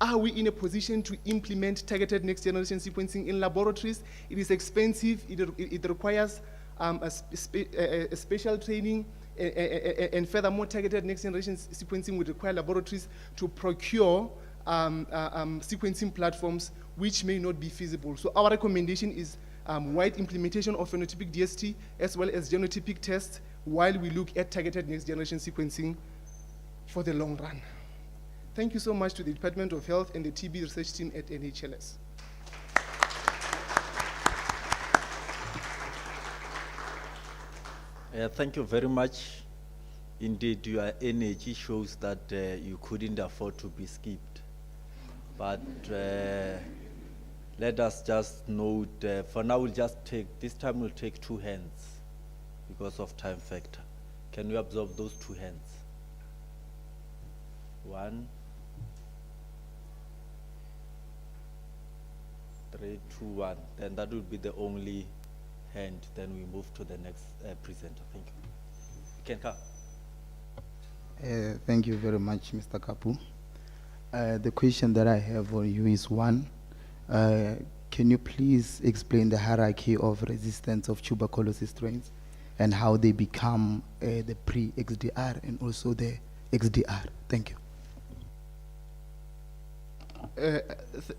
are we in a position to implement targeted next-generation sequencing in laboratories? It is expensive, it requires a special training, and furthermore, targeted next-generation sequencing would require laboratories to procure sequencing platforms, which may not be feasible. So our recommendation is wide implementation of phenotypic DST as well as genotypic tests while we look at targeted next-generation sequencing for the long run. Thank you so much to the Department of Health and the TB research team at NHLS. Thank you very much. Indeed, your energy shows that you couldn't afford to be skipped. But let us just note, for now this time we'll take 2 hands because of time factor. Can we absorb those 2 hands? 1, 3, 2, 1. Then that will be the only hand. Then we move to the next presenter. Thank you. You can come. Thank you very much, Mr. Kapu. The question that I have for you is 1. Can you please explain the hierarchy of resistance of tuberculosis strains and how they become the pre-XDR and also the XDR? Thank you.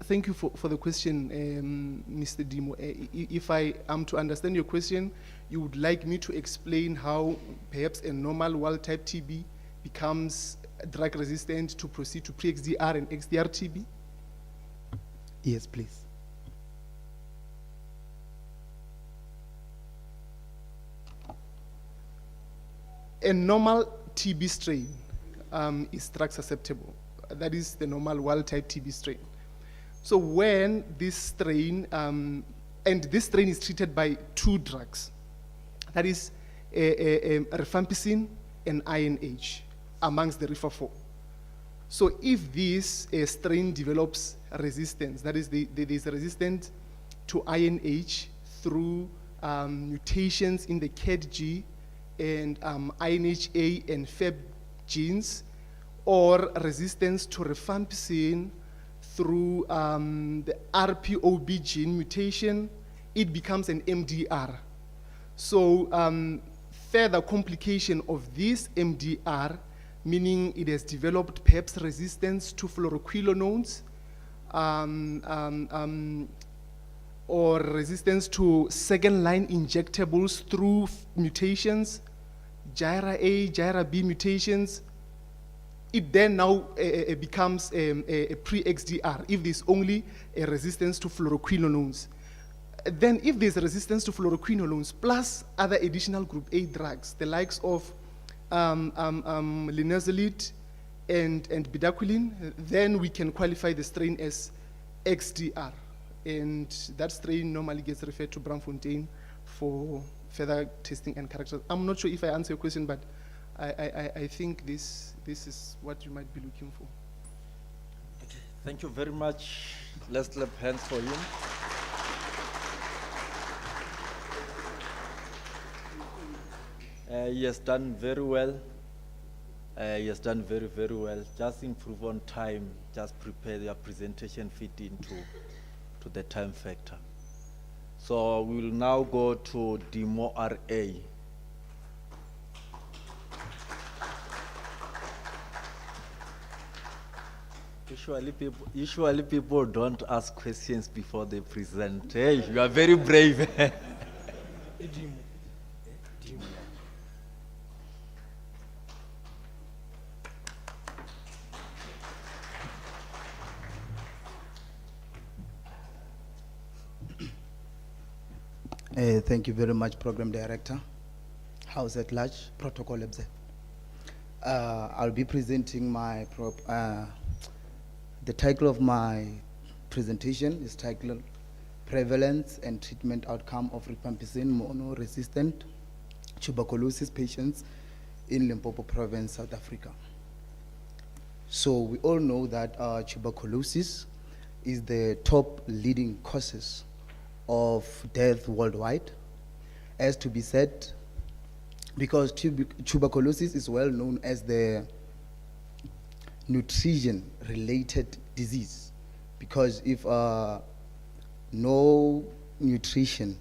Thank you for the question, Mr. Dimo. If I am to understand your question, you would like me to explain how perhaps a normal wild-type TB becomes drug-resistant to proceed to pre-XDR and XDR TB? Yes, please. A normal TB strain is drug susceptible. That is the normal wild-type TB strain. So when this strain, and this strain is treated by 2 drugs, that is rifampicin and INH amongst the RIFA4. So if this strain develops resistance, that is, there is resistance to INH through mutations in the CADG and INHA and FEB genes, or resistance to rifampicin through the RPOB gene mutation, it becomes an MDR. So further complication of this MDR, meaning it has developed perhaps resistance to fluoroquinolones, or resistance to second-line injectables through mutations, GYRA A, GYRA B mutations, it then now becomes a pre-XDR if there's only a resistance to fluoroquinolones. Then if there's resistance to fluoroquinolones plus other additional group A drugs, the likes of linezolid and bedaquiline, then we can qualify the strain as XDR. And that strain normally gets referred to Braamfontein for further testing and character. I'm not sure if I answer your question, but I think this is what you might be looking for. Okay, thank you very much. Let's clap hands for him. He has done very well. He has done very, very well. Just improve on time. Just prepare your presentation fit into the time factor. So we will now go to Demo RA. Usually people don't ask questions before they present. Hey, you are very brave. Thank you very much, Program Director. House at Large, Protocol Observer. I'll be presenting my the title of my presentation is titled Prevalence and Treatment Outcome of Rifampicin Mono-Resistant Tuberculosis Patients in Limpopo Province, South Africa. So we all know that tuberculosis is the top leading causes of death worldwide, as to be said, because tuberculosis is well known as the nutrition-related disease, because if no nutrition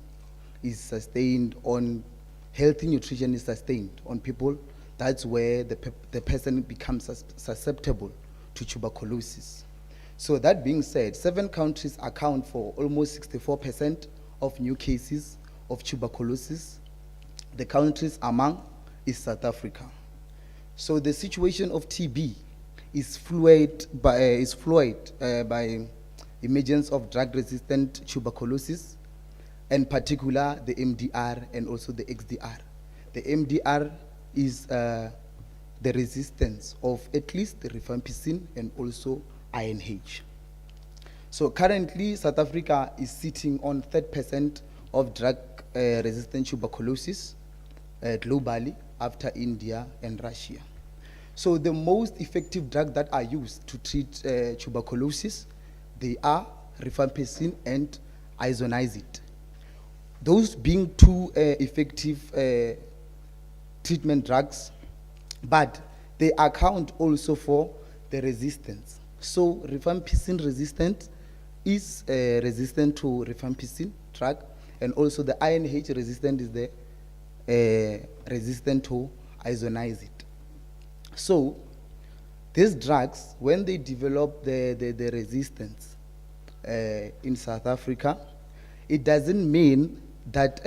is sustained on, healthy nutrition is sustained on people, that's where the person becomes susceptible to tuberculosis. So that being said, 7 countries account for almost 64% of new cases of tuberculosis. The countries among is South Africa. So the situation of TB is fluid by emergence of drug-resistant tuberculosis, in particular the MDR and also the XDR. The MDR is the resistance of at least the rifampicin and also INH. So currently, South Africa is sitting on 3rd% of drug-resistant tuberculosis globally, after India and Russia. So the most effective drugs that are used to treat tuberculosis, they are rifampicin and isoniazid. Those being 2 effective treatment drugs, but they account also for the resistance. So rifampicin resistant is resistant to rifampicin drug, and also the INH resistant is the resistant to isoniazid. So these drugs, when they develop the resistance in South Africa, it doesn't mean that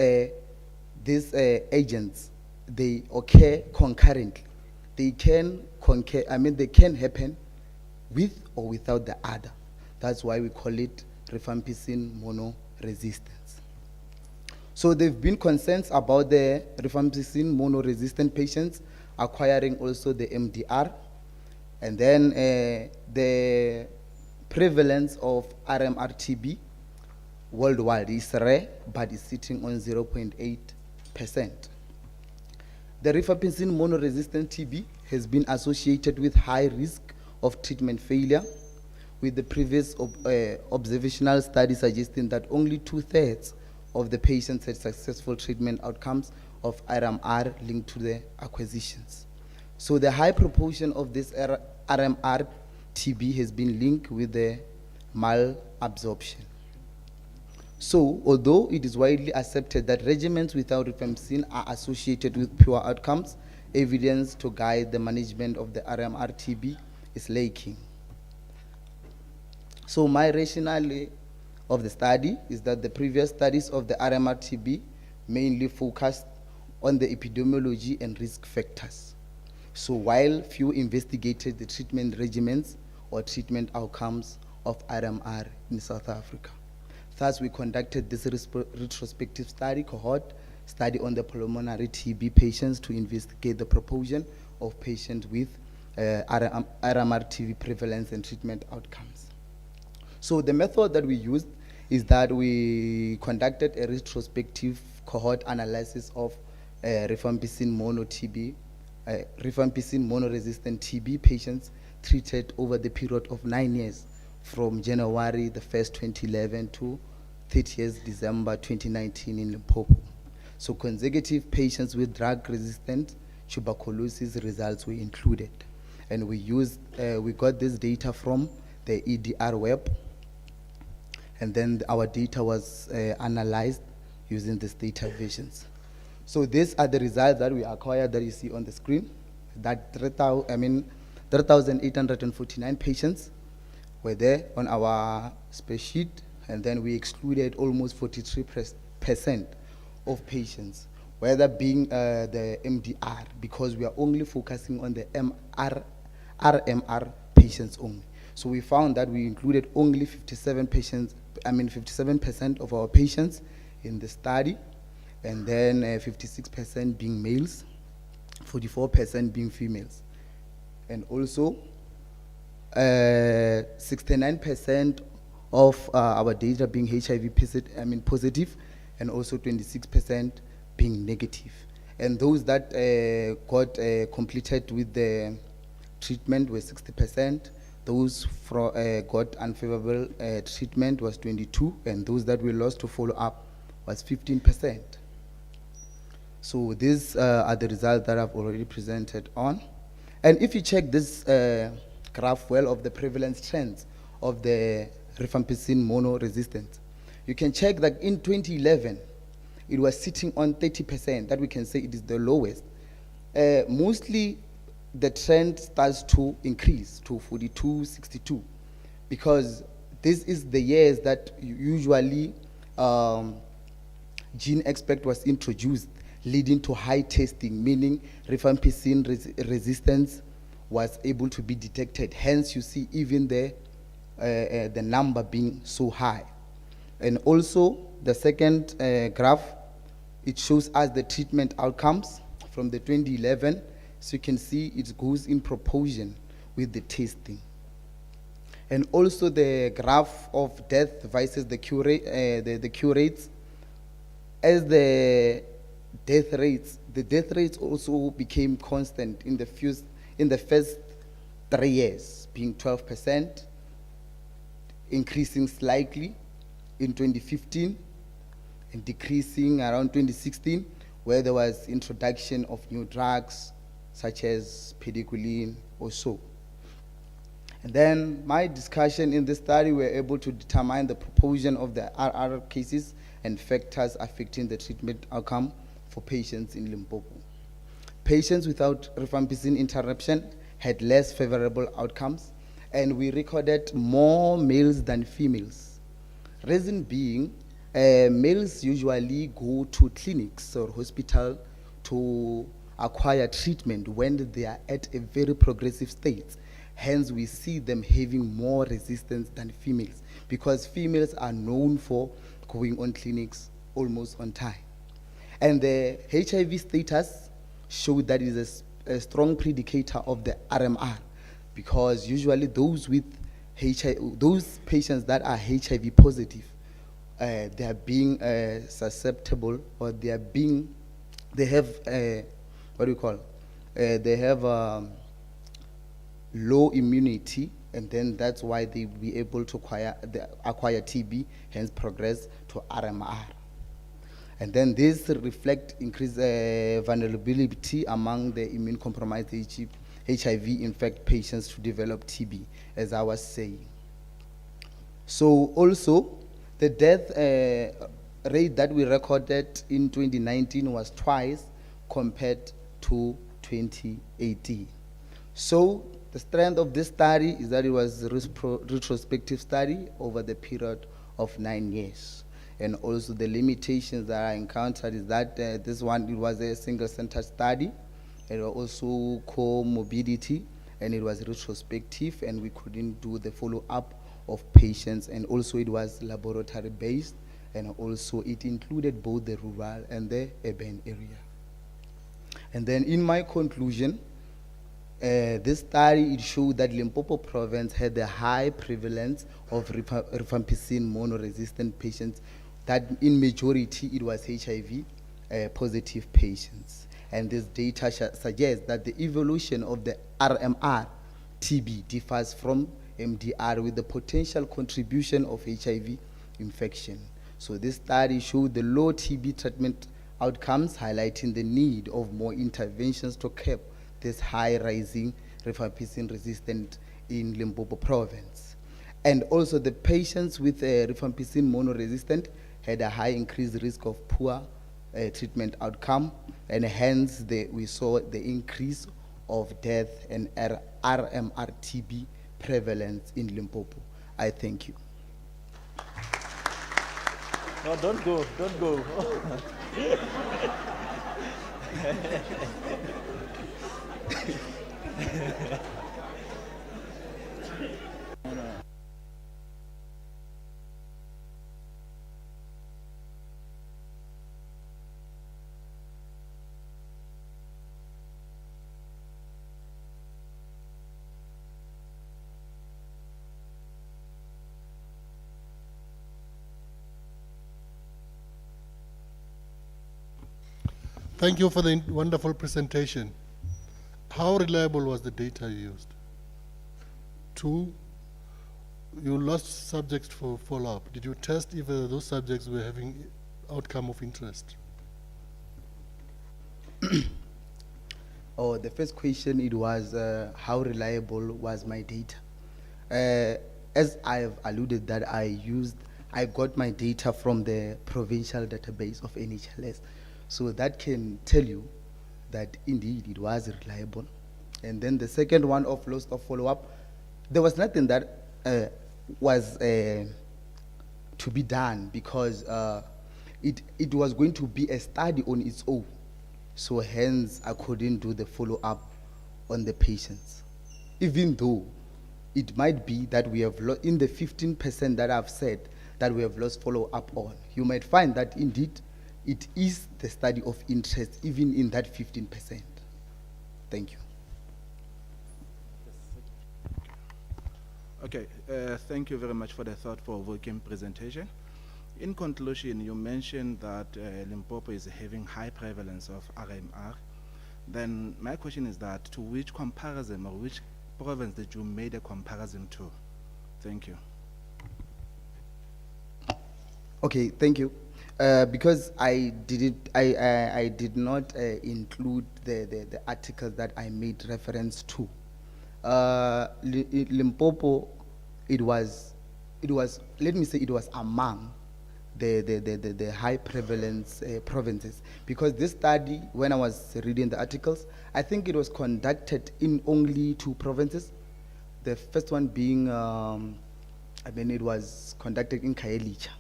these agents, they occur concurrently. They can they can happen with or without the other. That's why we call it rifampicin mono-resistance. So there have been concerns about the rifampicin mono-resistant patients acquiring also the MDR, and then the prevalence of RMR-TB worldwide is rare, but is sitting on 0.8%. The rifampicin monoresistant TB has been associated with high risk of treatment failure, with the previous observational study suggesting that only 2/3 of the patients had successful treatment outcomes of RMR linked to the acquisitions. So the high proportion of this RMR TB has been linked with the malabsorption. So, although it is widely accepted that regimens without rifampicin are associated with poor outcomes, evidence to guide the management of the RMR TB is lacking. So my rationale of the study is that the previous studies of the RMR TB mainly focused on the epidemiology and risk factors. So while few investigated the treatment regimens or treatment outcomes of RMR in South Africa. Thus, we conducted this retrospective study cohort study on the pulmonary TB patients to investigate the proportion of patients with RMR TB prevalence and treatment outcomes. So the method that we used is that we conducted a retrospective cohort analysis of rifampicin monoresistant TB patients treated over the period of 9 years, from January the 1st, 2011 to 30th December 2019 in Limpopo. So consecutive patients with drug-resistant tuberculosis results were included. And we got this data from the EDR web, and then our data was analyzed using this data visions. So these are the results that we acquired that you see on the screen. That 3,849 patients were there on our spreadsheet, and then we excluded almost 43% of patients, whether being the MDR, because we are only focusing on the RMR patients only. So we found that we included only 57% of our patients in the study, and then 56% being males, 44% being females. And also 69% of our data being HIV positive, and also 26% being negative. And those that got completed with the treatment were 60%. Those got unfavorable treatment was 22%, and those that were lost to follow up was 15%. So these are the results that I've already presented on. And if you check this graph well of the prevalence trends of the rifampicin monoresistant, you can check that in 2011, it was sitting on 30%, that we can say it is the lowest. Mostly the trend starts to increase to 42, 62, because this is the years that usually gene expect was introduced, leading to high testing, meaning rifampicin resistance was able to be detected. Hence, you see even the number being so high. And also, the second graph, it shows us the treatment outcomes from the 2011. So you can see it goes in proportion with the testing. And also the graph of death versus the cure rates. As the death rates also became constant in the first 3 years, being 12%, increasing slightly in 2015, and decreasing around 2016, where there was introduction of new drugs such as pedicillin or so. And then my discussion in this study, we were able to determine the proportion of the RR cases and factors affecting the treatment outcome for patients in Limpopo. Patients without rifampicin interruption had less favorable outcomes, and we recorded more males than females. Reason being, males usually go to clinics or hospital to acquire treatment when they are at a very progressive state. Hence, we see them having more resistance than females, because females are known for going on clinics almost on time. And the HIV status showed that it is a strong predicator of the RMR, because usually those with those patients that are HIV positive, they are being susceptible, or they have what do you call? They have low immunity, and then that's why they be able to acquire TB, hence progress to RMR. And then this reflect increased vulnerability among the immune compromised HIV infect patients to develop TB, as I was saying. So also, the death rate that we recorded in 2019 was twice compared to 2018. So the strength of this study is that it was a retrospective study over the period of 9 years. And also the limitations that I encountered is that this one, it was a single center study, and also comorbidity, and it was retrospective, and we couldn't do the follow-up of patients, and also it was laboratory based, and also it included both the rural and the urban area. And then in my conclusion, this study, it showed that Limpopo province had a high prevalence of rifampicin monoresistant patients, that in majority it was HIV positive patients. And this data suggests that the evolution of the RMR TB differs from MDR with the potential contribution of HIV infection. So this study showed the low TB treatment outcomes, highlighting the need of more interventions to curb this high rising rifampicin resistant in Limpopo province. And also the patients with rifampicin monoresistant had a high increased risk of poor treatment outcome, and hence we saw the increase of death and RMR TB prevalence in Limpopo. I thank you. No, don't go, don't go. Thank you for the wonderful presentation. How reliable was the data you used? 2, you lost subjects for follow-up. Did you test if those subjects were having outcome of interest? Oh, the first question, it was how reliable was my data? As I have alluded that I got my data from the provincial database of NHLS. So that can tell you that indeed it was reliable. And then the second one of loss of follow-up, there was nothing that was to be done, because it was going to be a study on its own. So hence I couldn't do the follow-up on the patients. Even though it might be that we have in the 15% that I've said that we have lost follow-up on, you might find that indeed it is the study of interest, even in that 15%. Thank you. Okay, thank you very much for the thought-provoking presentation. In conclusion, you mentioned that Limpopo is having high prevalence of RMR. Then my question is that to which comparison or which province did you made a comparison to? Thank you. Okay, thank you. Because I did not include the articles that I made reference to. Limpopo, it was, let me say, it was among the high prevalence provinces, because this study, when I was reading the articles, I think it was conducted in only 2 provinces. The first one being, it was conducted in Khayelitsha,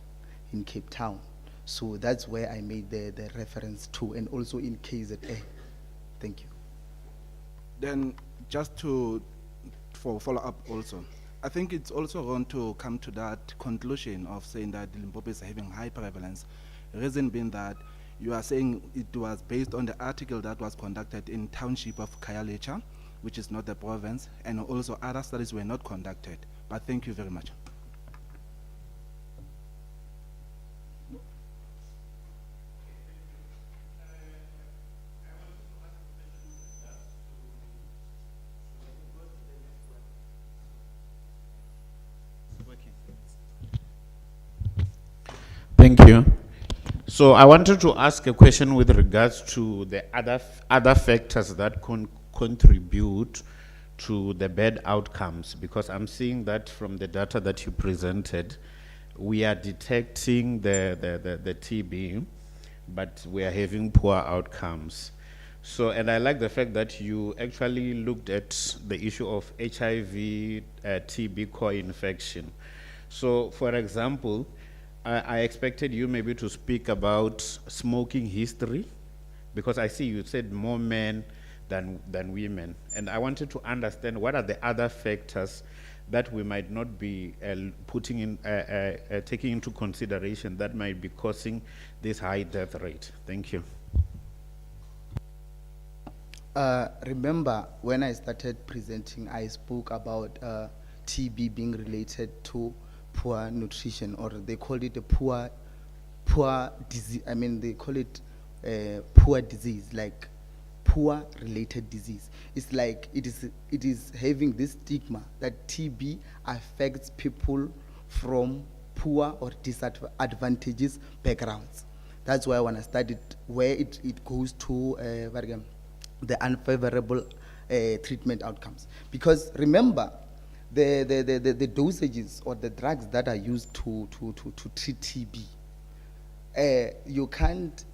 in Cape Town. So that's where I made the reference to, and also in KZN. Thank you. Then just for follow up also, I think it's also wrong to come to that conclusion of saying that Limpopo is having high prevalence. Reason being that you are saying it was based on the article that was conducted in township of Khayelitsha, which is not the province, and also other studies were not conducted. But thank you very much. Thank you. So I wanted to ask a question with regards to the other factors that contribute to the bad outcomes, because I'm seeing that from the data that you presented, we are detecting the TB, but we are having poor outcomes. So, and I like the fact that you actually looked at the issue of HIV, TB co-infection. So, for example, I expected you maybe to speak about smoking history, because I see you said more men than women. And I wanted to understand what are the other factors that we might not be taking into consideration that might be causing this high death rate. Thank you. Remember, when I started presenting, I spoke about TB being related to poor nutrition, or they call it a poor disease. I mean, they call it poor disease, like poor related disease. It's like it is having this stigma that TB affects people from poor or disadvantageous backgrounds. That's why when I studied where it goes to the unfavorable treatment outcomes. Because remember, the dosages or the drugs that are used to treat TB, you can't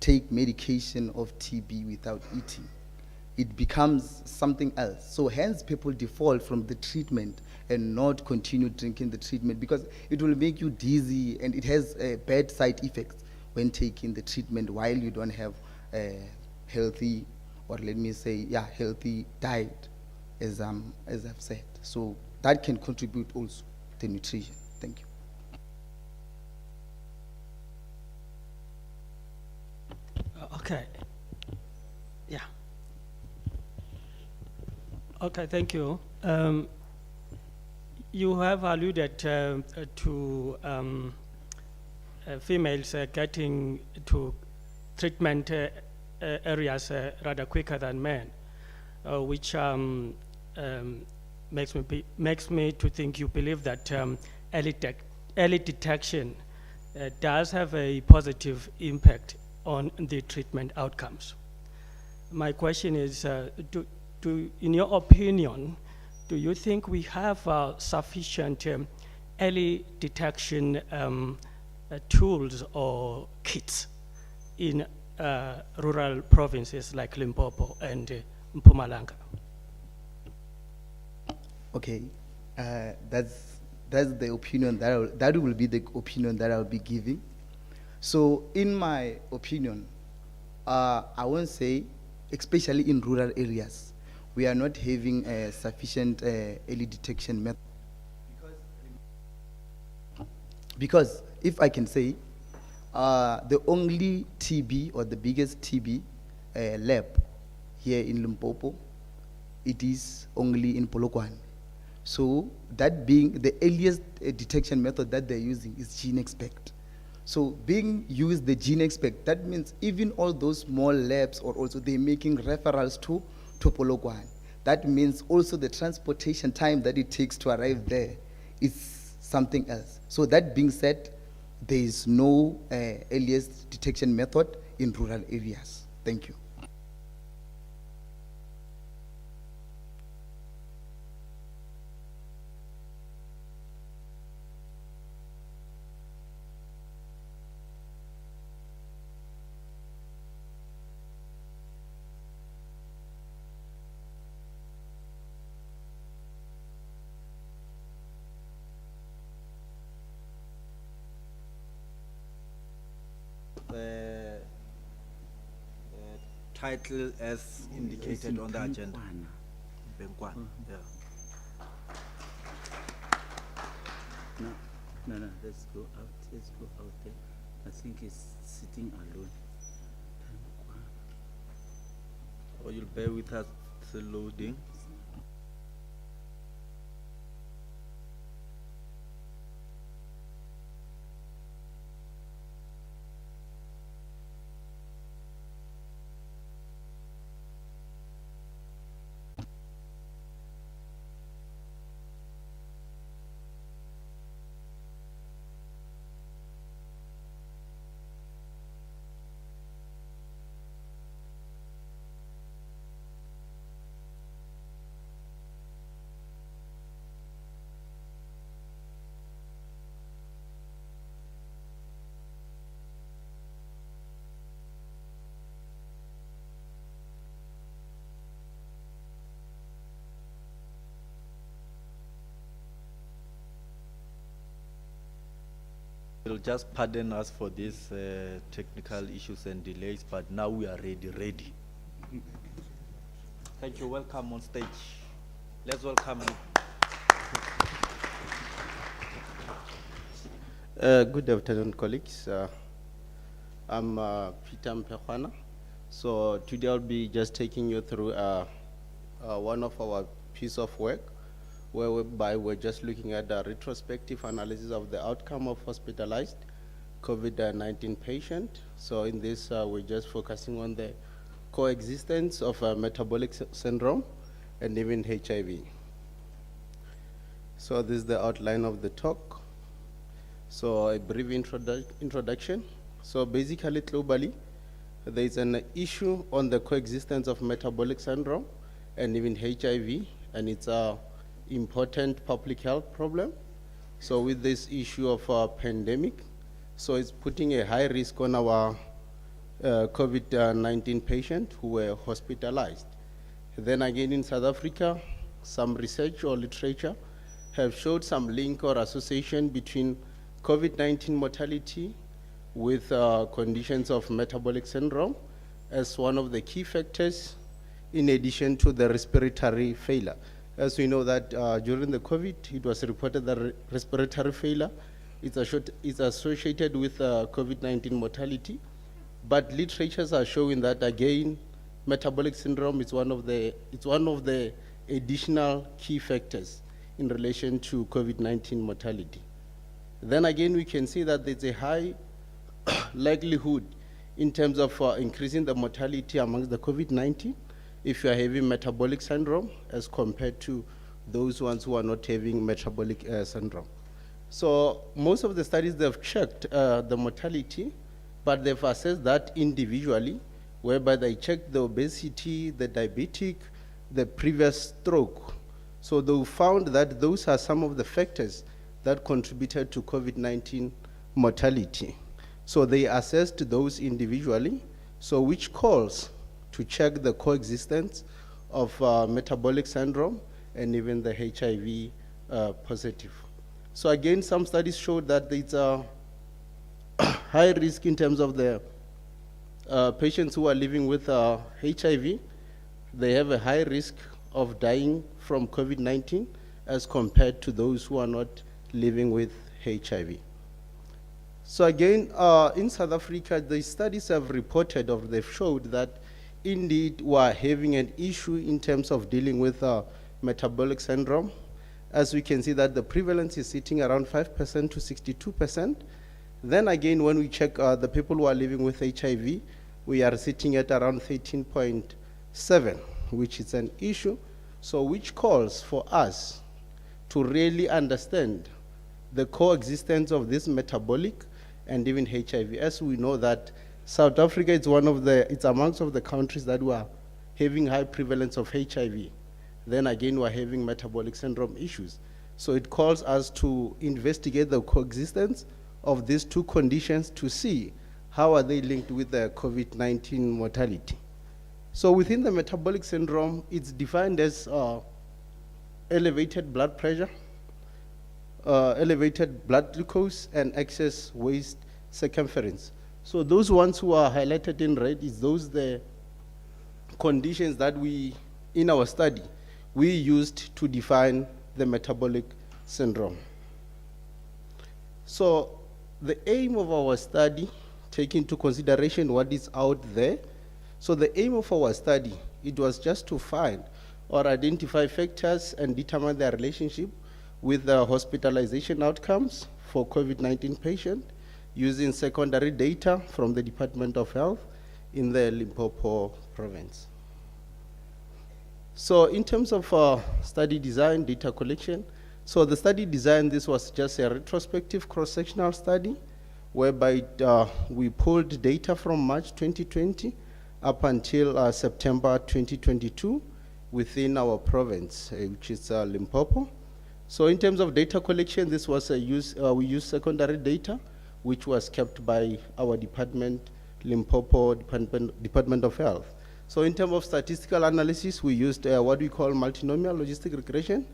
take medication of TB without eating. It becomes something else. So hence people default from the treatment and not continue drinking the treatment, because it will make you dizzy and it has bad side effects when taking the treatment while you don't have a healthy, or let me say, healthy diet, as I've said. So that can contribute also to nutrition. Thank you. Okay. Yeah. Okay, thank you. You have alluded to females getting to treatment areas rather quicker than men, which makes me to think you believe that early detection does have a positive impact on the treatment outcomes. My question is, in your opinion, do you think we have sufficient early detection tools or kits in rural provinces like Limpopo and Mpumalanga? Okay, that's the opinion that will be the opinion that I'll be giving. So in my opinion, I won't say, especially in rural areas, we are not having a sufficient early detection method. Because if I can say, the only TB or the biggest TB lab here in Limpopo, it is only in Polokwane. So that being the earliest detection method that they're using is GeneXpect. So being used the GeneXpect, that means even all those small labs or also they're making referrals to Polokwane. That means also the transportation time that it takes to arrive there is something else. So that being said, there is no earliest detection method in rural areas. Thank you. The title as indicated on the agenda. Benkwana, yeah. No, let's go out there. I think he's sitting alone. Or you'll bear with us till loading. You'll just pardon us for these technical issues and delays, but now we are ready. Thank you. Welcome on stage. Let's welcome you. Good afternoon, colleagues. I'm Peter Mpekwana. So today I'll be just taking you through one of our piece of work whereby we're just looking at a retrospective analysis of the outcome of hospitalized COVID-19 patient. So in this, we're just focusing on the coexistence of metabolic syndrome and even HIV. So this is the outline of the talk. So a brief introduction. So basically, globally, there is an issue on the coexistence of metabolic syndrome and even HIV, and it's a important public health problem. So with this issue of a pandemic, so it's putting a high risk on our COVID-19 patients who were hospitalized. Then again in South Africa, some research or literature have showed some link or association between COVID-19 mortality with conditions of metabolic syndrome as one of the key factors, in addition to the respiratory failure. As we know that during the COVID, it was reported that respiratory failure is associated with COVID-19 mortality, but literatures are showing that again, metabolic syndrome is one of the additional key factors in relation to COVID-19 mortality. Then again, we can see that there's a high likelihood in terms of increasing the mortality amongst the COVID-19 if you are having metabolic syndrome as compared to those ones who are not having metabolic syndrome. So most of the studies, they've checked the mortality, but they've assessed that individually, whereby they checked the obesity, the diabetic, the previous stroke. So they found that those are some of the factors that contributed to COVID-19 mortality. So they assessed those individually, so which calls to check the coexistence of metabolic syndrome and even the HIV positive. So again, some studies showed that there's a high risk in terms of the patients who are living with HIV. They have a high risk of dying from COVID-19 as compared to those who are not living with HIV. So again, in South Africa, the studies have reported or they've showed that indeed we are having an issue in terms of dealing with metabolic syndrome. As we can see that the prevalence is sitting around 5% to 62%. Then again, when we check the people who are living with HIV, we are sitting at around 13.7, which is an issue. So which calls for us to really understand the coexistence of this metabolic and even HIV. As we know that South Africa is it's amongst of the countries that were having high prevalence of HIV. Then again, we're having metabolic syndrome issues. So it calls us to investigate the coexistence of these two conditions to see how are they linked with the COVID-19 mortality. So within the metabolic syndrome, it's defined as elevated blood pressure, elevated blood glucose, and excess waist circumference. So those ones who are highlighted in red is those the conditions that we, in our study, we used to define the metabolic syndrome. So the aim of our study, taking into consideration what is out there, so the aim of our study, it was just to find or identify factors and determine their relationship with the hospitalization outcomes for COVID-19 patients using secondary data from the Department of Health in the Limpopo province. So in terms of study design, data collection, so the study design, this was just a retrospective cross-sectional study whereby we pulled data from March 2020 up until September 2022 within our province, which is Limpopo. So in terms of data collection, this was we used secondary data, which was kept by our department, Limpopo Department of Health. So in terms of statistical analysis, we used what we call multinomial logistic regression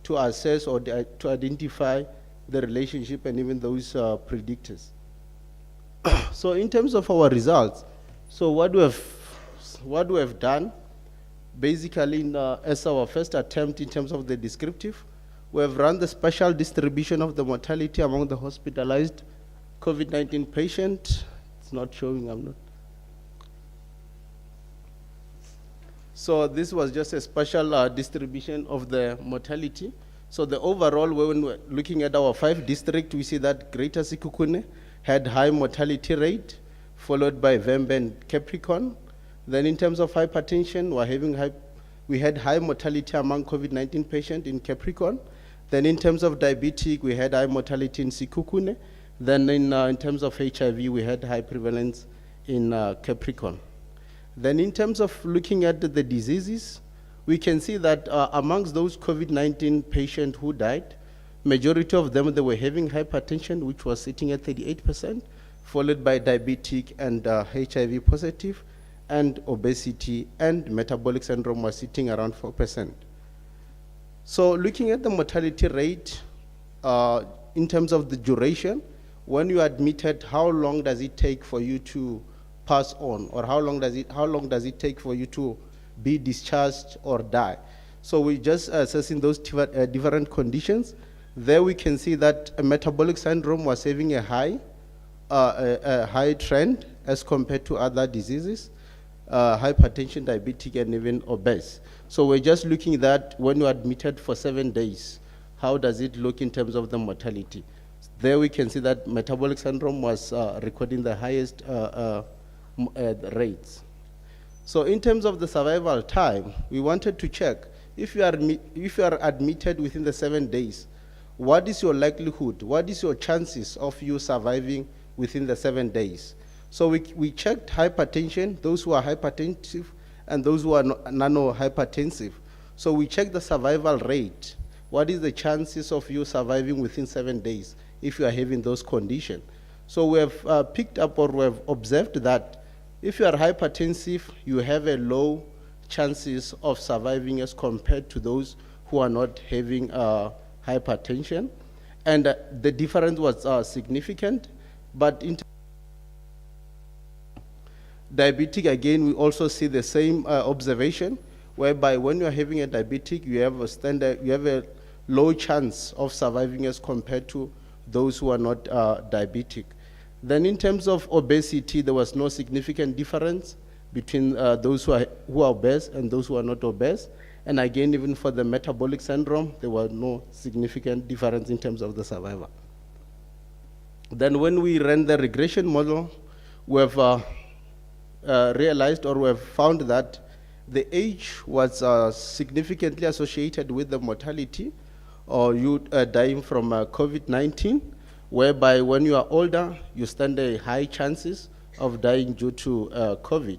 to assess or to identify the relationship and even those predictors. So in terms of our results, so what we have done, basically as our first attempt in terms of the descriptive, we have run the spatial distribution of the mortality among the hospitalized COVID-19 patient. It's not showing, I'm not. So this was just a spatial distribution of the mortality. So the overall, when we're looking at our 5 districts, we see that Greater Sekhukhune had high mortality rate, followed by Vembe and Capricorn. Then in terms of hypertension, we had high mortality among COVID-19 patients in Capricorn. Then in terms of diabetic, we had high mortality in Sekhukhune. Then in terms of HIV, we had high prevalence in Capricorn. Then in terms of looking at the diseases, we can see that amongst those COVID-19 patients who died, majority of them, they were having hypertension, which was sitting at 38%, followed by diabetic and HIV positive, and obesity and metabolic syndrome was sitting around 4%. So looking at the mortality rate, in terms of the duration, when you are admitted, how long does it take for you to pass on, or how long does it take for you to be discharged or die? So we just assessing those different conditions. There we can see that a metabolic syndrome was having a high trend as compared to other diseases, hypertension, diabetic, and even obese. So we're just looking at that when you're admitted for 7 days, how does it look in terms of the mortality? There we can see that metabolic syndrome was recording the highest rates. So in terms of the survival time, we wanted to check if you are admitted within the 7 days, what is your likelihood? What is your chances of you surviving within the 7 days? So we checked hypertension, those who are hypertensive and those who are nano-hypertensive. So we checked the survival rate. What is the chances of you surviving within 7 days if you are having those conditions? So we have picked up, or we have observed that if you are hypertensive, you have a low chances of surviving as compared to those who are not having hypertension. And the difference was significant, but in diabetic, again, we also see the same observation, whereby when you're having a diabetic, you have a low chance of surviving as compared to those who are not diabetic. Then in terms of obesity, there was no significant difference between those who are obese and those who are not obese. And again, even for the metabolic syndrome, there was no significant difference in terms of the survival. Then when we ran the regression model, we have realized, or we have found that the age was significantly associated with the mortality or you dying from COVID-19, whereby when you are older, you stand a high chances of dying due to COVID.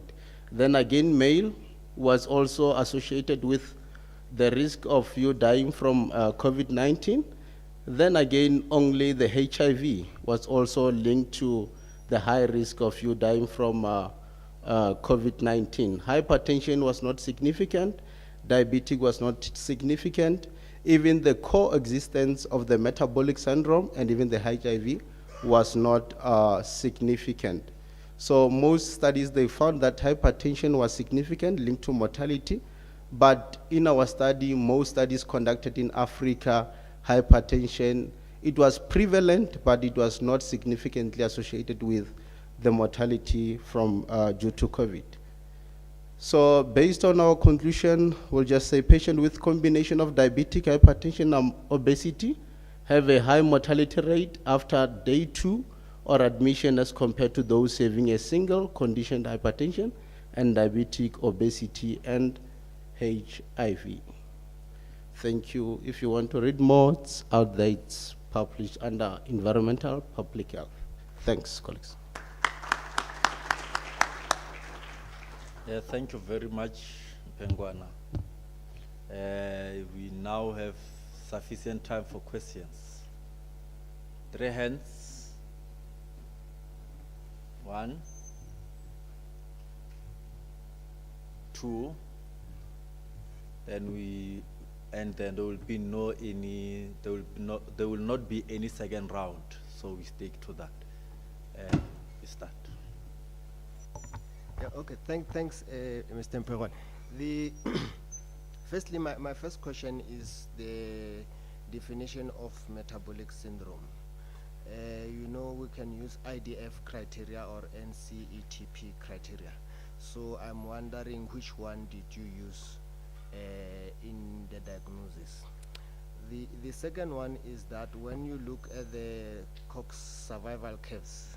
Then again, male was also associated with the risk of you dying from COVID-19. Then again, only the HIV was also linked to the high risk of you dying from COVID-19. Hypertension was not significant, diabetic was not significant, even the coexistence of the metabolic syndrome and even the HIV was not significant. So most studies, they found that hypertension was significant, linked to mortality, but in our study, most studies conducted in Africa, hypertension, it was prevalent, but it was not significantly associated with the mortality from due to COVID. So based on our conclusion, we'll just say patient with combination of diabetic, hypertension, and obesity have a high mortality rate after day 2 or admission as compared to those having a single condition, hypertension and diabetic, obesity, and HIV. Thank you. If you want to read more, it's out there. It's published under environmental public health. Thanks, colleagues. Thank you very much, Pengwana. We now have sufficient time for questions. 3 hands. 1, 2. Then we and then there will be there will not be any second round. So we stick to that. We start. Yeah, okay, thanks, Mr. Mperon. Firstly, my first question is the definition of metabolic syndrome. You know, we can use IDF criteria or NCETP criteria. So I'm wondering which one did you use in the diagnosis? The second one is that when you look at the Cox survival curves,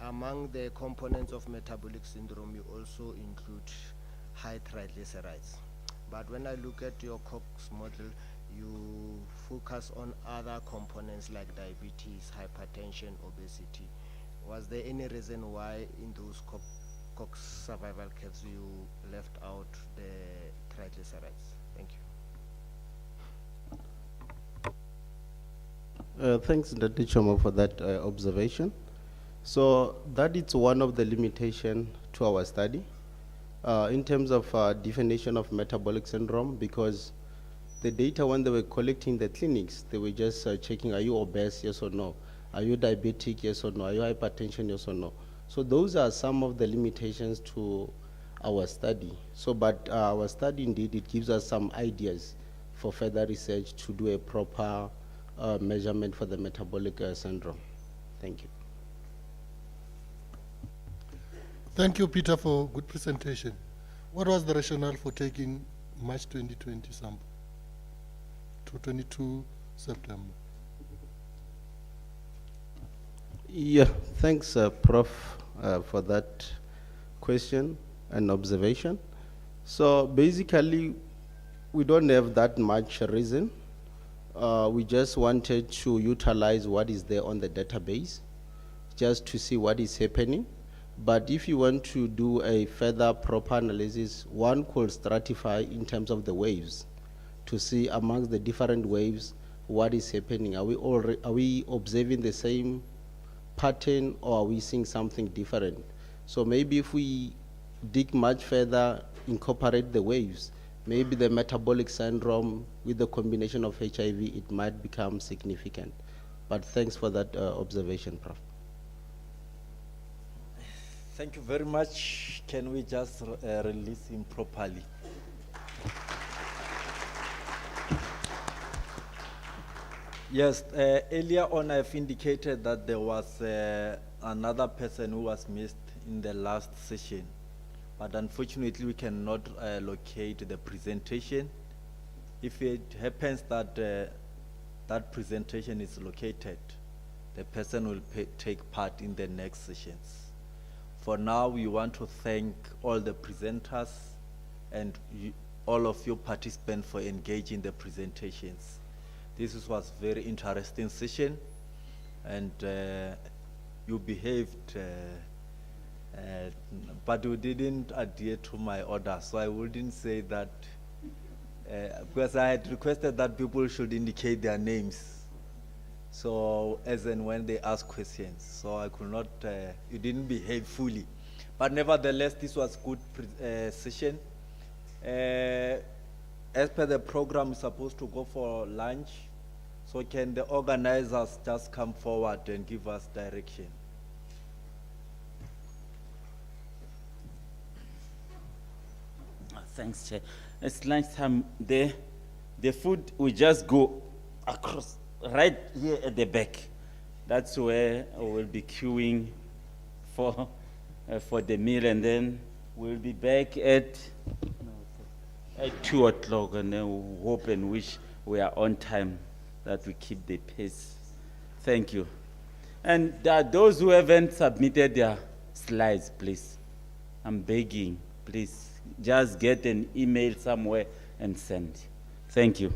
among the components of metabolic syndrome, you also include high triglycerides. But when I look at your Cox model, you focus on other components like diabetes, hypertension, obesity. Was there any reason why in those Cox survival curves you left out the triglycerides? Thank you. Thanks, Dr. Chomo, for that observation. So that is one of the limitations to our study in terms of definition of metabolic syndrome, because the data when they were collecting the clinics, they were just checking, are you obese, yes or no? Are you diabetic, yes or no? Are you hypertension, yes or no? So those are some of the limitations to our study. So, but our study indeed, it gives us some ideas for further research to do a proper measurement for the metabolic syndrome. Thank you. Thank you, Peter, for good presentation. What was the rationale for taking March 2020 sample to 22 September? Yeah, thanks, Prof, for that question and observation. So basically, we don't have that much reason. We just wanted to utilize what is there on the database, just to see what is happening. But if you want to do a further proper analysis, one could stratify in terms of the waves to see amongst the different waves what is happening. Are we observing the same pattern, or are we seeing something different? So maybe if we dig much further, incorporate the waves, maybe the metabolic syndrome with the combination of HIV, it might become significant. But thanks for that observation, Prof. Thank you very much. Can we just release him properly? Yes, earlier on I've indicated that there was another person who was missed in the last session, but unfortunately we cannot locate the presentation. If it happens that that presentation is located, the person will take part in the next sessions. For now, we want to thank all the presenters and all of you participants for engaging the presentations. This was a very interesting session, and you behaved, but you didn't adhere to my order, so I wouldn't say that, because I had requested that people should indicate their names. So as and when they ask questions, so I could not, you didn't behave fully. But nevertheless, this was good session. As per the program, we're supposed to go for lunch. So can the organizers just come forward and give us direction? Thanks, Chair. It's lunchtime. The food will just go across, right here at the back. That's where we'll be queuing for the meal, and then we'll be back at 2 o'clock, and then we'll hope and wish we are on time, that we keep the pace. Thank you. And those who haven't submitted their slides, please, I'm begging, please, just get an email somewhere and send. Thank you.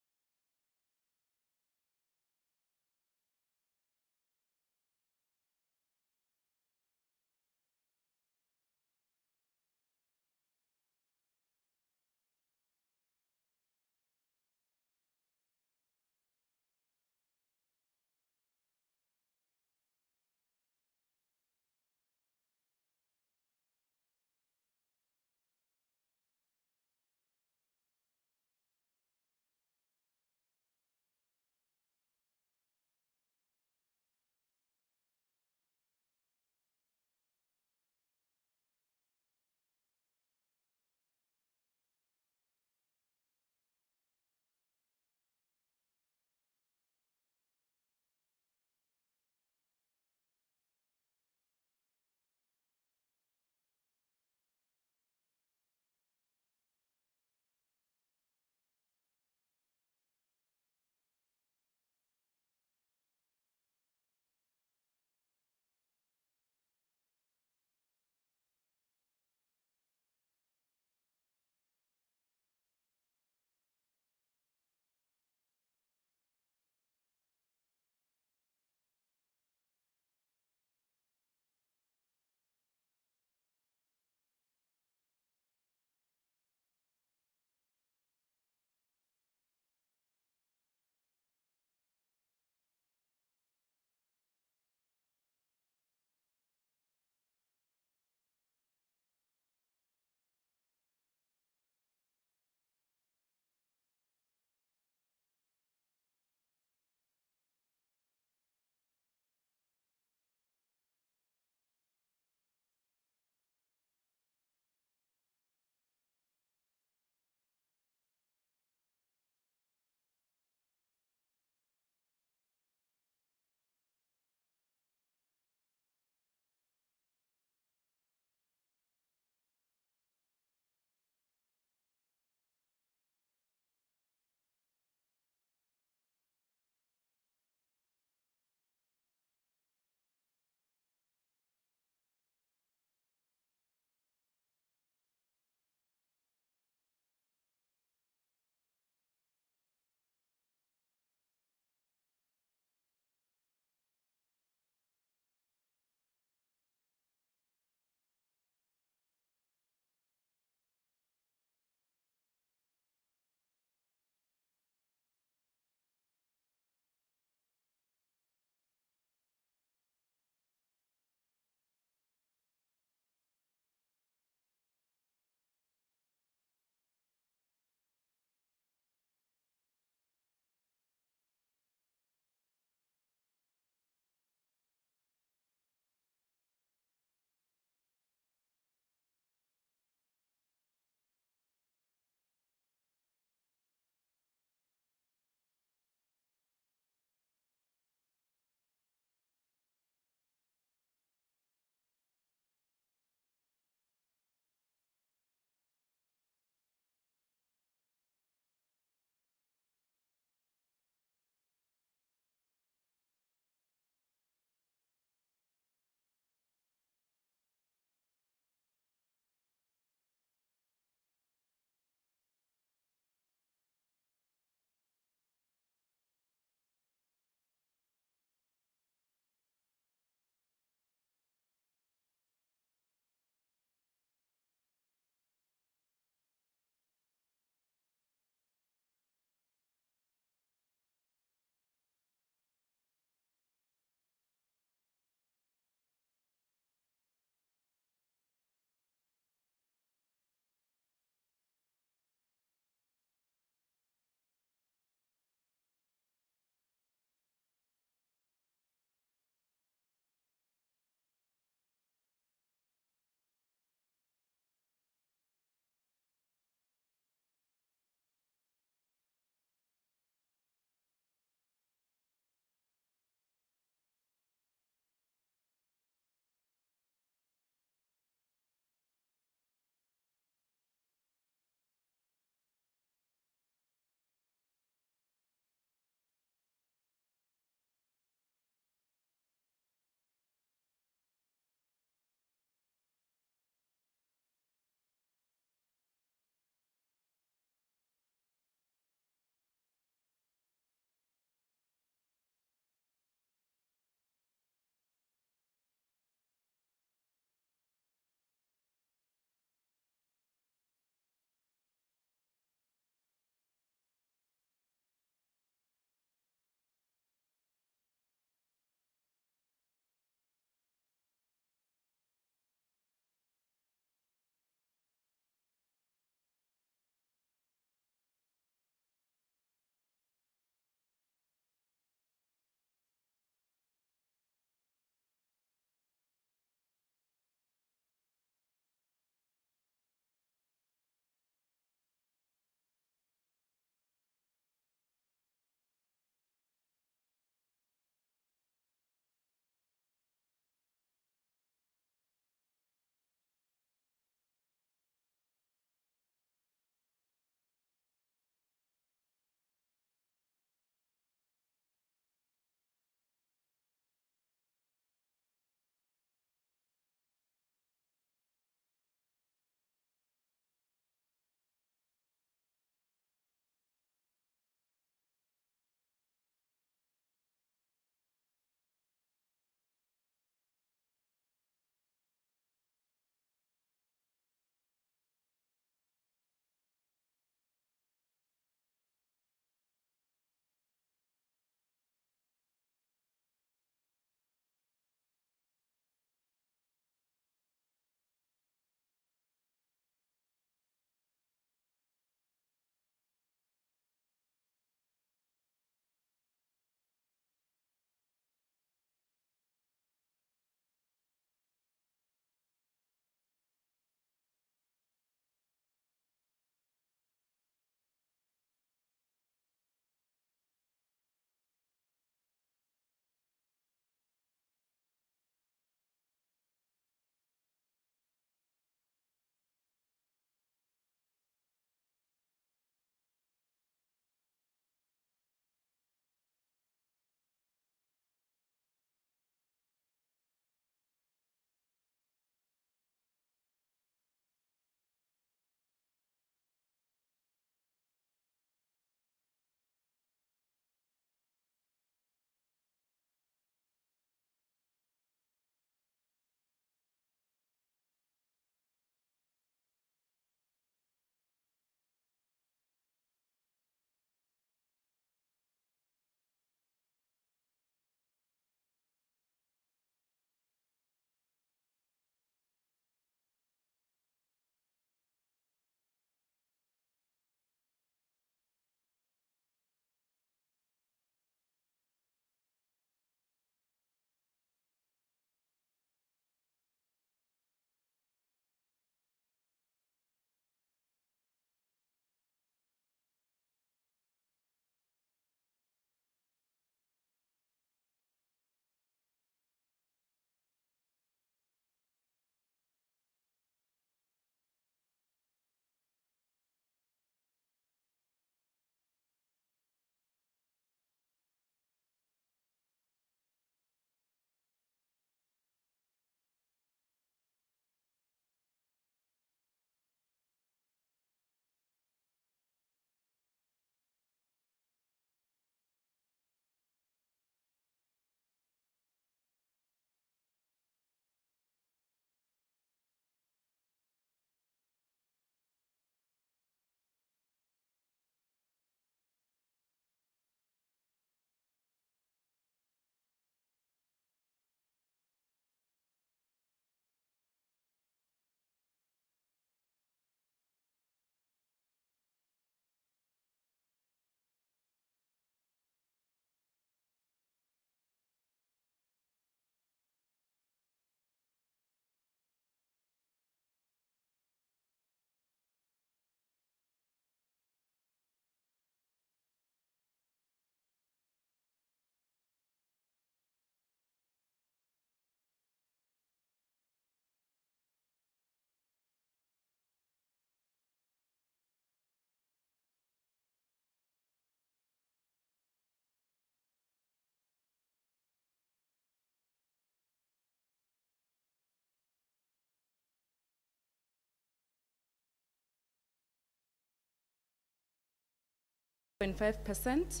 0.5%,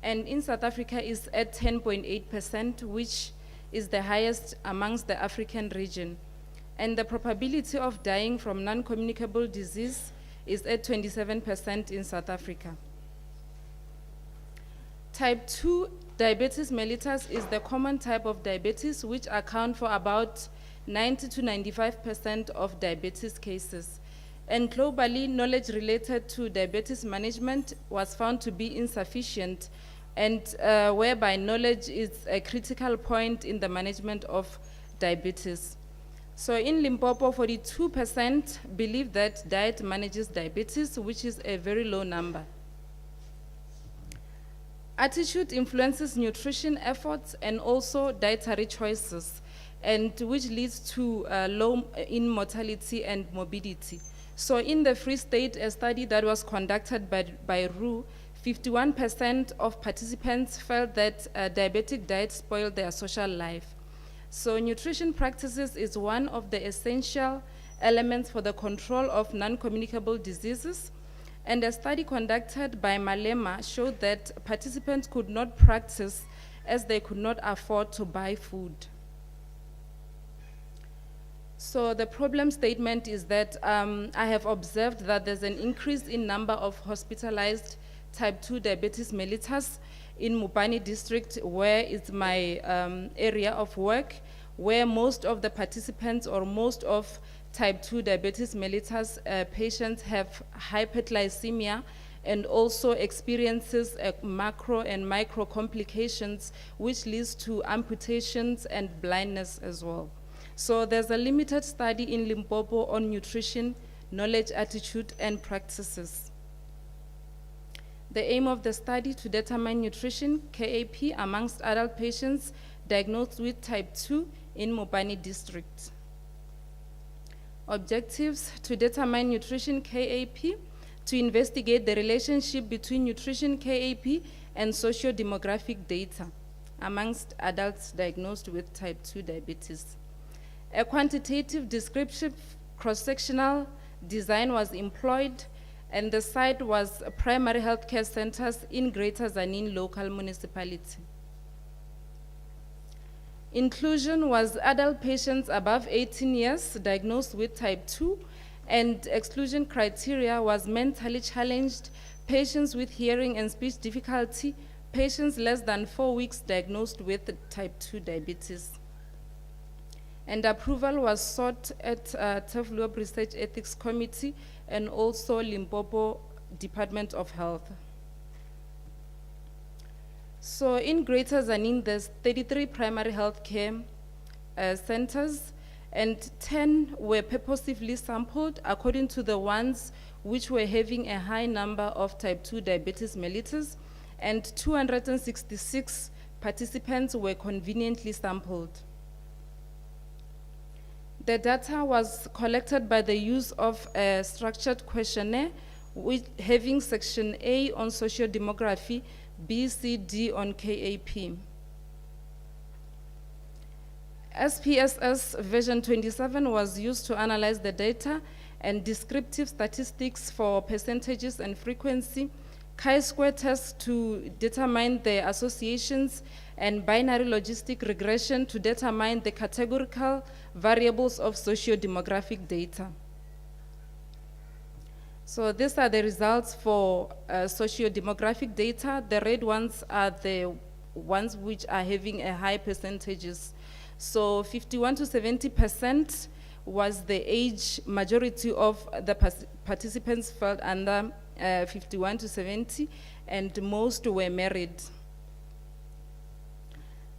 and in South Africa is at 10.8%, which is the highest amongst the African region. And the probability of dying from non-communicable disease is at 27% in South Africa. Type 2 diabetes mellitus is the common type of diabetes which account for about 90 to 95% of diabetes cases. And globally, knowledge related to diabetes management was found to be insufficient, and whereby knowledge is a critical point in the management of diabetes. So in Limpopo, 42% believe that diet manages diabetes, which is a very low number. Attitude influences nutrition efforts and also dietary choices, and which leads to low in mortality and morbidity. So in the Free State, a study that was conducted by RU, 51% of participants felt that a diabetic diet spoiled their social life. So nutrition practices is one of the essential elements for the control of non-communicable diseases. And a study conducted by Malema showed that participants could not practice as they could not afford to buy food. So the problem statement is that I have observed that there's an increase in number of hospitalized type 2 diabetes mellitus in Mupani district, where it's my area of work, where most of the participants or most of type 2 diabetes mellitus patients have hyperglycemia and also experiences macro and micro complications, which leads to amputations and blindness as well. So there's a limited study in Limpopo on nutrition, knowledge, attitude, and practices. The aim of the study to determine nutrition, KAP, amongst adult patients diagnosed with type 2 in Mopani district. Objectives to determine nutrition KAP, to investigate the relationship between nutrition KAP and socio-demographic data amongst adults diagnosed with type 2 diabetes. A quantitative descriptive cross-sectional design was employed, and the site was primary healthcare centers in Greater Zanin local municipality. Inclusion was adult patients above 18 years diagnosed with type 2, and exclusion criteria was mentally challenged, patients with hearing and speech difficulty, patients less than 4 weeks diagnosed with type 2 diabetes. And approval was sought at Tefluop Research Ethics Committee and also Limpopo Department of Health. So in Greater Zanin, there's 33 primary healthcare centers, and 10 were purposefully sampled according to the ones which were having a high number of type 2 diabetes mellitus, and 266 participants were conveniently sampled. The data was collected by the use of a structured questionnaire, with having section A on socio-demography, B, C, D on KAP. SPSS version 27 was used to analyze the data and descriptive statistics for percentages and frequency, chi-square test to determine the associations, and binary logistic regression to determine the categorical variables of socio-demographic data. So these are the results for socio-demographic data. The red ones are the ones which are having a high percentages. So 51 to 70% was the age majority of the participants fell under 51 to 70, and most were married.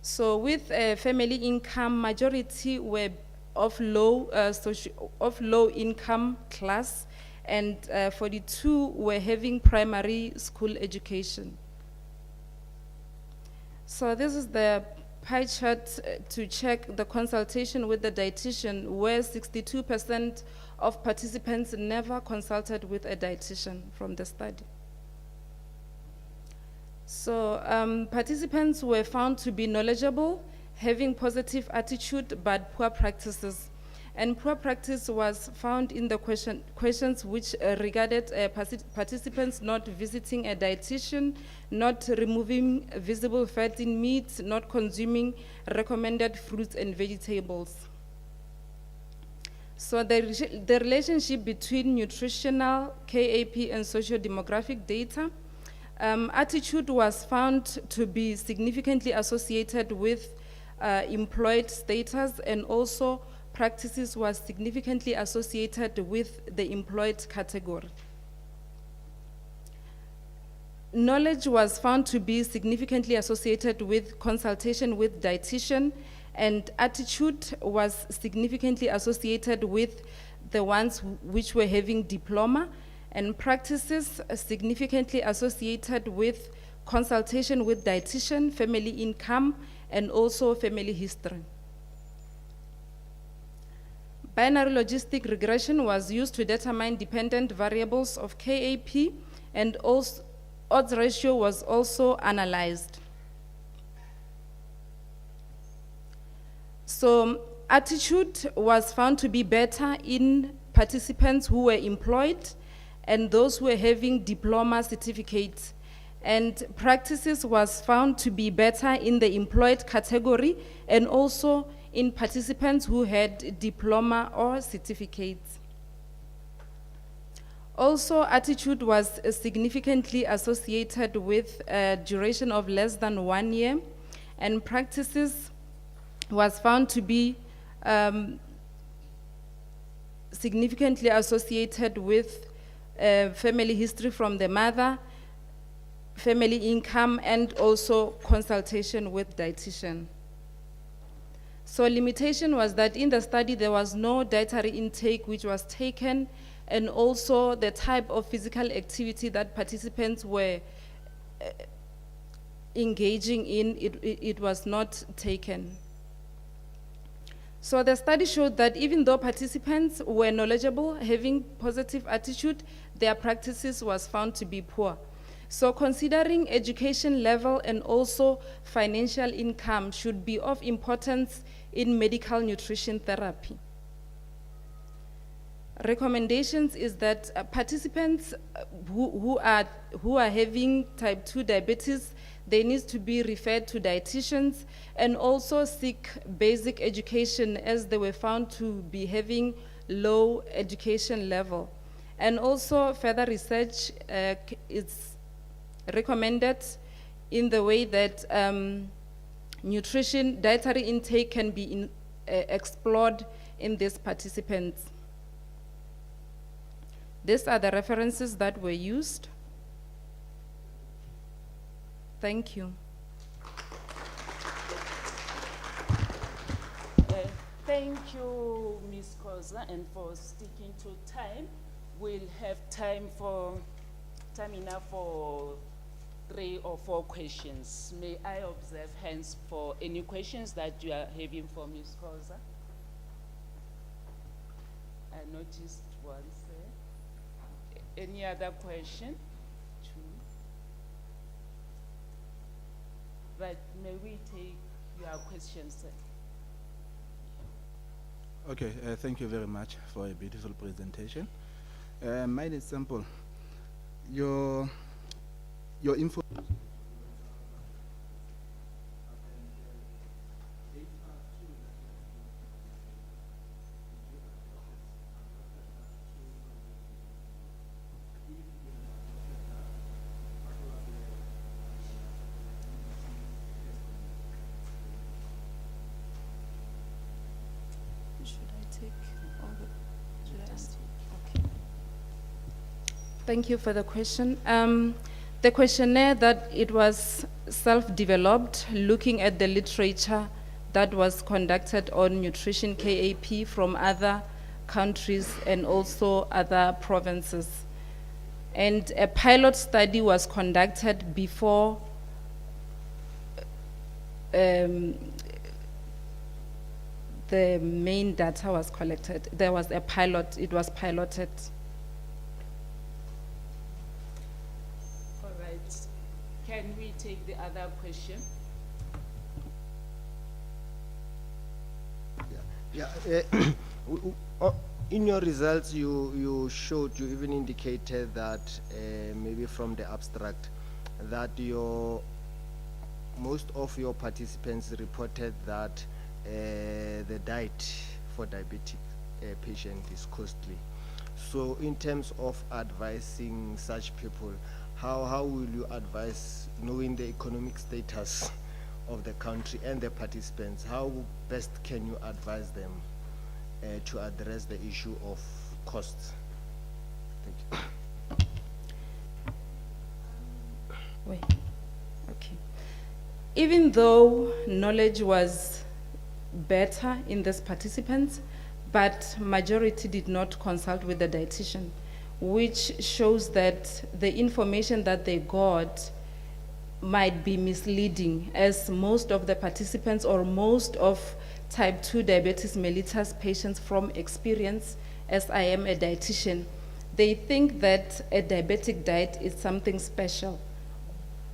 So with family income, majority were of low income class, and 42 were having primary school education. So this is the pie chart to check the consultation with the dietitian, where 62% of participants never consulted with a dietitian from the study. So participants were found to be knowledgeable, having positive attitude but poor practices. And poor practice was found in the questions which regarded participants not visiting a dietitian, not removing visible fat in meat, not consuming recommended fruits and vegetables. So the relationship between nutritional, KAP, and socio-demographic data, attitude was found to be significantly associated with employed status, and also practices was significantly associated with the employed category. Knowledge was found to be significantly associated with consultation with dietitian, and attitude was significantly associated with the ones which were having diploma, and practices significantly associated with consultation with dietitian, family income, and also family history. Binary logistic regression was used to determine dependent variables of KAP, and also odds ratio was also analyzed. So attitude was found to be better in participants who were employed and those who were having diploma certificates. And practices was found to be better in the employed category and also in participants who had diploma or certificates. Also, attitude was significantly associated with a duration of less than 1 year, and practices was found to be significantly associated with family history from the mother, family income, and also consultation with dietitian. So limitation was that in the study there was no dietary intake which was taken, and also the type of physical activity that participants were engaging in, it was not taken. So the study showed that even though participants were knowledgeable, having positive attitude, their practices was found to be poor. So considering education level and also financial income should be of importance in medical nutrition therapy. Recommendations is that participants who are having type 2 diabetes, they need to be referred to dietitians and also seek basic education, as they were found to be having low education level. And also further research is recommended in the way that nutrition, dietary intake can be explored in these participants. These are the references that were used. Thank you. Thank you, Ms. Khoza, and for sticking to time. We'll have time enough for 3 or 4 questions. May I observe hands for any questions that you are having for Ms. Khoza? I noticed one, sir. Any other question? 2. Right, may we take your questions, sir? Okay, thank you very much for a beautiful presentation. Mine is simple. Your info. Thank you for the question. The questionnaire that it was self-developed, looking at the literature that was conducted on nutrition KAP from other countries and also other provinces. And a pilot study was conducted before the main data was collected. There was a pilot, it was piloted. Can we take the other question? In your results, you showed, you even indicated that maybe from the abstract, that most of your participants reported that the diet for diabetic patient is costly. So in terms of advising such people, how will you advise, knowing the economic status of the country and the participants, how best can you advise them to address the issue of costs? Thank you. Wait, okay. Even though knowledge was better in these participants, but majority did not consult with the dietitian, which shows that the information that they got might be misleading, as most of the participants or most of type 2 diabetes mellitus patients from experience, as I am a dietitian, they think that a diabetic diet is something special.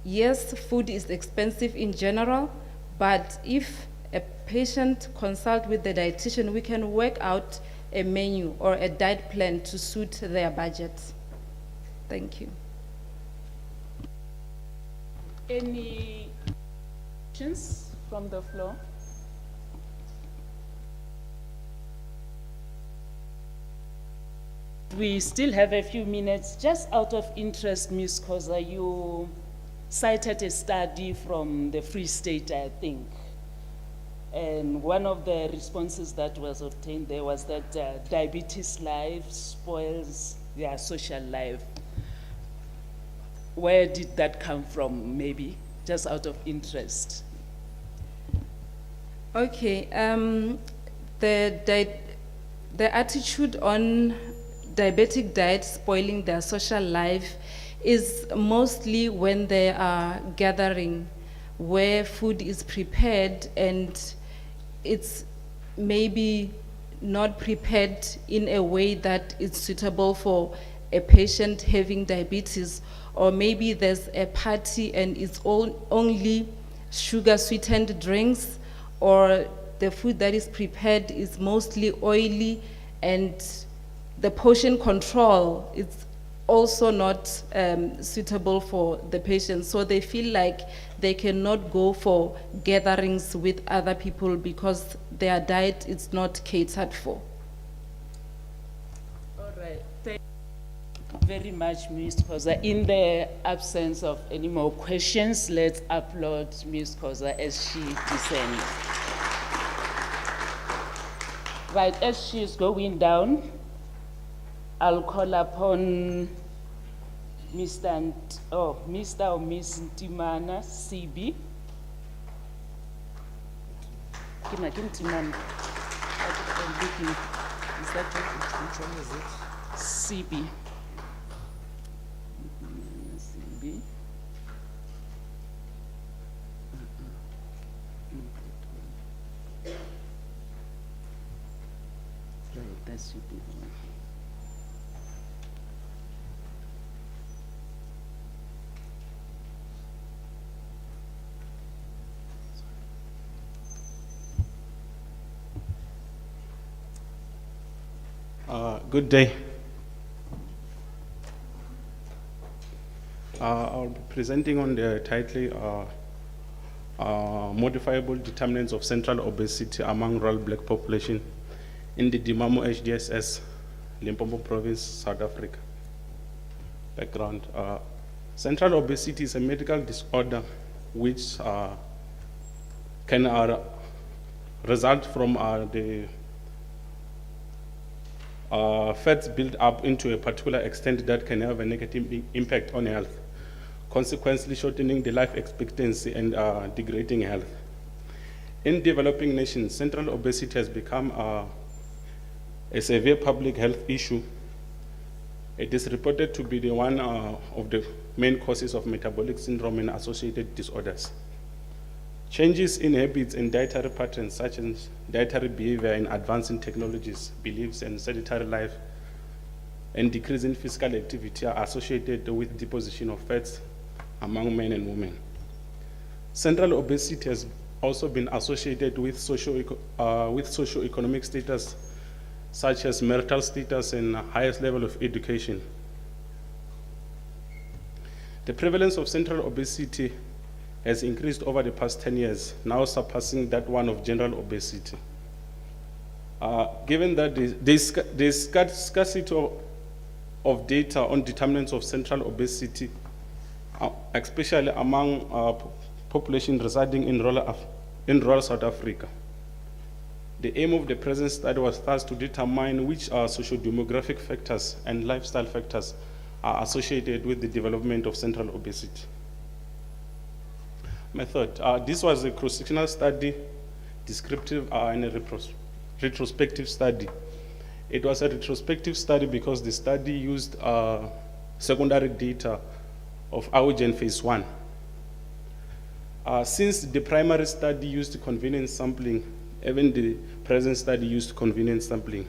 Yes, food is expensive in general, but if a patient consult with the dietitian, we can work out a menu or a diet plan to suit their budget. Thank you. Any questions from the floor? We still have a few minutes. Just out of interest, Ms. Khoza, you cited a study from the Free State, I think. And one of the responses that was obtained there was that diabetes life spoils their social life. Where did that come from, maybe? Just out of interest. Okay, the attitude on diabetic diet spoiling their social life is mostly when they are gathering where food is prepared and it's maybe not prepared in a way that is suitable for a patient having diabetes, or maybe there's a party and it's only sugar sweetened drinks, or the food that is prepared is mostly oily and the portion control is also not suitable for the patient. So they feel like they cannot go for gatherings with other people because their diet is not catered for. All right. Thank you very much, Ms. Khoza. In the absence of any more questions, let's applaud Ms. Khoza as she descends. Right, as she is going down, I'll call upon Mr. or Ms. Ntimana, CB. Ntimana. I'm looking. Is that which one is it? CB. CB. Right, that should be the one. Good day. I'll be presenting on the title Modifiable Determinants of Central Obesity Among Rural Black Population in the Dimamo HDSS, Limpopo Province, South Africa. Background. Central obesity is a medical disorder which can result from the fats build up into a particular extent that can have a negative impact on health, consequently shortening the life expectancy and degrading health. In developing nations, central obesity has become a severe public health issue. It is reported to be the one of the main causes of metabolic syndrome and associated disorders. Changes in habits and dietary patterns, such as dietary behavior and advancing technologies, beliefs, and sedentary life, and decrease in physical activity are associated with deposition of fats among men and women. Central obesity has also been associated with socioeconomic status such as marital status and highest level of education. The prevalence of central obesity has increased over the past 10 years, now surpassing that one of general obesity. Given that the scarcity of data on determinants of central obesity, especially among population residing in rural South Africa, the aim of the present study was thus to determine which socio-demographic factors and lifestyle factors are associated with the development of central obesity. Method. This was a cross-sectional study, descriptive and a retrospective study. It was a retrospective study because the study used secondary data of AUGEN phase 1. Since the primary study used convenience sampling, even the present study used convenience sampling.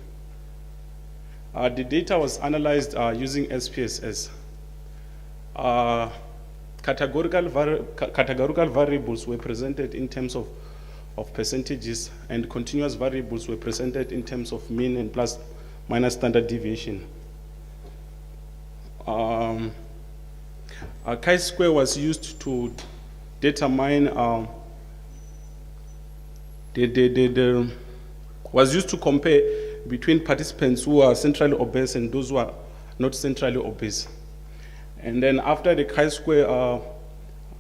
The data was analyzed using SPSS. Categorical variables were presented in terms of percentages, and continuous variables were presented in terms of mean and plus minus standard deviation. A chi-square was used to determine was used to compare between participants who are centrally obese and those who are not centrally obese. And then after the chi-square,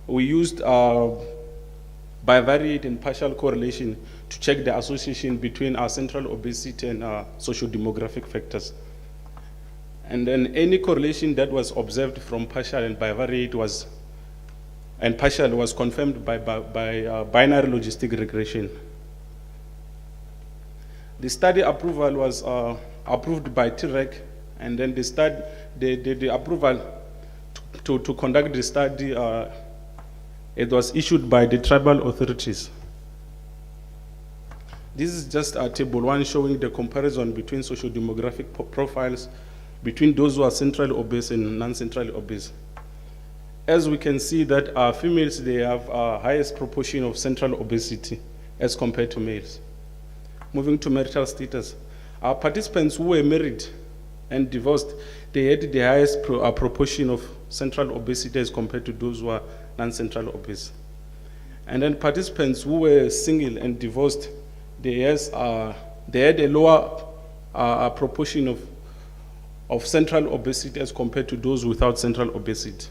we used bivariate and partial correlation to check the association between our central obesity and socio-demographic factors. And then any correlation that was observed from partial and bivariate was confirmed by binary logistic regression. The study approval was approved by TREC, and then the approval to conduct the study, it was issued by the tribal authorities. This is just table 1 showing the comparison between socio-demographic profiles between those who are centrally obese and non-centrally obese. As we can see that females, they have highest proportion of central obesity as compared to males. Moving to marital status, participants who were married and divorced, they had the highest proportion of central obesity as compared to those who are non-central obese. And then participants who were single and divorced, they had a lower proportion of central obesity as compared to those without central obesity.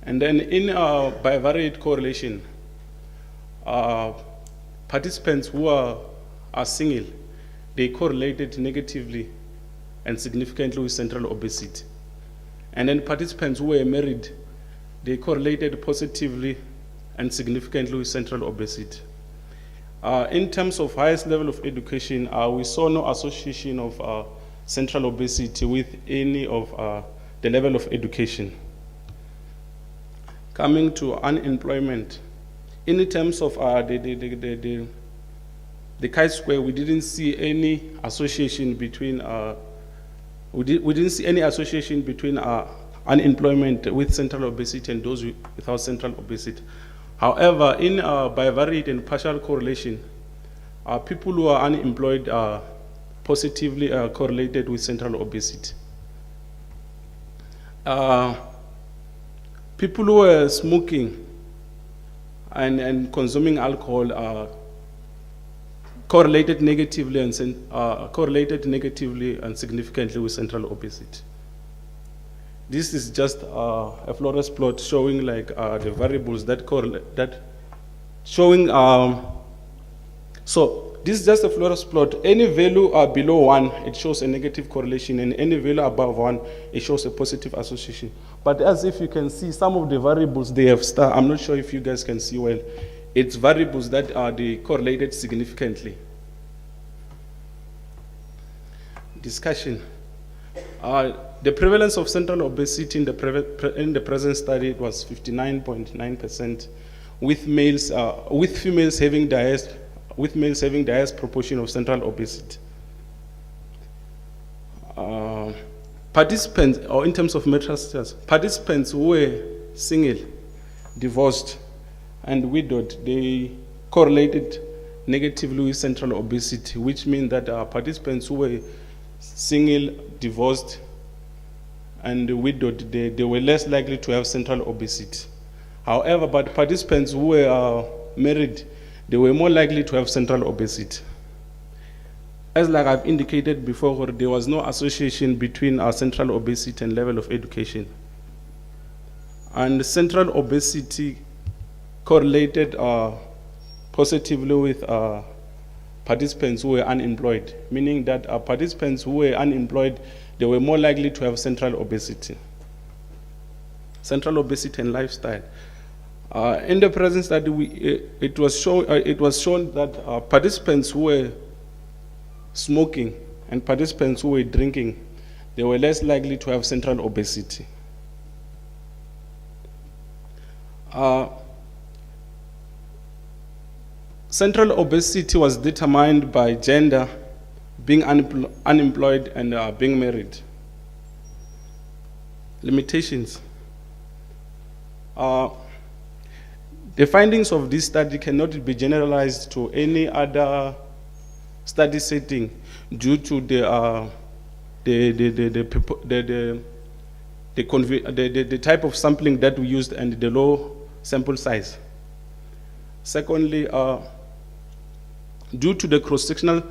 And then in bivariate correlation, participants who are single, they correlated negatively and significantly with central obesity. And then participants who were married, they correlated positively and significantly with central obesity. In terms of highest level of education, we saw no association of central obesity with any of the level of education. Coming to unemployment, in terms of the chi-square, we didn't see any association between we didn't see any association between unemployment with central obesity and those without central obesity. However, in bivariate and partial correlation, people who are unemployed are positively correlated with central obesity. People who are smoking and consuming alcohol correlated negatively and significantly with central obesity. This is just a fluorescence plot showing like the variables that correlate, so this is just a fluorescence plot. Any value below 1, it shows a negative correlation, and any value above 1, it shows a positive association. But as if you can see, some of the variables, they have star. I'm not sure if you guys can see well. It's variables that are correlated significantly. Discussion. The prevalence of central obesity in the present study was 59.9%, with females having the highest proportion of central obesity. Participants, or in terms of marital status, participants who were single, divorced, and widowed, they correlated negatively with central obesity, which means that participants who were single, divorced, and widowed, they were less likely to have central obesity. However, but participants who were married, they were more likely to have central obesity. As like I've indicated before, there was no association between central obesity and level of education. And central obesity correlated positively with participants who were unemployed, meaning that participants who were unemployed, they were more likely to have central obesity. Central obesity and lifestyle. In the present study, it was shown that participants who were smoking and participants who were drinking, they were less likely to have central obesity. Central obesity was determined by gender, being unemployed, and being married. Limitations. The findings of this study cannot be generalized to any other study setting due to the type of sampling that we used and the low sample size. Secondly, due to the cross-sectional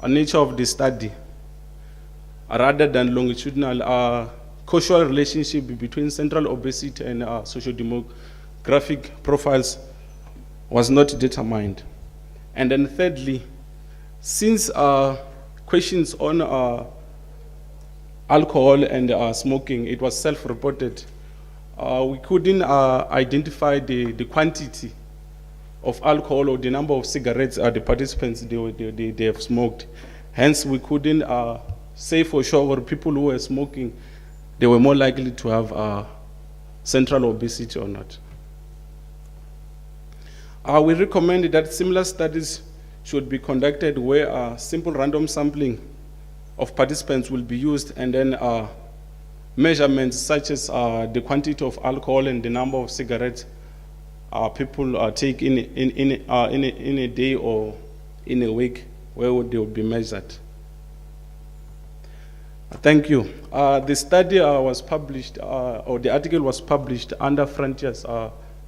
nature of the study, rather than longitudinal, causal relationship between central obesity and socio-demographic profiles was not determined. And then thirdly, since questions on alcohol and smoking, it was self-reported, we couldn't identify the quantity of alcohol or the number of cigarettes the participants they have smoked. Hence, we couldn't say for sure whether people who were smoking, they were more likely to have central obesity or not. We recommend that similar studies should be conducted where simple random sampling of participants will be used, and then measurements such as the quantity of alcohol and the number of cigarettes people take in a day or in a week, where they will be measured. Thank you. The study was published, or the article was published under Frontiers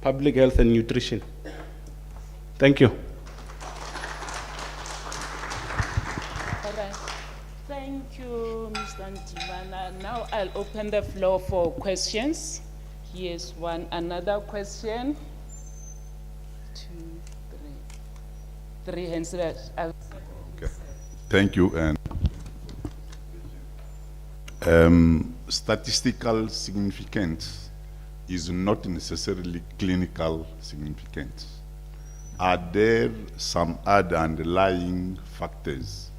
Public Health and Nutrition. Thank you. All right. Thank you, Mr. Ntimana. Now I'll open the floor for questions. Here's another question. 2, 3. 3 hands raised. Okay. Thank you. And statistical significance is not necessarily clinical significance. Are there some other underlying factors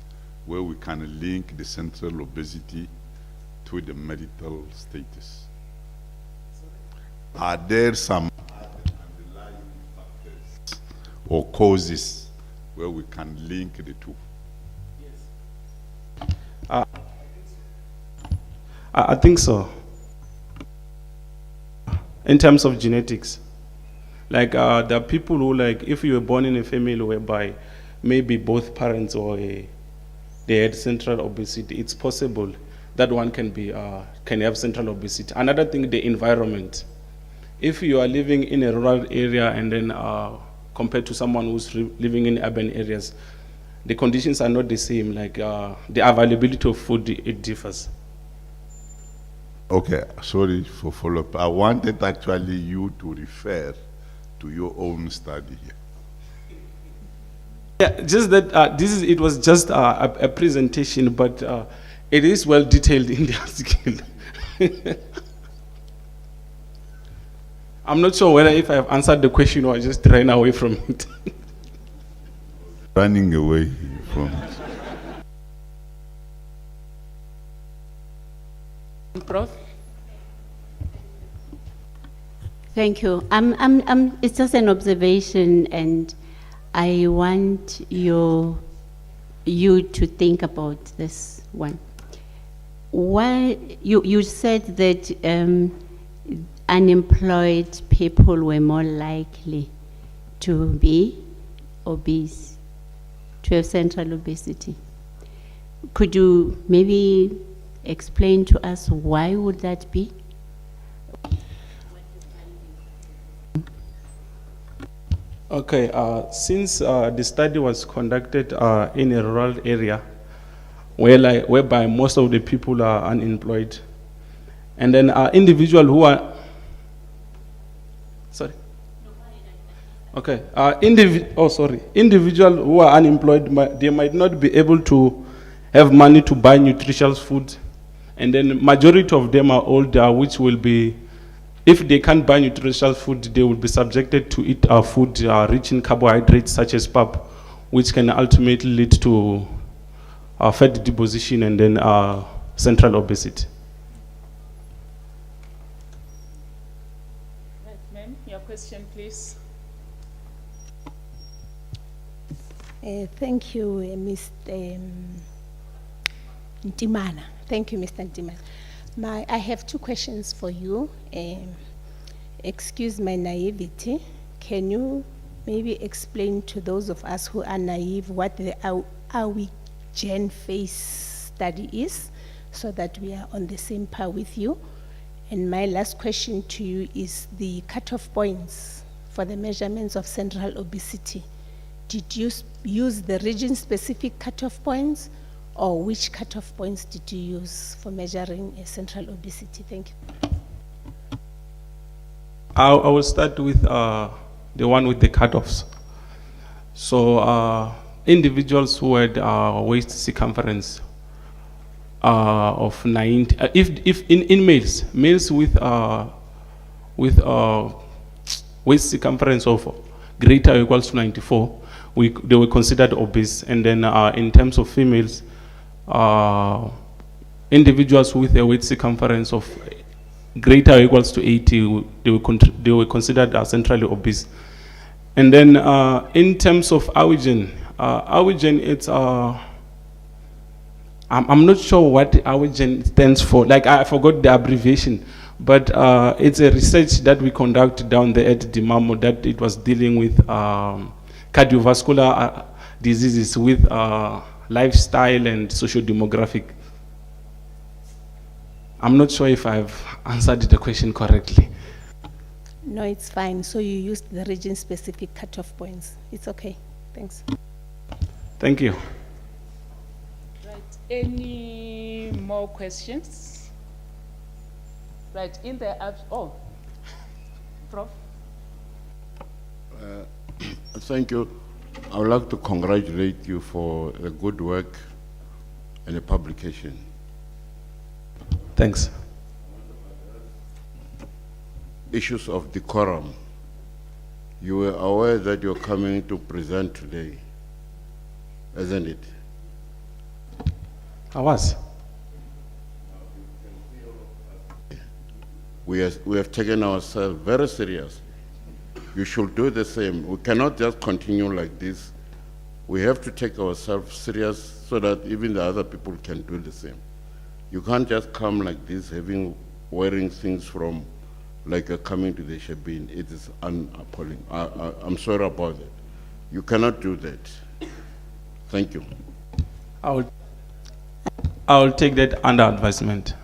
where we can link the central obesity to the marital status? Are there some underlying factors or causes where we can link the two? I think so. In terms of genetics, like there are people who, like, if you were born in a family whereby maybe both parents or they had central obesity, it's possible that one can have central obesity. Another thing, the environment. If you are living in a rural area and then compared to someone who's living in urban areas, the conditions are not the same. Like the availability of food, it differs. Okay, sorry for follow-up. I wanted actually you to refer to your own study here. Yeah, just that it was just a presentation, but it is well detailed in the article. I'm not sure whether if I have answered the question or I just ran away from it. Running away from it. Prof? Thank you. It's just an observation, and I want you to think about this one. Why you said that unemployed people were more likely to be obese. to have central obesity. Could you maybe explain to us why would that be? Okay, since the study was conducted in a rural area whereby most of the people are unemployed, and then individuals who are, sorry? Okay, individuals who are unemployed, they might not be able to have money to buy nutritious food, and then majority of them are older, which will be, if they can't buy nutritious food, they will be subjected to eat food rich in carbohydrates such as pap, which can ultimately lead to fat deposition and then central obesity. Right, ma'am, your question, please. Thank you, Mr. Ntimana. Thank you, Mr. Ntimana. I have two questions for you. Excuse my naivety. Can you maybe explain to those of us who are naive what the AWI Gen Face study is, so that we are on the same par with you? And my last question to you is the cutoff points for the measurements of central obesity. Did you use the region-specific cutoff points, or which cutoff points did you use for measuring central obesity? Thank you. I will start with the one with the cutoffs. So individuals who had waist circumference of 90, if in males with waist circumference of greater or equals to 94, they were considered obese. And then in terms of females, individuals with a waist circumference of greater or equals to 80, they were considered centrally obese. And then in terms of AWIGEN, it's I'm not sure what AWIGEN stands for. Like, I forgot the abbreviation, but it's a research that we conduct down there at Dimamo that it was dealing with cardiovascular diseases with lifestyle and socio-demographic. I'm not sure if I've answered the question correctly. No, it's fine. So you used the region-specific cutoff points. It's okay. Thanks. Thank you. Right, any more questions? Right, in the, Prof. Thank you. I would like to congratulate you for the good work and the publication. Thanks. Issues of decorum. You were aware that you're coming to present today, isn't it? I was. We have taken ourselves very serious. You should do the same. We cannot just continue like this. We have to take ourselves serious so that even the other people can do the same. You can't just come like this, wearing things from like coming to the Shebeen. It is appalling. I'm sorry about that. You cannot do that. Thank you. I will take that under advisement.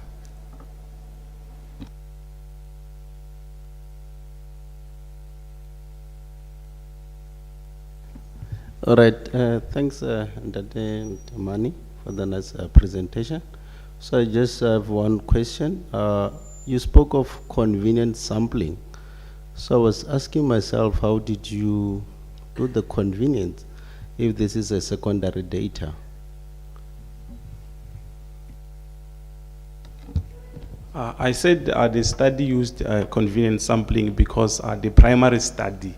All right, thanks, Ndate Mani, for the nice presentation. So I just have one question. You spoke of convenient sampling. So I was asking myself, how did you do the convenience if this is a secondary data? I said the study used convenient sampling because the primary study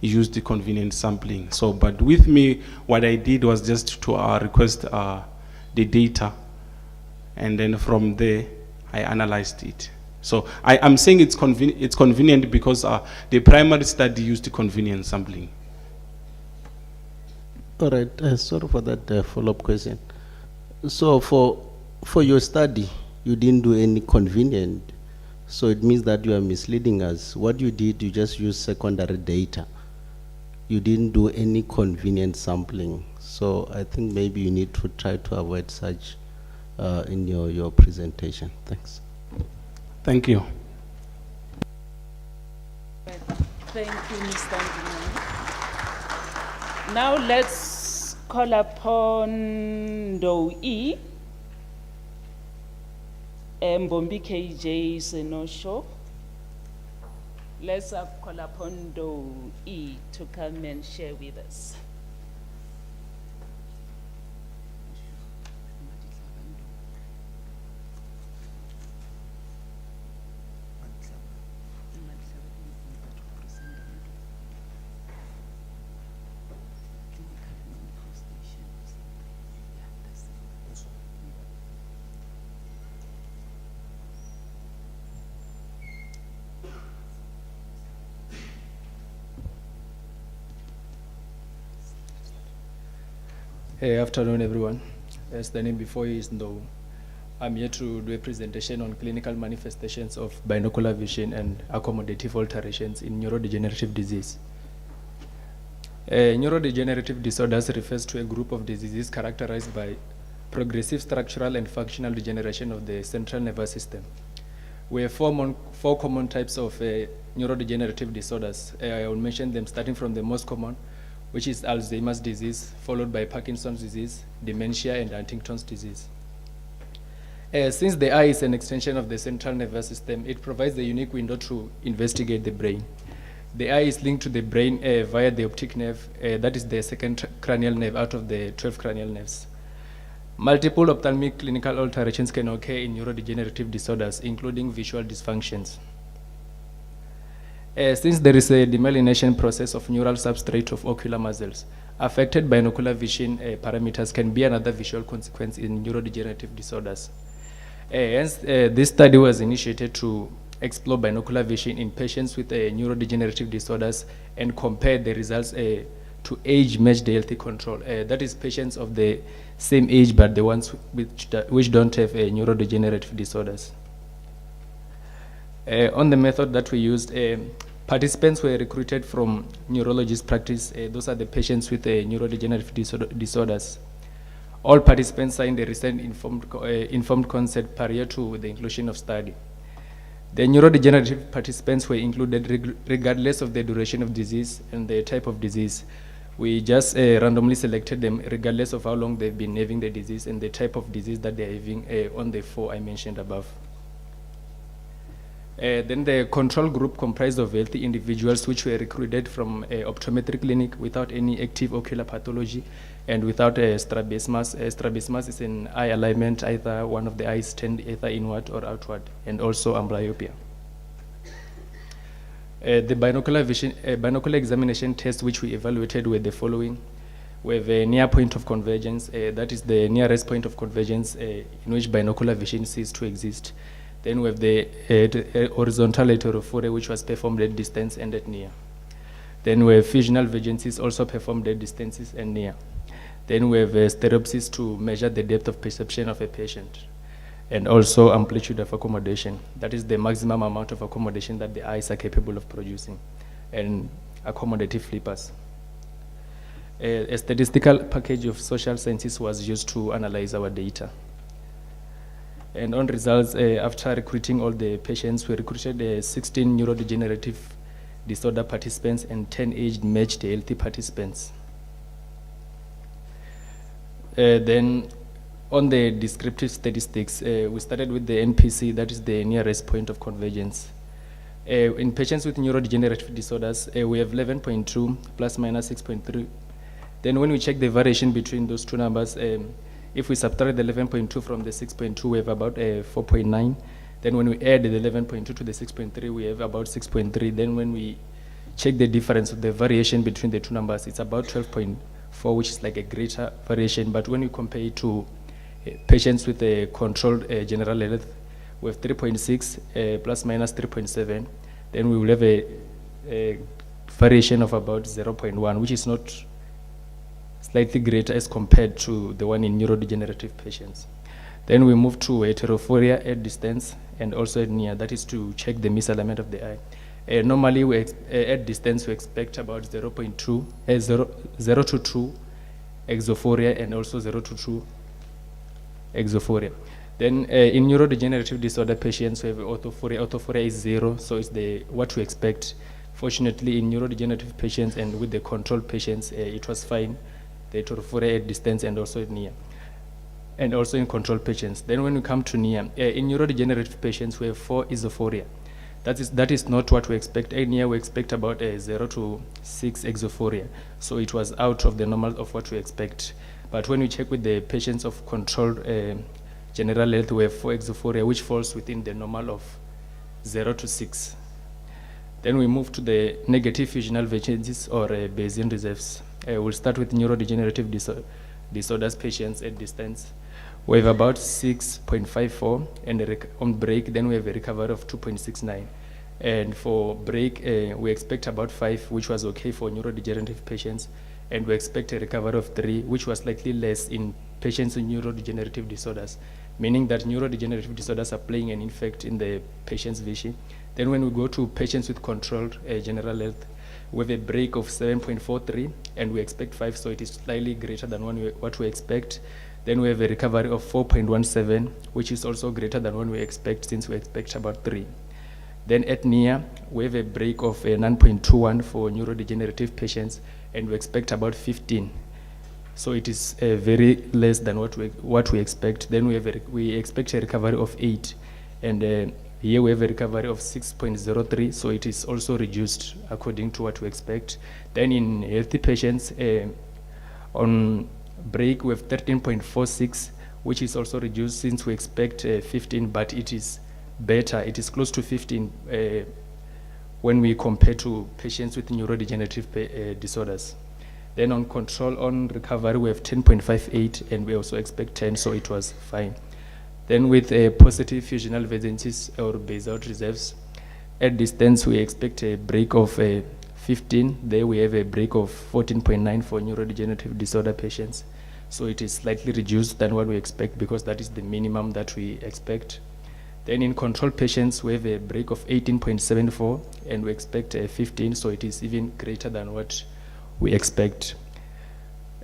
used the convenient sampling. So, but with me, what I did was just to request the data, and then from there, I analyzed it. So I'm saying it's convenient because the primary study used the convenient sampling. All right, sorry for that follow-up question. So for your study, you didn't do any convenient, so it means that you are misleading us. What you did, you just used secondary data. you didn't do any convenient sampling. So I think maybe you need to try to avoid such in your presentation. Thanks. Thank you. Thank you, Mr. Ndimane. Now let's call upon Ndou-E, Mbombi KJ Senosho. Let's call upon Ndou-E to come and share with us. Hey, afternoon, everyone. As the name before you is Ndou. I'm here to do a presentation on clinical manifestations of binocular vision and accommodative alterations in neurodegenerative disease. Neurodegenerative disorders refers to a group of diseases characterized by progressive structural and functional degeneration of the central nervous system. We have four common types of neurodegenerative disorders. I will mention them starting from the most common, which is Alzheimer's disease, followed by Parkinson's disease, dementia, and Huntington's disease. Since the eye is an extension of the central nervous system, it provides a unique window to investigate the brain. The eye is linked to the brain via the optic nerve, that is the second cranial nerve out of the 12 cranial nerves. Multiple ophthalmic clinical alterations can occur in neurodegenerative disorders, including visual dysfunctions. Since there is a demyelination process of neural substrate of ocular muscles, affected binocular vision parameters can be another visual consequence in neurodegenerative disorders. Hence, this study was initiated to explore binocular vision in patients with neurodegenerative disorders and compare the results to age-matched healthy control. That is patients of the same age, but the ones which don't have neurodegenerative disorders. On the method that we used, participants were recruited from neurologist practice. Those are the patients with neurodegenerative disorders. All participants signed a recent informed consent prior to the inclusion of study. The neurodegenerative participants were included regardless of the duration of disease and the type of disease. We just randomly selected them regardless of how long they've been having the disease and the type of disease that they're having on the four I mentioned above. Then the control group comprised of healthy individuals which were recruited from an optometric clinic without any active ocular pathology and without strabismus. Strabismus is an eye alignment, either one of the eyes tend either inward or outward, and also amblyopia. The binocular examination tests which we evaluated were the following. We have a near point of convergence, that is the nearest point of convergence in which binocular vision ceases to exist. Then we have the horizontal heterophoria, which was performed at distance and at near. Then we have fusional vagancies, also performed at distances and near. Then we have stereopsis to measure the depth of perception of a patient, and also amplitude of accommodation. That is the maximum amount of accommodation that the eyes are capable of producing, and accommodative flippers. A statistical package of social sciences was used to analyze our data. And on results, after recruiting all the patients, we recruited 16 neurodegenerative disorder participants and 10 age-matched healthy participants. Then on the descriptive statistics, we started with the NPC, that is the nearest point of convergence. In patients with neurodegenerative disorders, we have 11.2 plus minus 6.3. Then when we check the variation between those two numbers, if we subtract the 11.2 from the 6.2, we have about 4.9. Then when we add the 11.2 to the 6.3, we have about 6.3. Then when we check the difference of the variation between the two numbers, it's about 12.4, which is like a greater variation. But when we compare it to patients with a controlled general health, we have 3.6 plus minus 3.7. Then we will have a variation of about 0.1, which is not slightly greater as compared to the one in neurodegenerative patients. Then we move to heterophoria at distance and also at near, that is to check the misalignment of the eye. Normally, at distance, we expect about 0 to 2 exophoria and also 0 to 2 exophoria. Then in neurodegenerative disorder patients, we have orthophoria. Orthophoria is 0, so it's what we expect. Fortunately, in neurodegenerative patients and with the controlled patients, it was fine. The orthophoria at distance and also at near. And also in controlled patients. Then when we come to near, in neurodegenerative patients, we have 4 esophoria. That is not what we expect. At near, we expect about 0 to 6 exophoria. So it was out of the normal of what we expect. But when we check with the patients of controlled general health, we have 4 exophoria, which falls within the normal of 0 to 6. Then we move to the negative fusional vacancies or Bayesian reserves. We'll start with neurodegenerative disorders patients at distance. We have about 6.54, and on break, then we have a recovery of 2.69. And for break, we expect about 5, which was okay for neurodegenerative patients, and we expect a recovery of 3, which was slightly less in patients with neurodegenerative disorders, meaning that neurodegenerative disorders are playing an effect in the patient's vision. Then when we go to patients with controlled general health, we have a break of 7.43, and we expect 5, so it is slightly greater than what we expect. Then we have a recovery of 4.17, which is also greater than what we expect, since we expect about 3. Then at near, we have a break of 9.21 for neurodegenerative patients, and we expect about 15. So it is very less than what we expect. Then we expect a recovery of 8, and here we have a recovery of 6.03, so it is also reduced according to what we expect. Then in healthy patients, on break we have 13.46, which is also reduced since we expect 15, but it is better. It is close to 15 when we compare to patients with neurodegenerative disorders. Then on control, on recovery, we have 10.58, and we also expect 10, so it was fine. Then with positive fusional vacancies or basal reserves, at distance we expect a break of 15. There we have a break of 14.9 for neurodegenerative disorder patients. So it is slightly reduced than what we expect, because that is the minimum that we expect. Then in control patients, we have a break of 18.74, and we expect 15, so it is even greater than what we expect.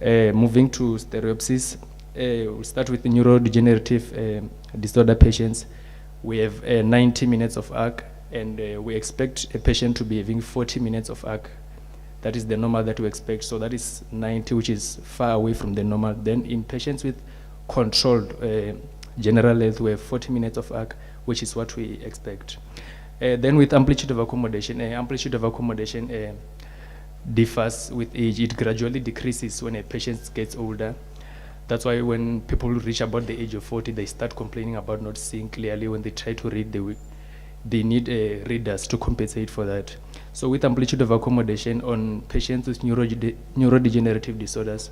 Moving to stereopsis, we'll start with the neurodegenerative disorder patients. We have 90 minutes of arc, and we expect a patient to be having 40 minutes of arc. That is the normal that we expect. So that is 90, which is far away from the normal. Then in patients with controlled general health, we have 40 minutes of arc, which is what we expect. Then with amplitude of accommodation, differs with age. It gradually decreases when a patient gets older. That's why when people reach about the age of 40, they start complaining about not seeing clearly. When they try to read, they need readers to compensate for that. So with amplitude of accommodation on patients with neurodegenerative disorders,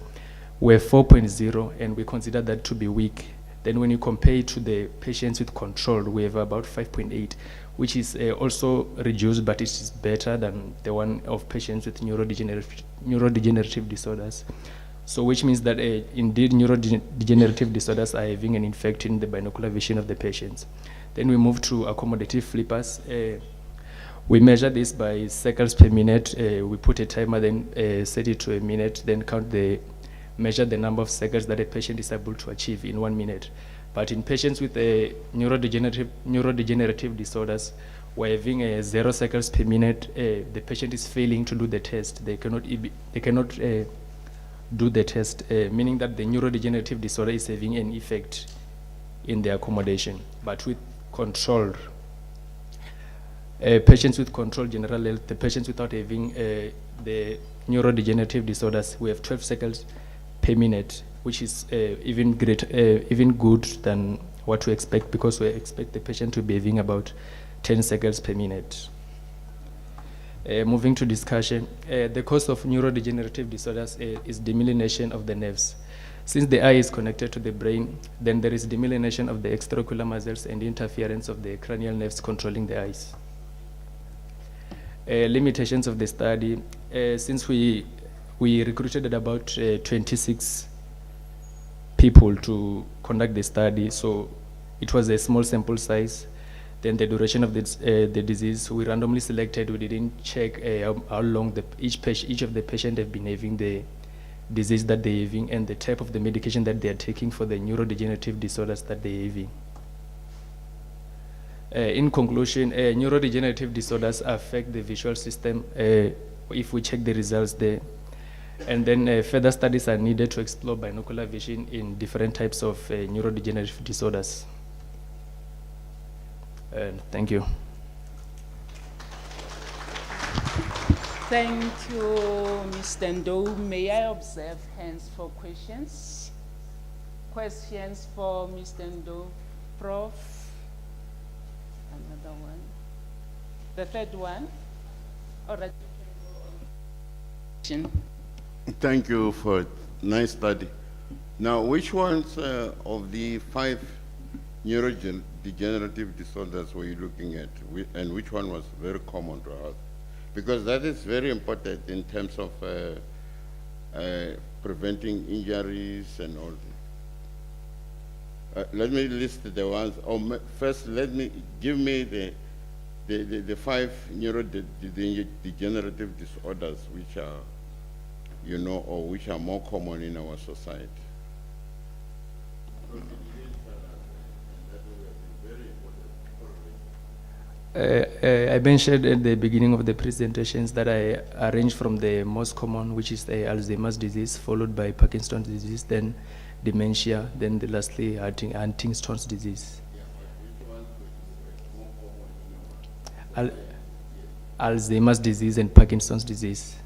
we have 4.0, and we consider that to be weak. Then when you compare it to the patients with control, we have about 5.8, which is also reduced, but it is better than the one of patients with neurodegenerative disorders. So which means that indeed neurodegenerative disorders are having an effect in the binocular vision of the patients. Then we move to accommodative flippers. We measure this by cycles per minute. We put a timer, then set it to a minute, then measure the number of cycles that a patient is able to achieve in 1 minute. But in patients with neurodegenerative disorders, we're having 0 cycles per minute. The patient is failing to do the test. They cannot do the test, meaning that the neurodegenerative disorder is having an effect in the accommodation. But with controlled patients with controlled general health, the patients without having the neurodegenerative disorders, we have 12 cycles per minute, which is even good than what we expect, because we expect the patient to be having about 10 cycles per minute. Moving to discussion, the cause of neurodegenerative disorders is demyelination of the nerves. Since the eye is connected to the brain, then there is demyelination of the extraocular muscles and interference of the cranial nerves controlling the eyes. Limitations of the study, since we recruited about 26 people to conduct the study, so it was a small sample size. Then the duration of the disease, we randomly selected, we didn't check how long each of the patient have been having the disease that they're having and the type of the medication that they're taking for the neurodegenerative disorders that they're having. In conclusion, neurodegenerative disorders affect the visual system if we check the results there. And then further studies are needed to explore binocular vision in different types of neurodegenerative disorders. Thank you. Thank you, Mr. Ndou. May I observe hands for questions? Questions for Mr. Ndou? Prof? Another one. The third one? All right. Thank you for nice study. Now, which ones of the 5 neurodegenerative disorders were you looking at, and which one was very common to us? Because that is very important in terms of preventing injuries and all that. Let me list the ones. First, give me the 5 neurodegenerative disorders which are, you know, or which are more common in our society. I mentioned at the beginning of the presentations that I arranged from the most common, which is the Alzheimer's disease, followed by Parkinson's disease, then dementia, then lastly Huntington's disease. Alzheimer's disease and Parkinson's disease.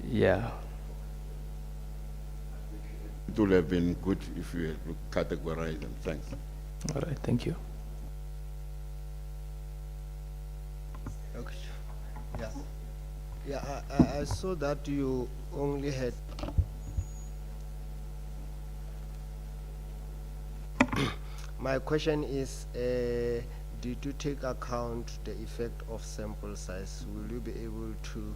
Yeah. It would have been good if you had categorized them. Thanks. All right, thank you. Okay. Yeah. Yeah, I saw that you only had my question is, did you take account the effect of sample size? Will you be able to,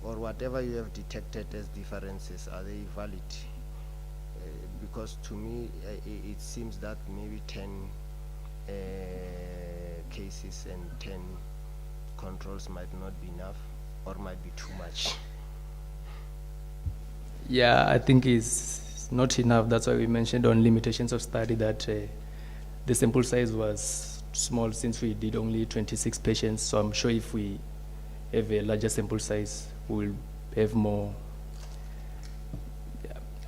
or whatever you have detected as differences, are they valid? Because to me, it seems that maybe 10 cases and 10 controls might not be enough, or might be too much. Yeah, I think it's not enough. That's why we mentioned on limitations of study that the sample size was small since we did only 26 patients. So I'm sure if we have a larger sample size, we'll have more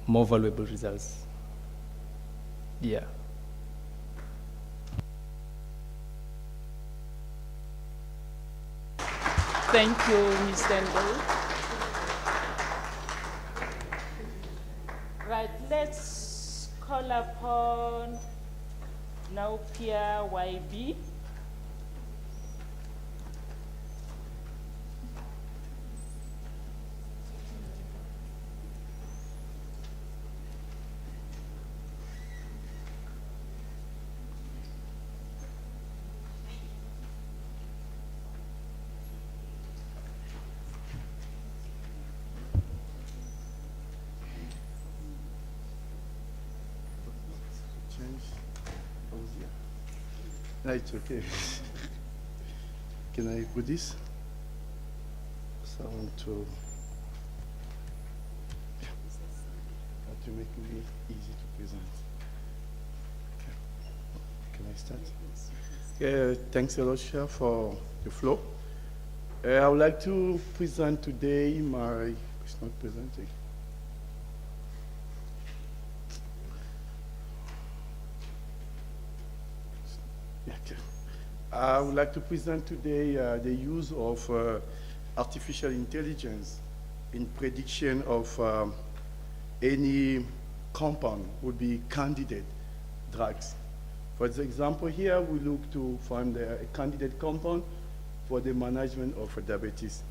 valuable results. Yeah. Thank you, Mr. Ndou. Right, let's call upon now Pierre YB. No, it's okay. Can I put this? So I want to make it easy to present. Okay. Can I start? Thanks a lot, Chair, for the floor. I would like to present today it's not presenting. I would like to present today the use of artificial intelligence in prediction of any compound would be candidate drugs. For example, here we look to find a candidate compound for the management of diabetes.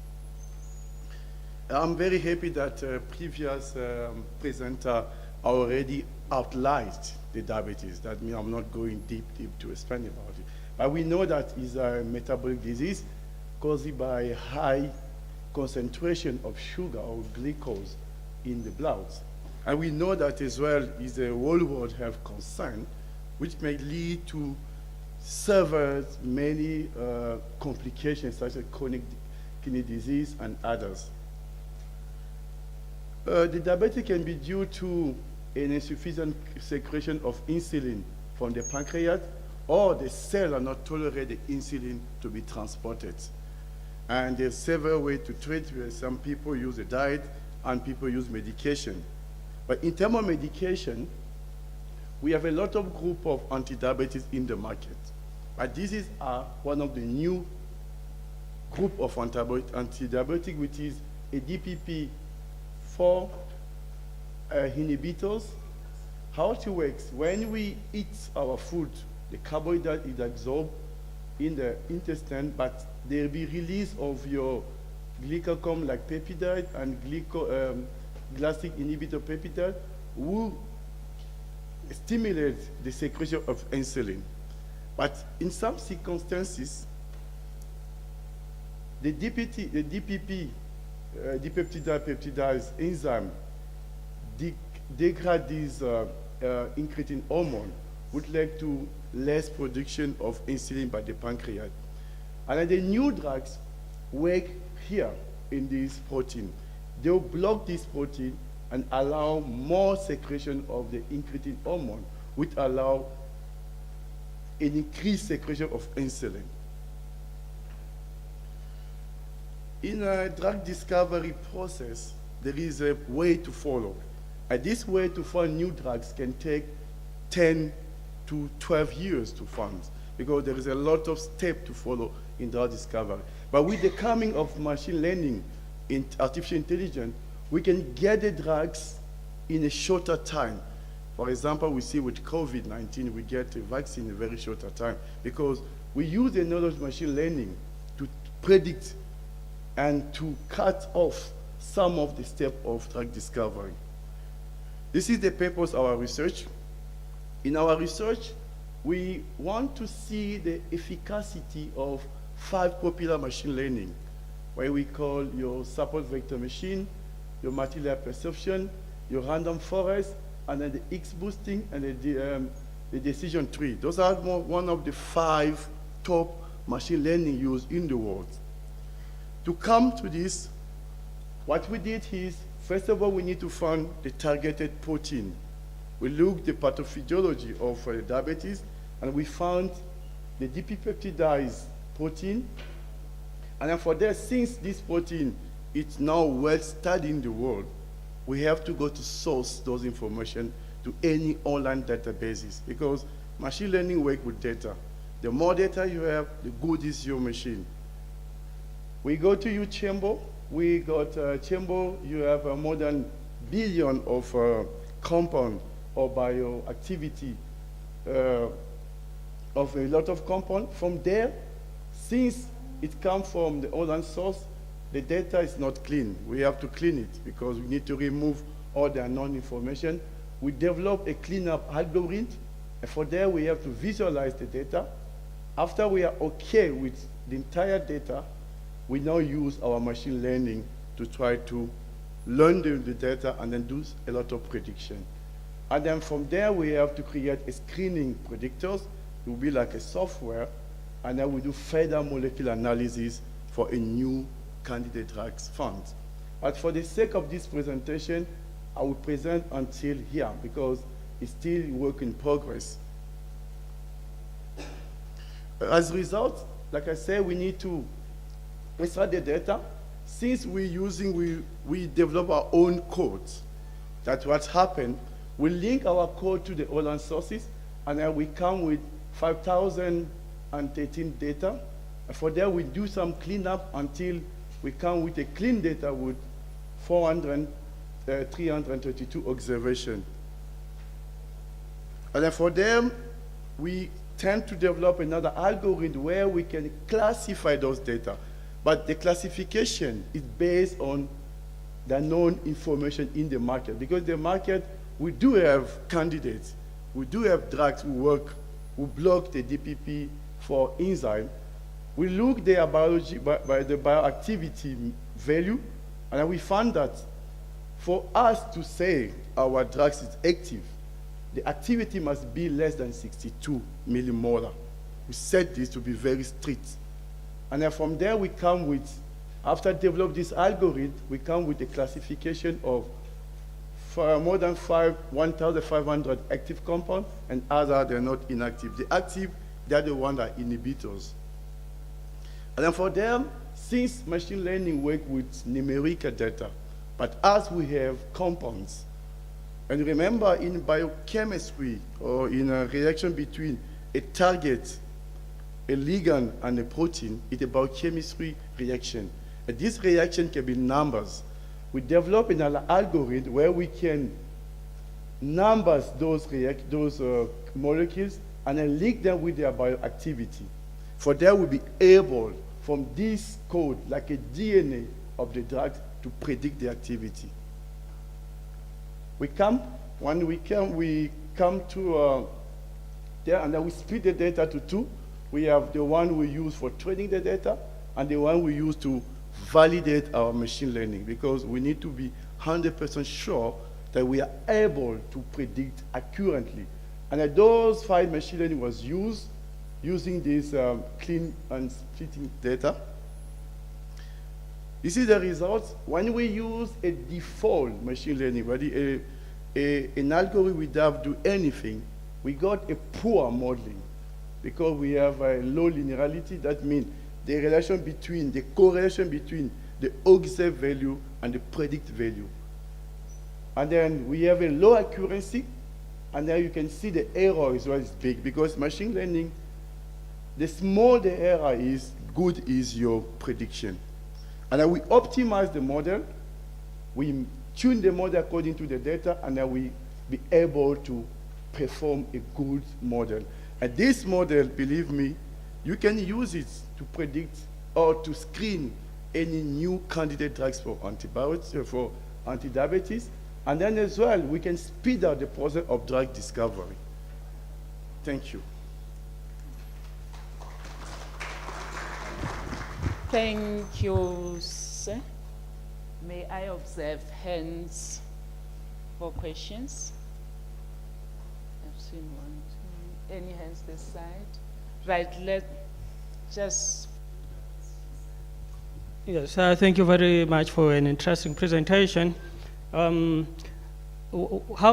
I'm very happy that previous presenter already outlined the diabetes. That means I'm not going deep to explain about it. But we know that it's a metabolic disease caused by high concentration of sugar or glucose in the blood. And we know that as well is a worldwide health concern, which may lead to severe many complications such as chronic kidney disease and others. The diabetes can be due to an insufficient secretion of insulin from the pancreas, or the cell are not tolerate the insulin to be transported. And there's several ways to treat where some people use a diet and people use medication. But in terms of medication, we have a lot of group of anti-diabetes in the market. But this is one of the new group of anti-diabetic, which is a DPP-4 inhibitors. How it works, when we eat our food, the carbohydrate is absorbed in the intestine, but there will be release of your glycogen like peptide and glycolic inhibitor peptide, who stimulate the secretion of insulin. But in some circumstances, the DPP, dipeptidase peptidase enzyme, degrade this incretin hormone, would lead to less production of insulin by the pancreas. And the new drugs work here in this protein. They'll block this protein and allow more secretion of the incretin hormone, which allow an increased secretion of insulin. In a drug discovery process, there is a way to follow. And this way to find new drugs can take 10 to 12 years to find, because there is a lot of steps to follow in drug discovery. But with the coming of machine learning in artificial intelligence, we can get the drugs in a shorter time. For example, we see with COVID-19, we get a vaccine in a very shorter time, because we use the knowledge machine learning to predict and to cut off some of the steps of drug discovery. This is the purpose of our research. In our research, we want to see the efficacy of 5 popular machine learning, where we call your support vector machine, your material perception, your random forest, and then the X boosting and the decision tree. Those are one of the 5 top machine learning used in the world. To come to this, what we did is, first of all, we need to find the targeted protein. We looked at the pathophysiology of diabetes, and we found the dipeptidase protein. And then for that, since this protein is now well studied in the world, we have to go to source those information to any online databases, because machine learning works with data. The more data you have, the good is your machine. We go to UChamber. We got Chamber, you have more than billion of compound or bioactivity of a lot of compound. From there, since it comes from the online source, the data is not clean. We have to clean it because we need to remove all the unknown information. We develop a cleanup algorithm, and for there we have to visualize the data. After we are okay with the entire data, we now use our machine learning to try to learn the data and then do a lot of prediction. And then from there, we have to create a screening predictors. It will be like a software, and then we do further molecular analysis for a new candidate drugs fund. But for the sake of this presentation, I will present until here because it's still work in progress. As a result, like I said, we need to extract the data. Since we develop our own codes. That's what happened. We link our code to the online sources, and then we come with 5,013 data. And for that, we do some cleanup until we come with a clean data with 332 observations. And then for them, we tend to develop another algorithm where we can classify those data. But the classification is based on the known information in the market. Because the market, we do have candidates. We do have drugs who work, who block the DPP-4 enzyme. We look their biology by the bioactivity value, and we found that For us to say our drugs is active, the activity must be less than 62 millimolar. We set this to be very strict. And then from there we come with, after develop this algorithm, we come with a classification of more than 1,500 active compounds, and other they're not inactive. The active, they're the ones that are inhibitors. And then for them, since machine learning work with numerical data, but as we have compounds, and remember in biochemistry or in a reaction between a target, a ligand, and a protein, it's a biochemistry reaction. And this reaction can be numbers. We develop an algorithm where we can number those molecules and then link them with their bioactivity. For that, we'll be able, from this code, like a DNA of the drug, to predict the activity. When we come to there, and then we split the data to two. We have the one we use for training the data, and the one we use to validate our machine learning, because we need to be 100% sure that we are able to predict accurately. And that those 5 machine learning was used using this clean and splitting data. This is the results. When we use a default machine learning, where an algorithm without do anything, we got a poor modeling because we have a low linearity. That means the correlation between the observed value and the predict value. And then we have a low accuracy, and then you can see the error is always big, because machine learning, the smaller the error is, good is your prediction. And then we optimize the model, we tune the model according to the data, and then we be able to perform a good model. And this model, believe me, you can use it to predict or to screen any new candidate drugs for antibiotics, for anti-diabetes, and then as well, we can speed up the process of drug discovery. Thank you. Thank you, sir. May I observe hands for questions? I've seen 1, 2. Any hands this side? Right, Yes, thank you very much for an interesting presentation. How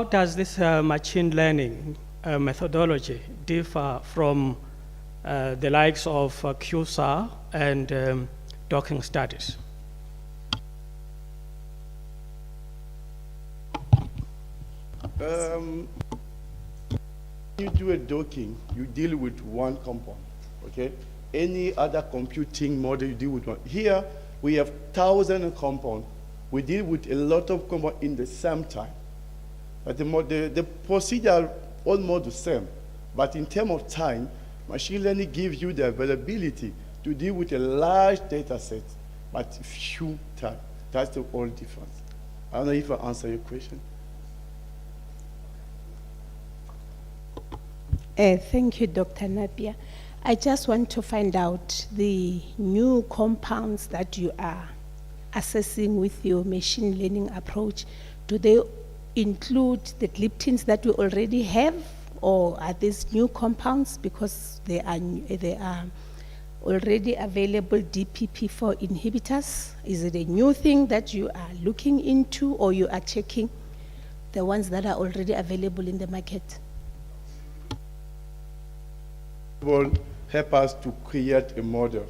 does this machine learning methodology differ from the likes of QSAR and docking studies? You do a docking, you deal with one compound, okay? Any other computing model, you deal with one. Here, we have thousands of compounds. We deal with a lot of compounds in the same time. But the procedure almost the same. But in terms of time, machine learning gives you the availability to deal with a large data set, but few time. That's the only difference. I don't know if I answer your question. Thank you, Dr. Napier. I just want to find out the new compounds that you are assessing with your machine learning approach. Do they include the gliptins that we already have, or are these new compounds because they are already available DPP4 inhibitors? Is it a new thing that you are looking into, or you are checking the ones that are already available in the market? Will help us to create a model,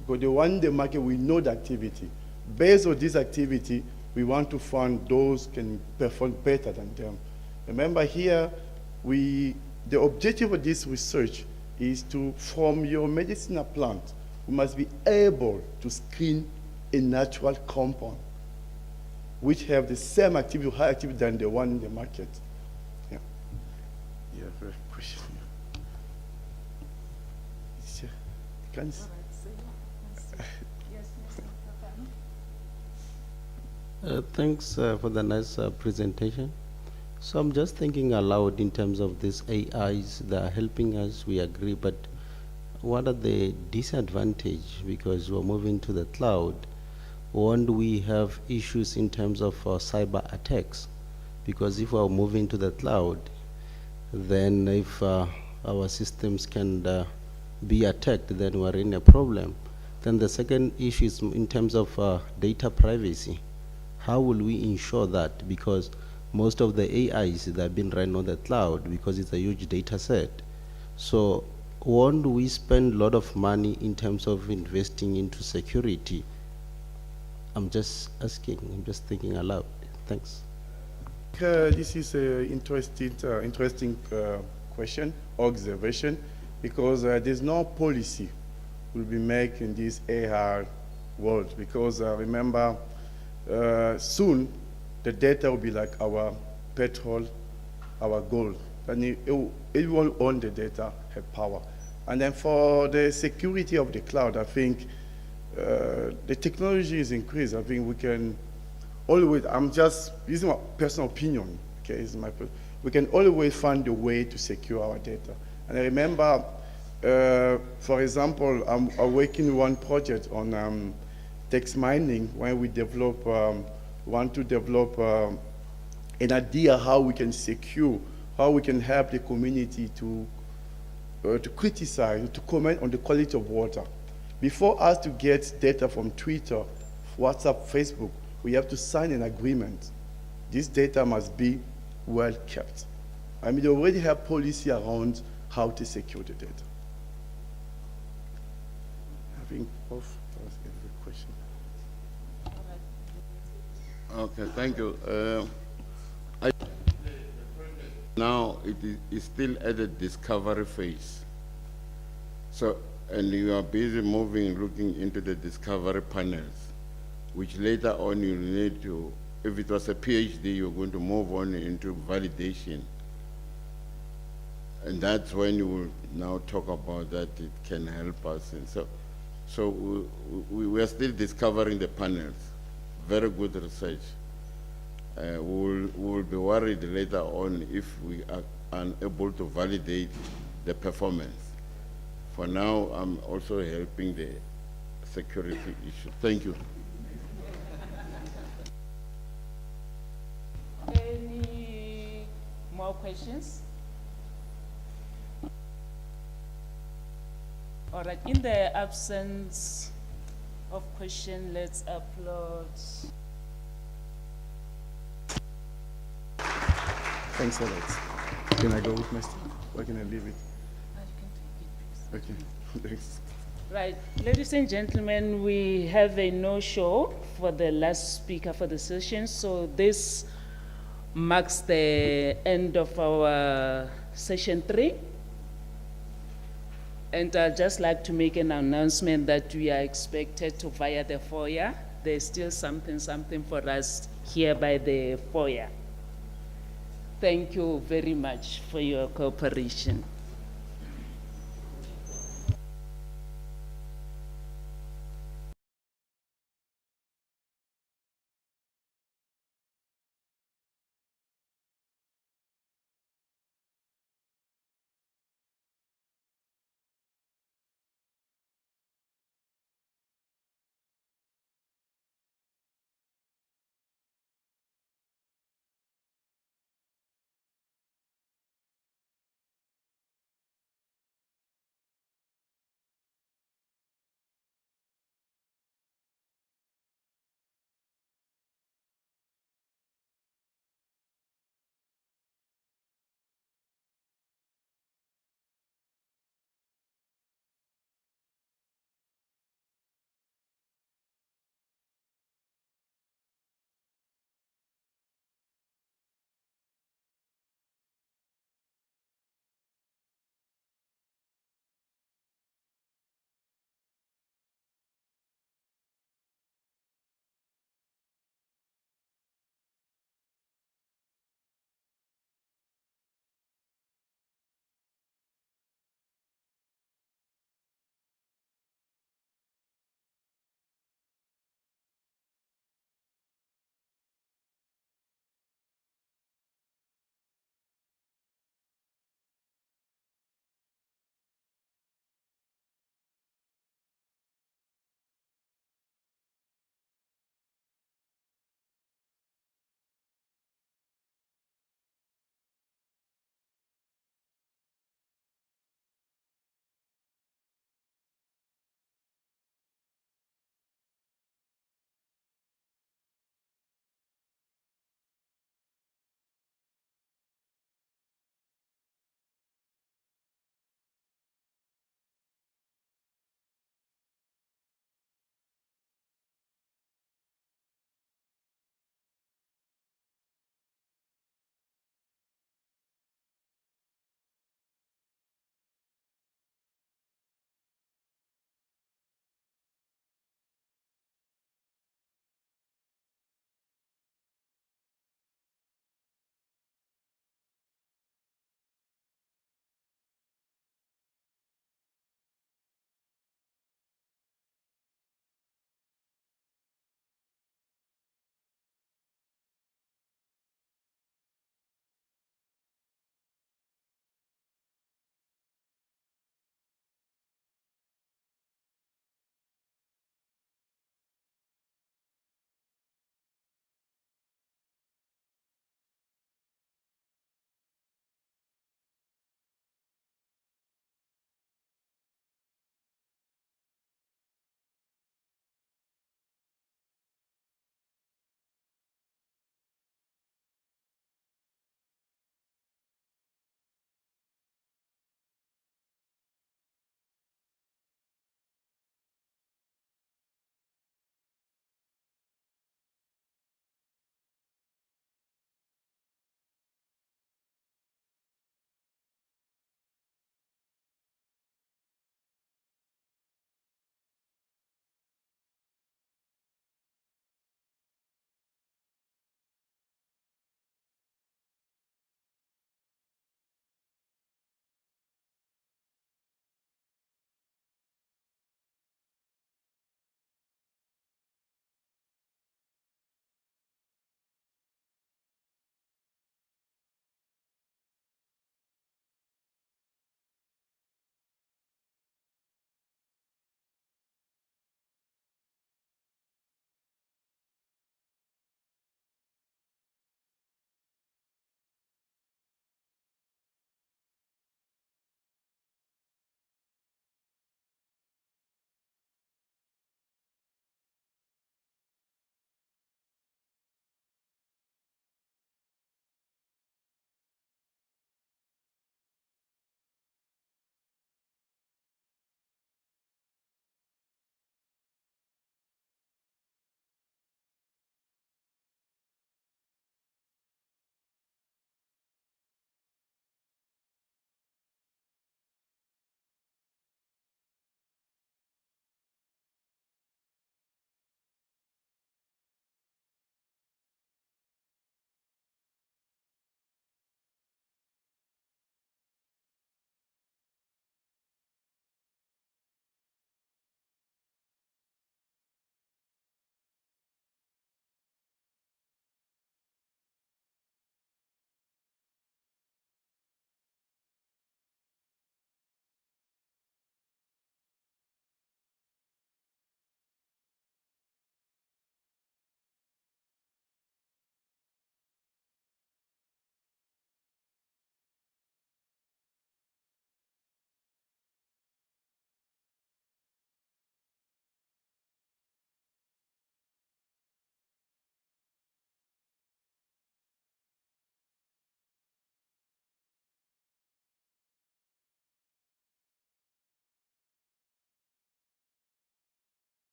because the one in the market, we know the activity. Based on this activity, we want to find those can perform better than them. Remember here, the objective of this research is to, from your medicinal plant, we must be able to screen a natural compound which have the same activity, high activity than the one in the market. Yeah. You have a question? Thanks for the nice presentation. So I'm just thinking aloud in terms of these AIs that are helping us, we agree, but what are the disadvantages? Because we're moving to the cloud. won't we have issues in terms of cyber attacks? Because if we're moving to the cloud, then if our systems can be attacked, then we're in a problem. Then the second issue is in terms of data privacy. How will we ensure that? Because most of the AIs that have been run on the cloud, because it's a huge data set. So won't we spend a lot of money in terms of investing into security? I'm just asking, I'm just thinking aloud. Thanks. This is an interesting question, observation, because there's no policy will be made in this AI world. Because remember, soon the data will be like our petrol, our gold, and it will own the data, have power. And then for the security of the cloud, I think the technology is increased. I think we can always, I'm just using my personal opinion, okay, we can always find a way to secure our data. And I remember, for example, I'm working one project on text mining, where we want to develop an idea how we can secure, how we can help the community to criticize, to comment on the quality of water. Before us to get data from Twitter, WhatsApp, Facebook, we have to sign an agreement. This data must be well kept. I mean, they already have policy around how to secure the data. I think both was a question. Okay, thank you. Now it is still at the discovery phase. So, and you are busy looking into the discovery panels, which later on you'll need to, if it was a PhD, you're going to move on into validation. And that's when you will now talk about that it can help us. And so we are still discovering the panels. Very good research. We'll be worried later on if we are unable to validate the performance. For now, I'm also helping the security issue. Thank you. Any more questions? All right, in the absence of question, let's applaud. Thanks a lot. Can I go with my stuff, or can I leave it? Okay, thanks. Right, ladies and gentlemen, we have a no-show for the last speaker for the session, so this marks the end of our session 3. And I'd just like to make an announcement that we are expected to via the foyer. There's still something for us here by the foyer. Thank you very much for your cooperation.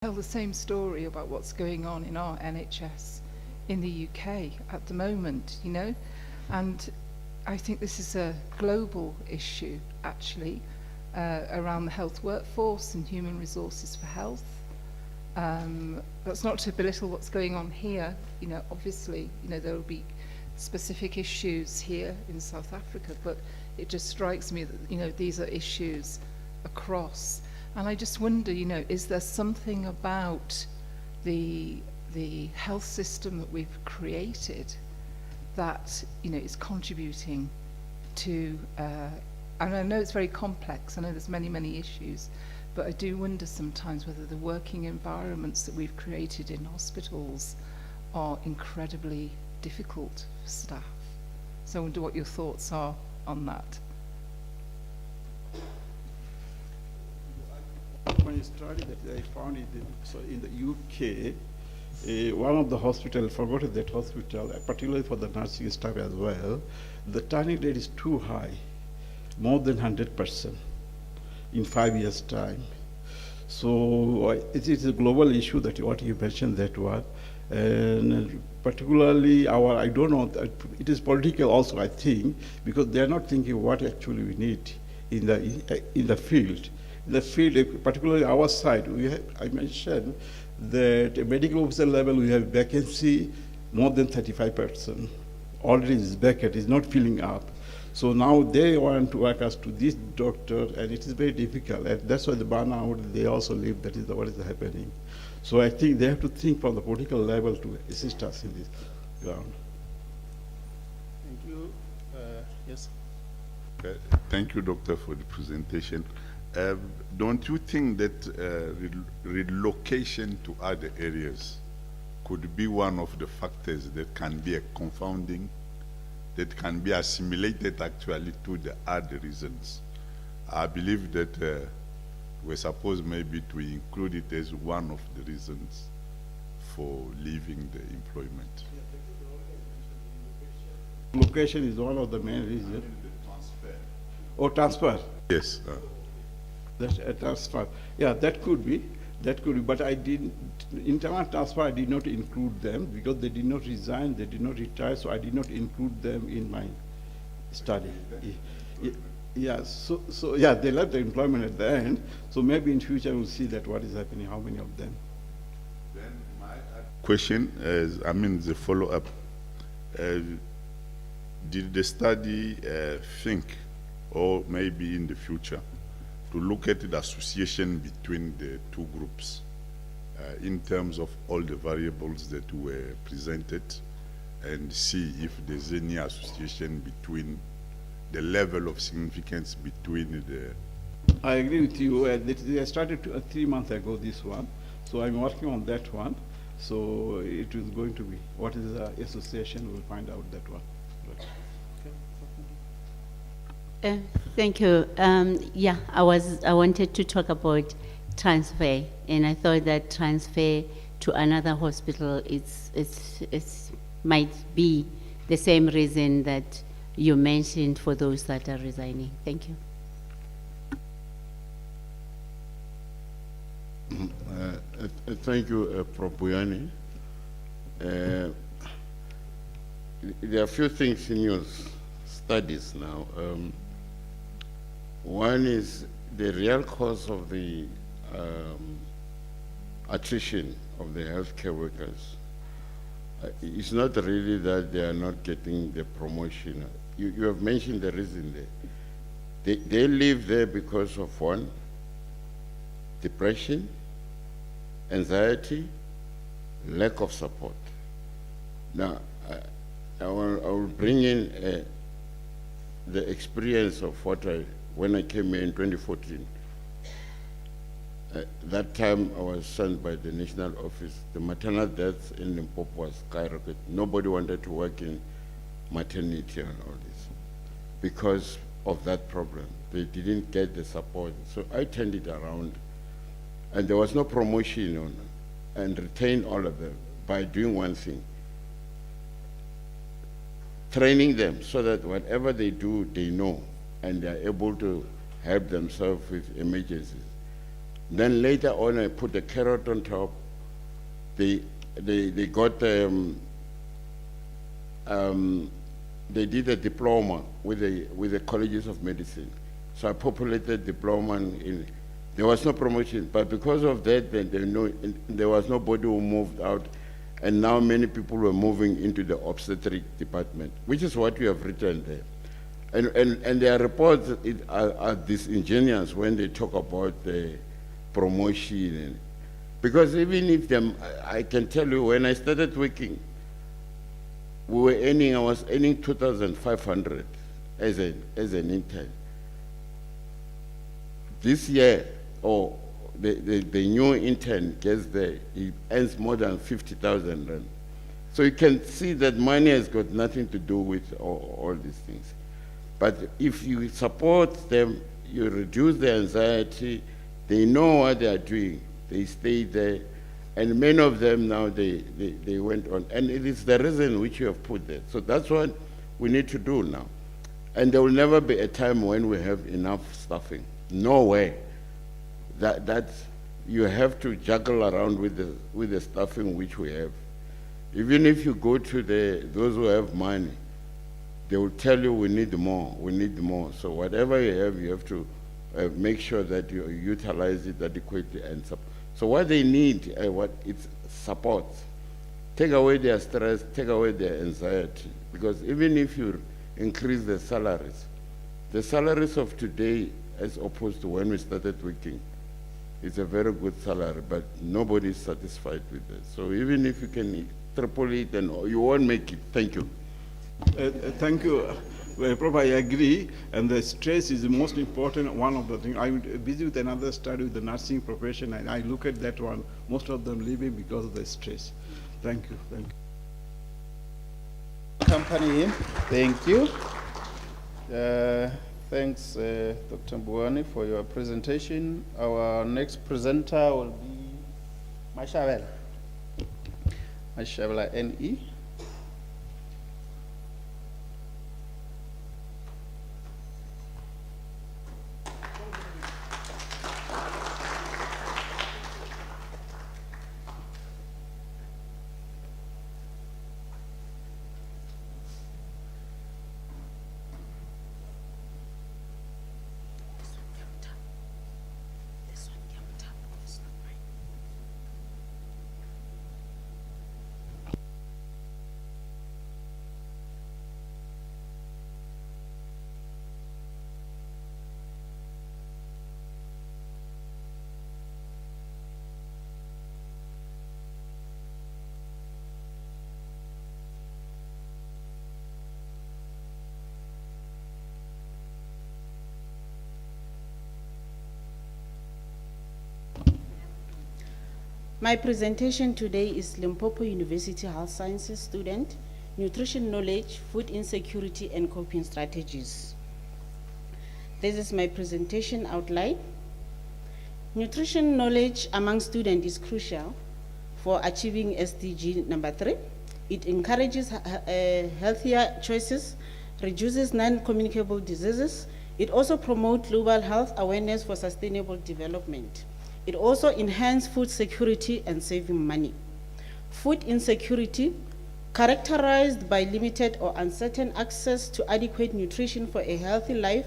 tell the same story about what's going on in our NHS in the UK at the moment, you know? And I think this is a global issue, actually, around the health workforce and human resources for health. That's not to belittle what's going on here. You know, obviously, you know, there will be specific issues here in South Africa, but it just strikes me that, you know, these are issues across. And I just wonder, you know, is there something about the health system that we've created that, you know, is contributing to, and I know it's very complex, I know there's many, many issues, but I do wonder sometimes whether the working environments that we've created in hospitals are incredibly difficult for staff. So I wonder what your thoughts are on that. When I studied that, I found it in the UK, one of the hospitals, forgot that hospital, particularly for the nursing staff as well, the turning rate is too high, more than 100% in 5 years' time. So it is a global issue that what you mentioned, that one. And particularly I don't know, it is political also, I think, because they're not thinking what actually we need in the field. In the field, particularly our side, I mentioned that at medical officer level we have vacancy more than 35%. Already is vacant, is not filling up. So now they want to work us to this doctor, and it is very difficult. And that's why the burnout, they also live, that is what is happening. So I think they have to think from the political level to assist us in this ground. Thank you. Yes. Thank you, Doctor, for the presentation. Don't you think that relocation to other areas could be one of the factors that can be a confounding, that can be assimilated actually to the other reasons? I believe that we're supposed maybe to include it as one of the reasons for leaving the employment. Location is one of the main reasons. Or transfer? Yes. That's a transfer. Yeah, that could be. That could be. But I didn't, internal transfer, I did not include them because they did not resign, they did not retire, so I did not include them in my study. Yeah, so yeah, they left the employment at the end, so maybe in future we'll see that what is happening, how many of them. Then my question is, the follow-up. Did the study think, or maybe in the future, to look at the association between the two groups in terms of all the variables that were presented and see if there's any association between the level of significance between the... I agree with you. They started 3 months ago, this one. So I'm working on that one. So it is going to be, what is the association, we'll find out that one. Right. Thank you. Yeah, I wanted to talk about transfer, and I thought that transfer to another hospital might be the same reason that you mentioned for those that are resigning. Thank you. Thank you, Prof. Buyani. There are a few things in your studies now. One is the real cause of the attrition of the healthcare workers. It's not really that they are not getting the promotion. You have mentioned the reason there. They live there because of one, depression, anxiety, lack of support. Now, I will bring in the experience of when I came here in 2014. That time I was sent by the national office. The maternal deaths in Limpopo was skyrocketed. Nobody wanted to work in maternity and all this because of that problem. They didn't get the support. So I turned it around, and there was no promotion and retained all of them by doing one thing: training them so that whatever they do, they know, and they are able to help themselves with emergencies. Then later on, I put a carrot on top. They got, they did a diploma with the colleges of medicine. So I populated diploma in, there was no promotion, but because of that, there was nobody who moved out, and now many people were moving into the obstetric department, which is what we have written there. And their reports are disingenuous when they talk about the promotion. Because even if I can tell you, when I started working, I was earning 2,500 as an intern. This year, the new intern gets there, he earns more than 50,000 rand. So you can see that money has got nothing to do with all these things. But if you support them, you reduce their anxiety, they know what they are doing, they stay there, and many of them now, they went on. And it is the reason which you have put there. So that's what we need to do now. And there will never be a time when we have enough staffing. No way. That you have to juggle around with the staffing which we have. Even if you go to those who have money, they will tell you we need more, we need more. So whatever you have to make sure that you utilize it adequately and support. So what they need, it's support. Take away their stress, take away their anxiety. Because even if you increase the salaries of today as opposed to when we started working, it's a very good salary, but nobody is satisfied with it. So even if you can triple it, and you won't make it. Thank you. Thank you. Prof, I agree, and the stress is the most important one of the things. I'm busy with another study with the nursing profession, and I look at that one, most of them leaving because of the stress. Thank you. Thank you. Company, thank you. Thanks, Dr. Mbuani, for your presentation. Our next presenter will be Mashabela. Mashabela NE. My presentation today is Limpopo University Health Sciences student, nutrition knowledge, food insecurity, and coping strategies. This is my presentation outline. Nutrition knowledge among students is crucial for achieving SDG number 3. It encourages healthier choices, reduces non-communicable diseases. It also promotes global health awareness for sustainable development. It also enhances food security and saving money. Food insecurity, characterized by limited or uncertain access to adequate nutrition for a healthy life,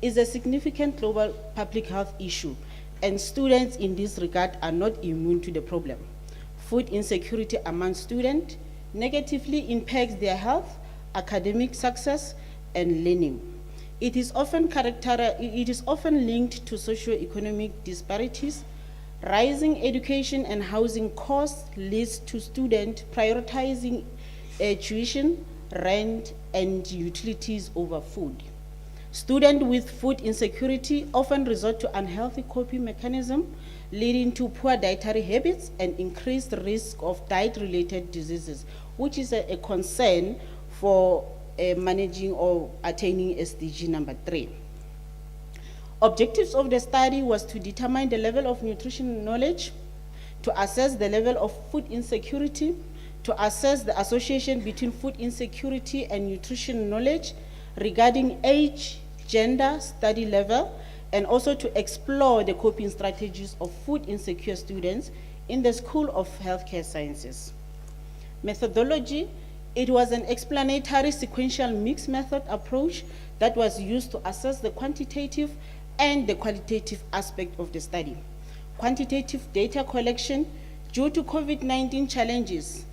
is a significant global public health issue, and students in this regard are not immune to the problem. Food insecurity among students negatively impacts their health, academic success, and learning. It is often linked to socioeconomic disparities. Rising education and housing costs leads to students prioritizing tuition, rent, and utilities over food. Students with food insecurity often resort to unhealthy coping mechanisms, leading to poor dietary habits and increased risk of diet-related diseases, which is a concern for managing or attaining SDG number 3. Objectives of the study was to determine the level of nutrition knowledge, to assess the level of food insecurity, to assess the association between food insecurity and nutrition knowledge regarding age, gender, study level, and also to explore the coping strategies of food insecure students in the School of Healthcare Sciences. Methodology, it was an explanatory sequential mixed method approach that was used to assess the quantitative and the qualitative aspect of the study. Quantitative data collection, due to COVID-19 challenges,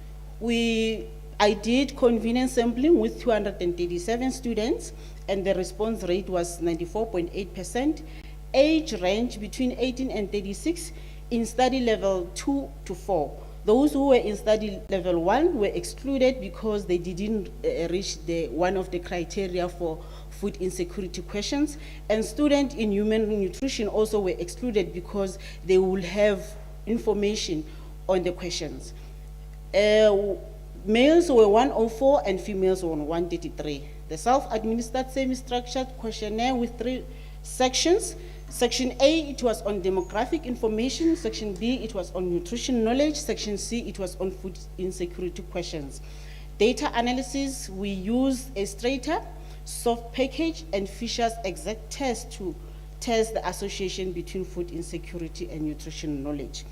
I did convenience sampling with 237 students, and the response rate was 94.8%. Age range between 18 and 36 in study level 2 to 4. Those who were in study level 1 were excluded because they didn't reach one of the criteria for food insecurity questions, and students in human nutrition also were excluded because they will have information on the questions. Males were 104 and females were 133. The self-administered semi-structured questionnaire with 3 sections. Section A, it was on demographic information. Section B, it was on nutrition knowledge. Section C, it was on food insecurity questions. Data analysis, we used a Strata, soft package, and Fisher's exact test to test the association between food insecurity and nutrition knowledge.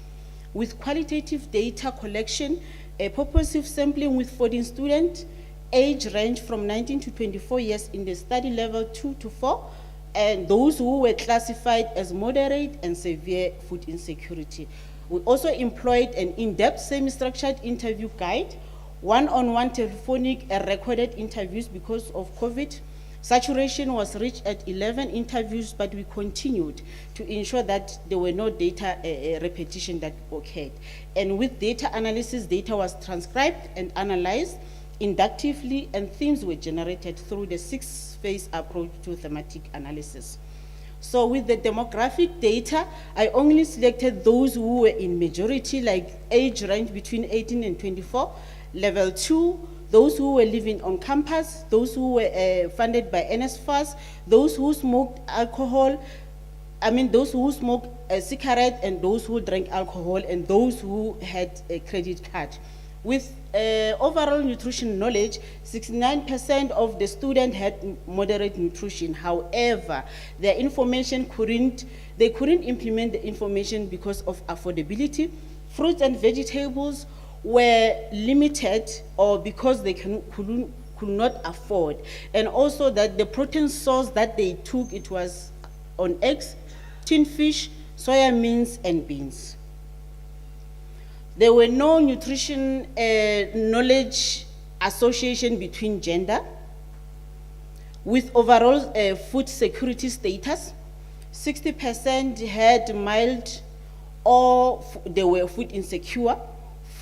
With qualitative data collection, a purposive sampling with 14 students, age range from 19 to 24 years in the study level 2 to 4, and those who were classified as moderate and severe food insecurity. We also employed an in-depth semi-structured interview guide, one-on-one telephonic and recorded interviews because of COVID. Saturation was reached at 11 interviews, but we continued to ensure that there were no data repetition that occurred. And with data analysis, data was transcribed and analyzed inductively, and themes were generated through the 6-phase approach to thematic analysis. So with the demographic data, I only selected those who were in majority, like age range between 18 and 24, level 2, those who were living on campus, those who were funded by NSFAS, those who smoked alcohol, those who smoked a cigarette, and those who drank alcohol, and those who had a credit card. With overall nutrition knowledge, 69% of the students had moderate nutrition. However, their information they couldn't implement the information because of affordability. Fruits and vegetables were limited, or because they could not afford. And also that the protein source that they took, it was on eggs, tin fish, soya beans, and beans. There were no nutrition knowledge association between gender. With overall food security status, 60% had mild or they were food insecure.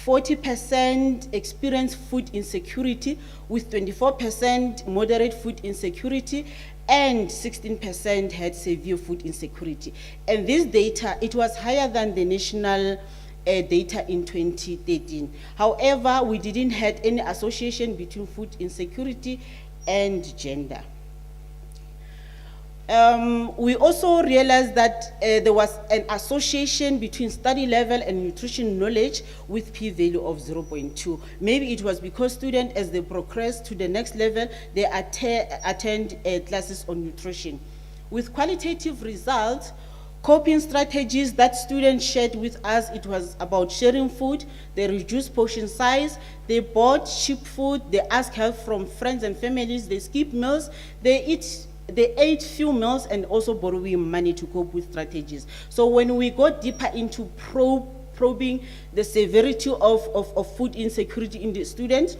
40% experienced food insecurity, with 24% moderate food insecurity, and 16% had severe food insecurity. And this data, it was higher than the national data in 2013. However, we didn't have any association between food insecurity and gender. We also realized that there was an association between study level and nutrition knowledge with p-value of 0.2. Maybe it was because students, as they progress to the next level, they attend classes on nutrition. With qualitative results, coping strategies that students shared with us, it was about sharing food, they reduced portion size, they bought cheap food, they asked help from friends and families, they skipped meals, they ate few meals, and also borrowing money to cope with strategies. So when we got deeper into probing the severity of food insecurity in the students,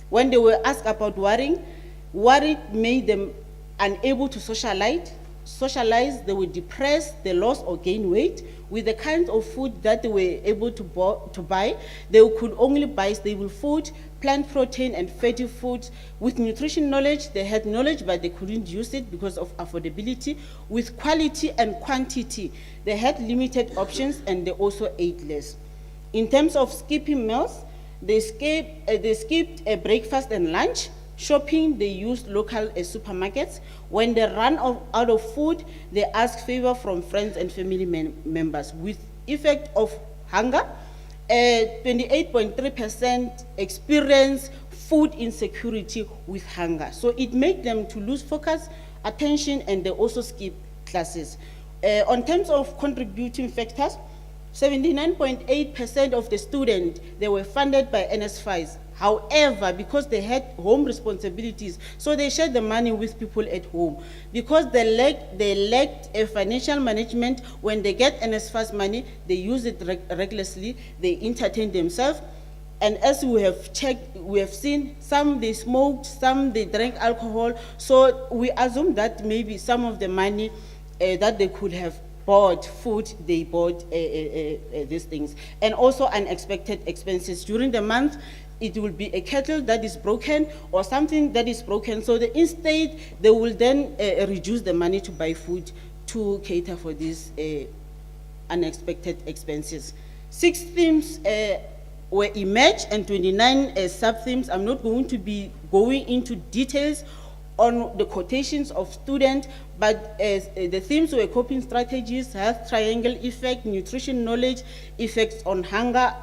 when they were asked about worry made them unable to socialize, they were depressed, they lost or gained weight. With the kind of food that they were able to buy, they could only buy stable food, plant protein and fatty foods. With nutrition knowledge, they had knowledge, but they couldn't use it because of affordability. With quality and quantity, they had limited options, and they also ate less. In terms of skipping meals, they skipped a breakfast and lunch. Shopping, they used local supermarkets. When they ran out of food, they asked favor from friends and family members. With effect of hunger, 28.3% experience food insecurity with hunger. So it made them to lose focus, attention, and they also skip classes. On terms of contributing factors, 79.8% of the students, they were funded by NSFAS. However, because they had home responsibilities, so they shared the money with people at home. Because they lacked a financial management, when they get NSFAS money, they use it recklessly, they entertain themselves. And as we have checked, we have seen some they smoked, some they drank alcohol. So we assume that maybe some of the money that they could have bought food, they bought these things. And also unexpected expenses. During the month, it will be a kettle that is broken or something that is broken. So instead, they will then reduce the money to buy food to cater for these unexpected expenses. 6 themes were emerged and 29 sub-themes. I'm not going to be going into details on the quotations of students, but the themes were coping strategies, health triangle effect, nutrition knowledge, effects on hunger,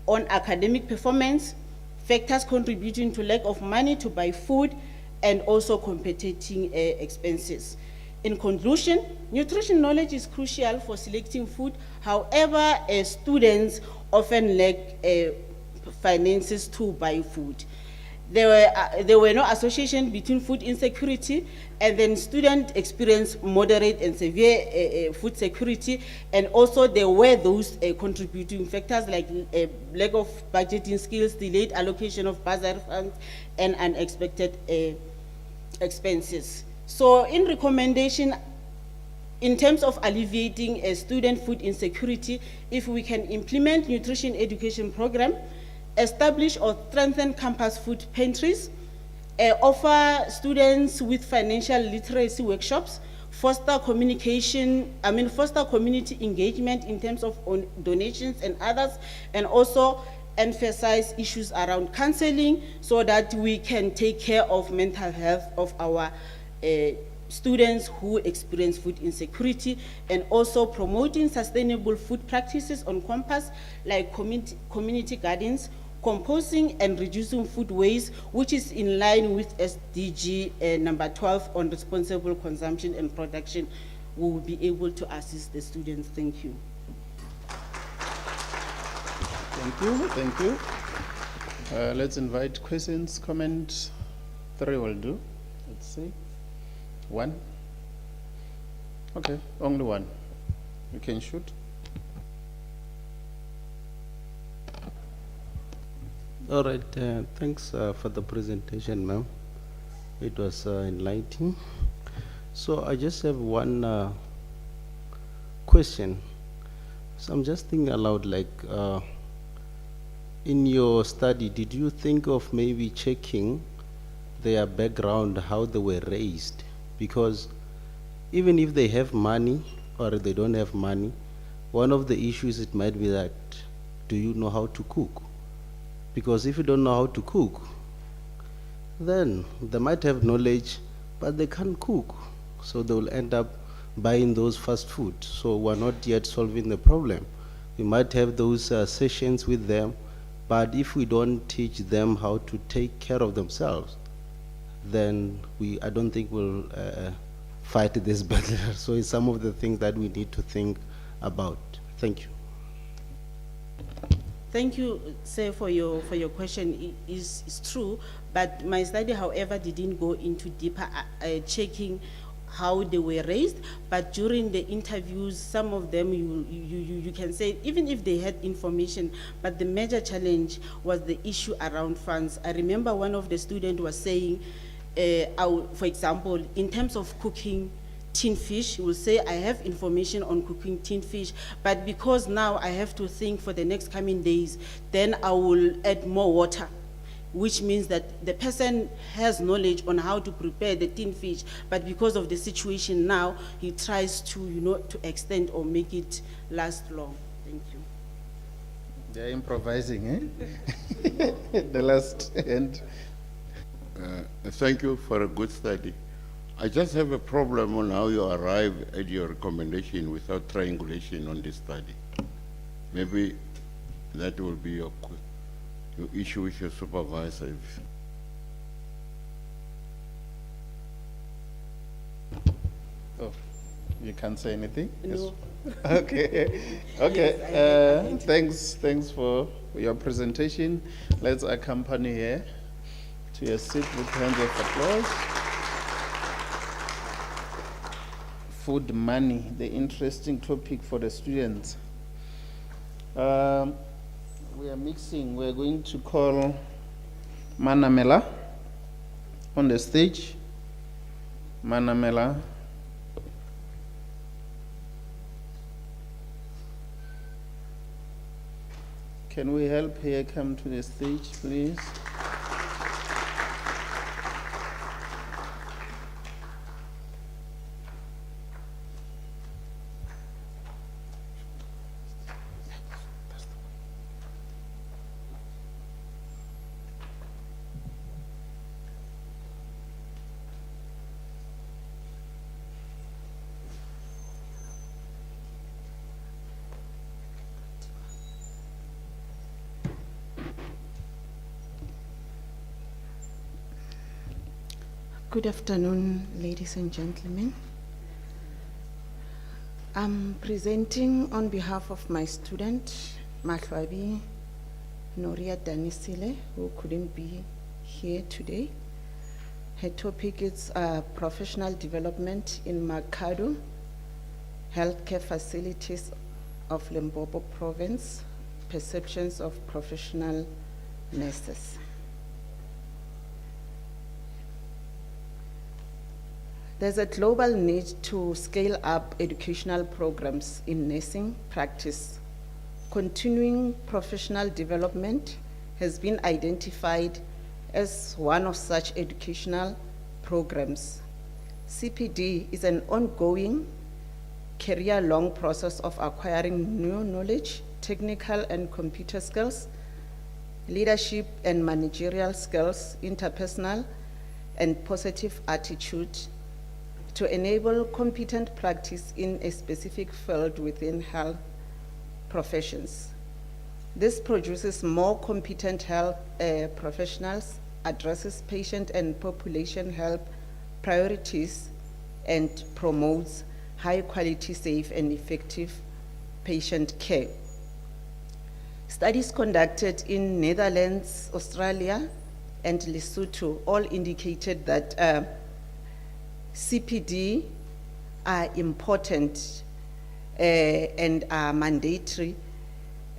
on academic performance, factors contributing to lack of money to buy food, and also competing expenses. In conclusion, nutrition knowledge is crucial for selecting food. However, students often lack finances to buy food. There were no association between food insecurity, and then students experience moderate and severe food security, and also there were those contributing factors like lack of budgeting skills, delayed allocation of bursary funds, and unexpected expenses. So in recommendation, in terms of alleviating student food insecurity, if we can implement nutrition education program, establish or strengthen campus food pantries, offer students with financial literacy workshops, foster communication, foster community engagement in terms of donations and others, and also emphasize issues around counseling so that we can take care of mental health of our students who experience food insecurity, and also promoting sustainable food practices on campus like community gardens, composting and reducing food waste, which is in line with SDG number 12 on responsible consumption and production. We will be able to assist the students. Thank you. Thank you, thank you. Let's invite questions, comments. 3 will do. Let's see. 1? Okay, only 1. You can shoot. All right, thanks for the presentation, ma'am. It was enlightening. So I just have one question. So I'm just thinking aloud, like, in your study, did you think of maybe checking their background, how they were raised? Because even if they have money or they don't have money, one of the issues it might be that, do you know how to cook? Because if you don't know how to cook, then they might have knowledge, but they can't cook. So they will end up buying those fast food. So we're not yet solving the problem. We might have those sessions with them, but if we don't teach them how to take care of themselves, then I don't think we'll fight this battle. So it's some of the things that we need to think about. Thank you. Thank you, sir, for your question. It's true, but my study, however, didn't go into deeper checking how they were raised. But during the interviews, some of them you can say, even if they had information, but the major challenge was the issue around funds. I remember one of the students was saying, for example, in terms of cooking tin fish, he will say, I have information on cooking tin fish, but because now I have to think for the next coming days, then I will add more water, which means that the person has knowledge on how to prepare the tin fish, but because of the situation now, he tries to, to extend or make it last long. Thank you. They're improvising, eh? The last end. Thank you for a good study. I just have a problem on how you arrive at your recommendation without triangulation on this study. Maybe that will be your issue with your supervisor. Oh, You can't say anything? No. Okay, okay. Yes, Thanks for your presentation. Let's accompany her to a seat with hands of applause. Food money, the interesting topic for the students. We are mixing. We're going to call Manamela on the stage. Manamela. Can we help her come to the stage, please? Good afternoon, ladies and gentlemen. I'm presenting on behalf of my student, Mahlwabi Noria Danisile, who couldn't be here today. Her topic is professional development in Makado, healthcare facilities of Limpopo province, perceptions of professional nurses. There's a global need to scale up educational programs in nursing practice. Continuing professional development has been identified as one of such educational programs. CPD is an ongoing, career-long process of acquiring new knowledge, technical and computer skills, leadership and managerial skills, interpersonal and positive attitude, to enable competent practice in a specific field within health professions. This produces more competent health professionals, addresses patient and population health priorities, and promotes high quality, safe, and effective patient care. Studies conducted in Netherlands, Australia, and Lesotho all indicated that CPD are important and are mandatory,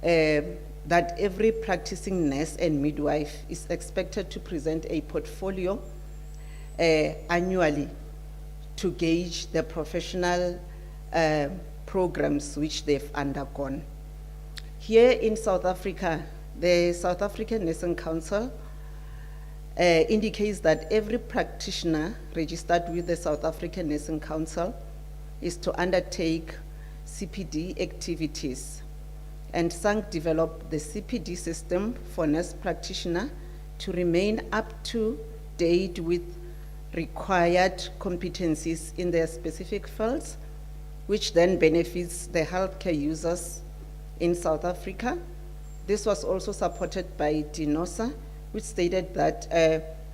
that every practicing nurse and midwife is expected to present a portfolio annually to gauge the professional programs which they've undergone. Here in South Africa, the South African Nursing Council indicates that every practitioner registered with the South African Nursing Council is to undertake CPD activities. And SANC developed the CPD system for nurse practitioner to remain up to date with required competencies in their specific fields, which then benefits the healthcare users in South Africa. This was also supported by DINOSA, which stated that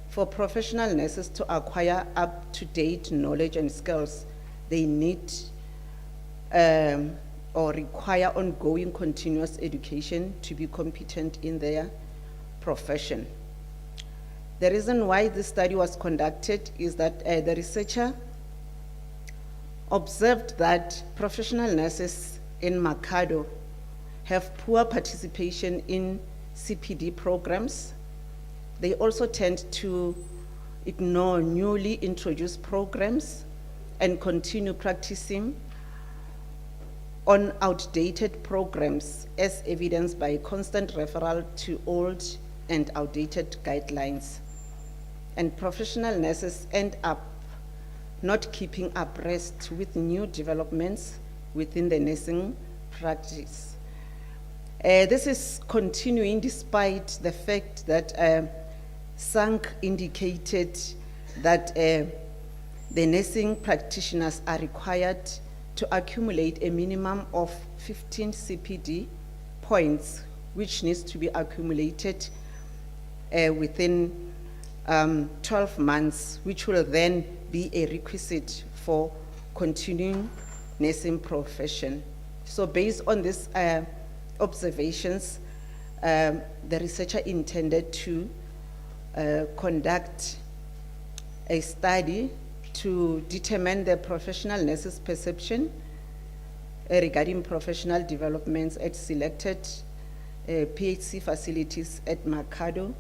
for professional nurses to acquire up-to-date knowledge and skills, they need or require ongoing continuous education to be competent in their profession. The reason why this study was conducted is that the researcher observed that professional nurses in Makado have poor participation in CPD programs. They also tend to ignore newly introduced programs and continue practicing on outdated programs, as evidenced by constant referral to old and outdated guidelines. And professional nurses end up not keeping abreast with new developments within the nursing practice. This is continuing despite the fact that SANC indicated that the nursing practitioners are required to accumulate a minimum of 15 CPD points, which needs to be accumulated within 12 months, which will then be a requisite for continuing nursing profession. So based on these observations, the researcher intended to conduct a study to determine the professional nurses' perception regarding professional developments at selected PHC facilities at Makado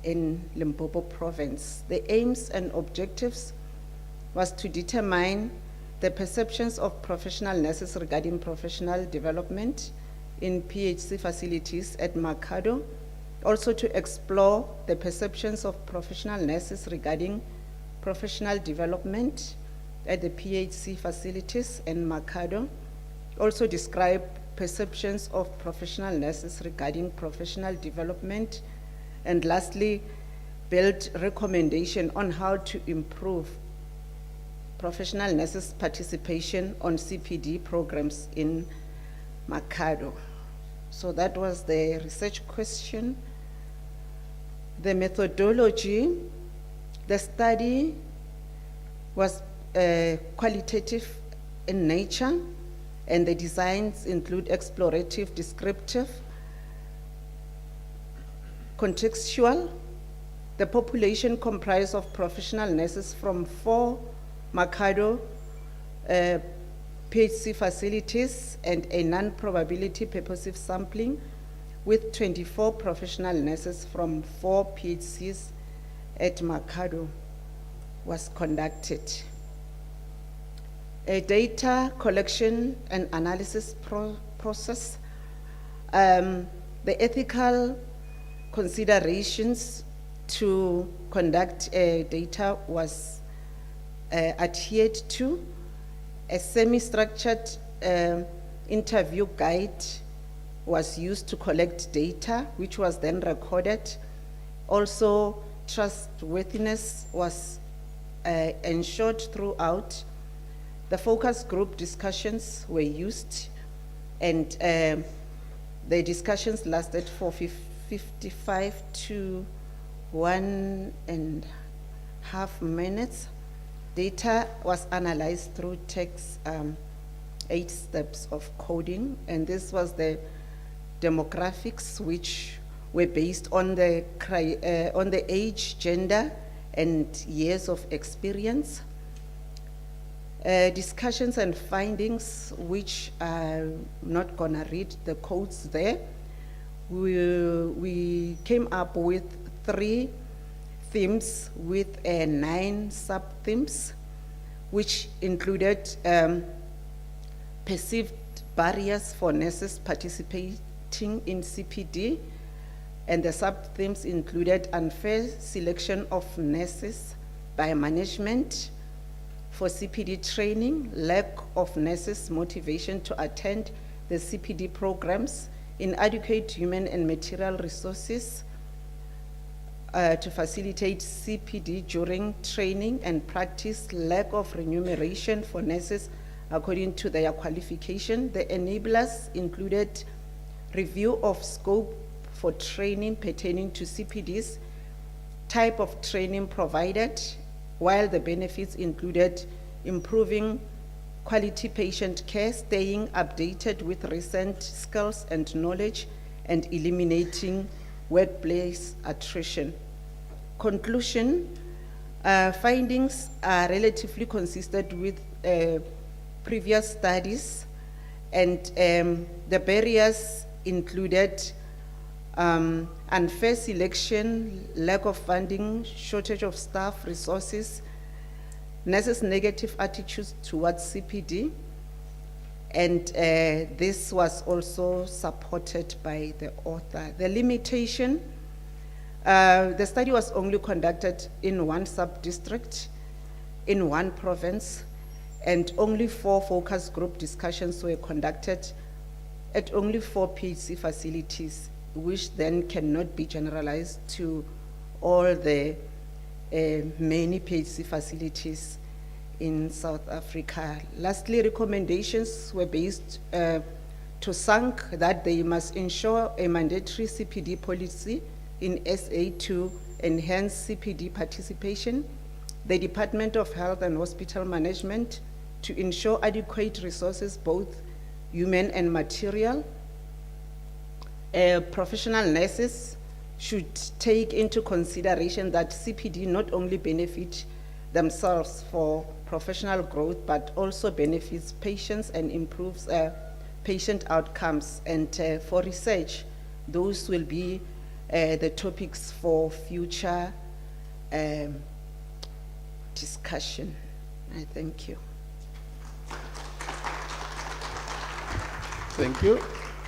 in Limpopo province. The aims and objectives was to determine the perceptions of professional nurses regarding professional development in PHC facilities at Makado, also to explore the perceptions of professional nurses regarding professional development at the PHC facilities in Makado, also describe perceptions of professional nurses regarding professional development, and lastly, build recommendation on how to improve professional nurses' participation on CPD programs in Makado. So that was the research question. The methodology, the study was qualitative in nature, and the designs include explorative, descriptive, contextual. The population comprised of professional nurses from 4 Makado PHC facilities and a non-probability purposive sampling with 24 professional nurses from 4 PHCs at Makado was conducted. A data collection and analysis process, the ethical considerations to conduct data was adhered to. A semi-structured interview guide was used to collect data, which was then recorded. Also, trustworthiness was ensured throughout. The focus group discussions were used, and the discussions lasted for 55 to 1.5 minutes. Data was analyzed through text, 8 steps of coding, and this was the demographics, which were based on the age, gender, and years of experience. Discussions and findings, which I'm not gonna read the codes there. We came up with 3 themes with 9 sub-themes, which included perceived barriers for nurses participating in CPD, and the sub-themes included unfair selection of nurses by management for CPD training, lack of nurses' motivation to attend the CPD programs, inadequate human and material resources to facilitate CPD during training and practice, lack of remuneration for nurses according to their qualification. The enablers included review of scope for training pertaining to CPDs, type of training provided, while the benefits included improving quality patient care, staying updated with recent skills and knowledge, and eliminating workplace attrition. Conclusion, findings are relatively consistent with previous studies, and the barriers included unfair selection, lack of funding, shortage of staff resources, nurses' negative attitudes towards CPD, and this was also supported by the author. The limitation, the study was only conducted in 1 sub-district, in 1 province, and only 4 focus group discussions were conducted at only 4 PHC facilities, which then cannot be generalized to all the many PHC facilities in South Africa. Lastly, recommendations were based to SANC that they must ensure a mandatory CPD policy in SA to enhance CPD participation, the Department of Health and Hospital Management to ensure adequate resources, both human and material. Professional nurses should take into consideration that CPD not only benefit themselves for professional growth, but also benefits patients and improves patient outcomes. And for research, those will be the topics for future discussion. I thank you. Thank you.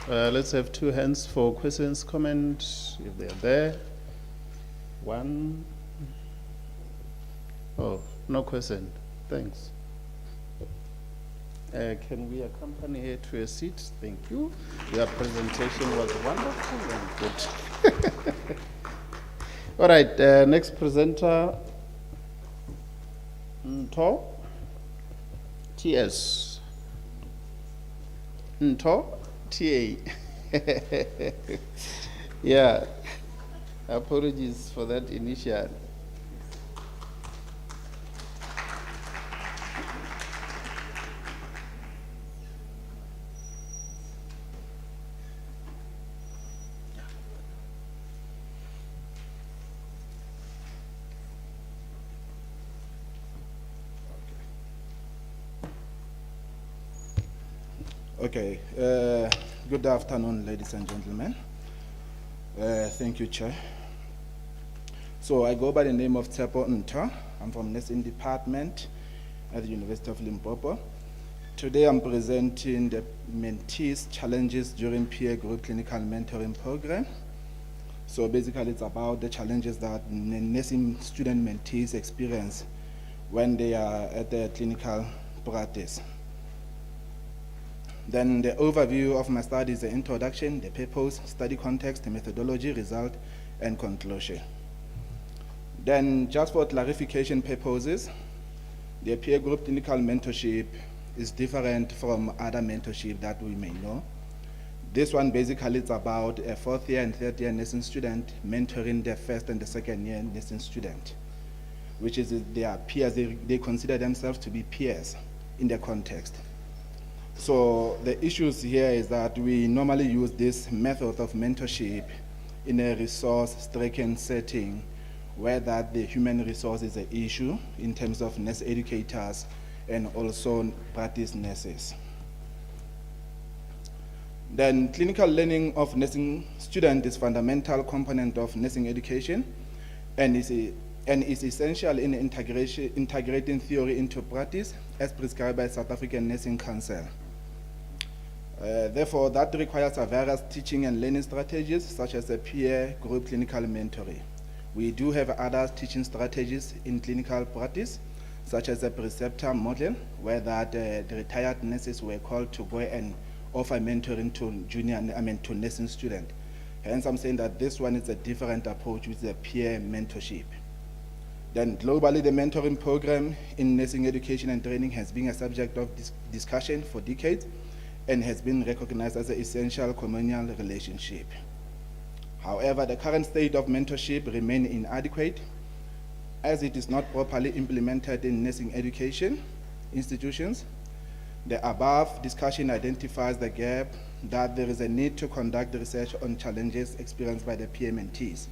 Let's have two hands for questions, comments, if they are there. One. Oh, no question. Thanks. Can we accompany her to a seat? Thank you. Your presentation was wonderful and good. All right, next presenter, Nto, TS. Nto, TA. Yeah, apologies for that initial. Okay, good afternoon, ladies and gentlemen. Thank you, Chair. So I go by the name of Tsepo Nto. I'm from Nursing Department at the University of Limpopo. Today I'm presenting the mentees' challenges during peer group clinical mentoring program. So basically it's about the challenges that nursing student mentees experience when they are at the clinical practice. Then the overview of my study is the introduction, the purpose, study context, the methodology, result, and conclusion. Then just for clarification purposes, the peer group clinical mentorship is different from other mentorship that we may know. This one basically is about a fourth year and third year nursing student mentoring the first and the second year nursing student, which is their peers. They consider themselves to be peers in the context. So the issues here is that we normally use this method of mentorship in a resource-stricken setting where that the human resource is an issue in terms of nurse educators and also practice nurses. Then clinical learning of nursing student is fundamental component of nursing education and is essential in integrating theory into practice as prescribed by South African Nursing Council. Therefore, that requires various teaching and learning strategies, such as a peer group clinical mentoring. We do have other teaching strategies in clinical practice, such as a preceptor model, where the retired nurses were called to go and offer mentoring to nursing students. Hence, I'm saying that this one is a different approach, which is a peer mentorship. Then globally, the mentoring program in nursing education and training has been a subject of discussion for decades, and has been recognized as an essential communal relationship. However, the current state of mentorship remains inadequate as it is not properly implemented in nursing education institutions. The above discussion identifies the gap that there is a need to conduct research on challenges experienced by the peer mentees.